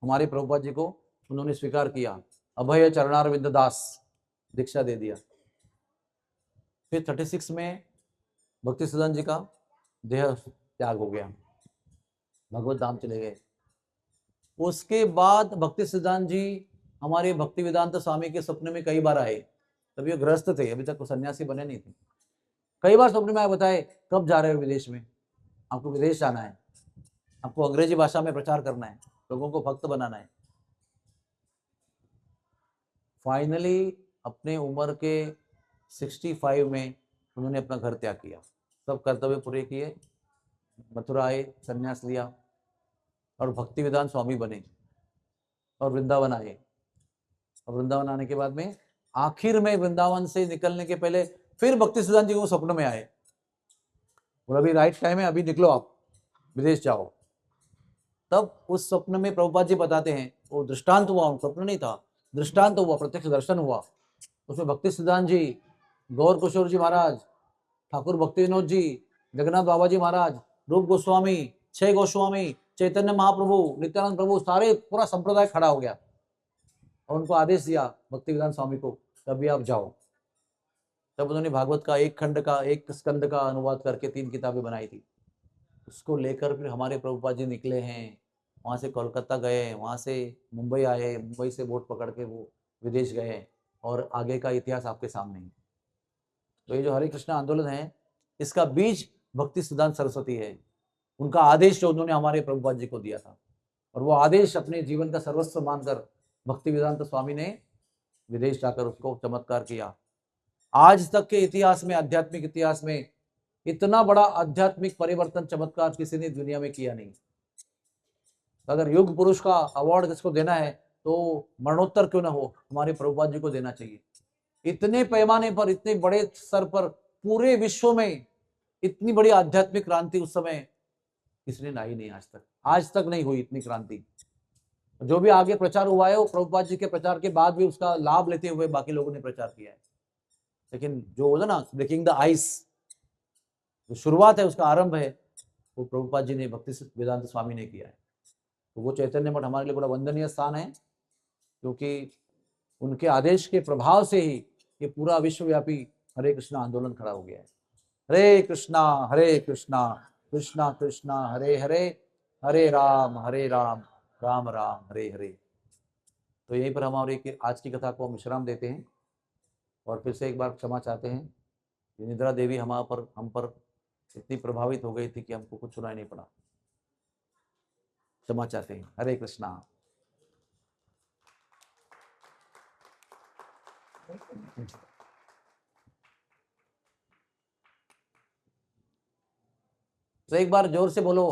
हमारे प्रभुपाद जी को उन्होंने स्वीकार किया, अभय चरणारविंद दास दीक्षा दे दिया। फिर 36 में भक्ति सिद्धांत जी का देह त्याग हो गया, भगवत धाम चले गए। उसके बाद भक्ति सिद्धांत जी हमारे भक्ति वेदांत स्वामी के सपने में कई बार आए। तभी वो गृहस्थ थे, अभी तक वो सन्यासी बने नहीं थे। कई बार सपने में आए, बताए कब जा रहे हो विदेश में, आपको विदेश जाना है, आपको अंग्रेजी भाषा में प्रचार करना है, लोगों को भक्त बनाना है। फाइनली अपने उम्र के 65 में उन्होंने अपना घर त्याग किया, सब कर्तव्य पूरे किए, मथुरा आए, संन्यास लिया और भक्ति वेदांत स्वामी बने और वृंदावन आए। और वृंदावन आने के बाद में आखिर में वृंदावन से निकलने के पहले फिर भक्ति सिद्धांत जी को स्वप्न में आए, बोला अभी राइट टाइम है, अभी निकलो, आप विदेश जाओ। तब उस स्वप्न में प्रभुपाद जी बताते हैं, वो दृष्टांत हुआ, स्वप्न नहीं था, दृष्टांत हुआ, प्रत्यक्ष दर्शन हुआ। उसमें भक्ति सिद्धांत जी, गौर किशोर जी महाराज, ठाकुर भक्ति विनोद जी, जगन्नाथ बाबा जी महाराज, रूप गोस्वामी, 6 गोस्वामी, चैतन्य महाप्रभु, नित्यानंद प्रभु, सारे पूरा संप्रदाय खड़ा हो गया और उनको आदेश दिया भक्ति वेदांत स्वामी को, तभी आप जाओ। तब उन्होंने भागवत का एक स्कंद का अनुवाद करके 3 किताबें बनाई थी। उसको लेकर फिर हमारे प्रभुपाद जी निकले हैं, वहाँ से कोलकाता गए, वहाँ से मुंबई आए, मुंबई से बोट पकड़ के वो विदेश गए, और आगे का इतिहास आपके सामने है। तो ये जो हरे कृष्ण आंदोलन है, इसका बीज भक्ति सिद्धांत सरस्वती है। उनका आदेश जो उन्होंने हमारे प्रभुपाद जी को दिया था, और वो आदेश अपने जीवन का सर्वस्व मानकर भक्ति वेदांत स्वामी ने विदेश जाकर उसको चमत्कार किया। आज तक के इतिहास में, आध्यात्मिक इतिहास में, इतना बड़ा आध्यात्मिक परिवर्तन चमत्कार किसी ने दुनिया में किया नहीं। अगर युग पुरुष का अवार्ड किसको देना है तो मरणोत्तर क्यों ना हो, हमारे प्रभुपाद जी को देना चाहिए। इतने पैमाने पर, इतने बड़े स्तर पर, पूरे विश्व में इतनी बड़ी आध्यात्मिक क्रांति उस समय किसी ने लाई नहीं, आज तक नहीं हुई इतनी क्रांति। जो भी आगे प्रचार हुआ है वो प्रभुपाद जी के प्रचार के बाद भी उसका लाभ लेते हुए बाकी लोगों ने प्रचार किया है। लेकिन जो होता ना, ब्रेकिंग द आइस, जो शुरुआत है, उसका आरंभ है, वो प्रभुपाद जी ने, भक्ति वेदांत स्वामी ने किया है। तो वो चैतन्य मठ हमारे लिए बड़ा वंदनीय स्थान है, क्योंकि उनके आदेश के प्रभाव से ही ये पूरा विश्वव्यापी हरे कृष्णा आंदोलन खड़ा हो गया है। हरे कृष्णा कृष्णा कृष्णा हरे हरे, हरे राम राम राम हरे हरे। तो यहीं पर हमारी आज की कथा को हम विश्राम देते हैं, और फिर से एक बार क्षमा चाहते हैं। निद्रा देवी हम पर इतनी प्रभावित हो गई थी कि हमको कुछ सुनाई नहीं पड़ा, क्षमा चाहते हैं। हरे कृष्णा। तो एक बार जोर से बोलो।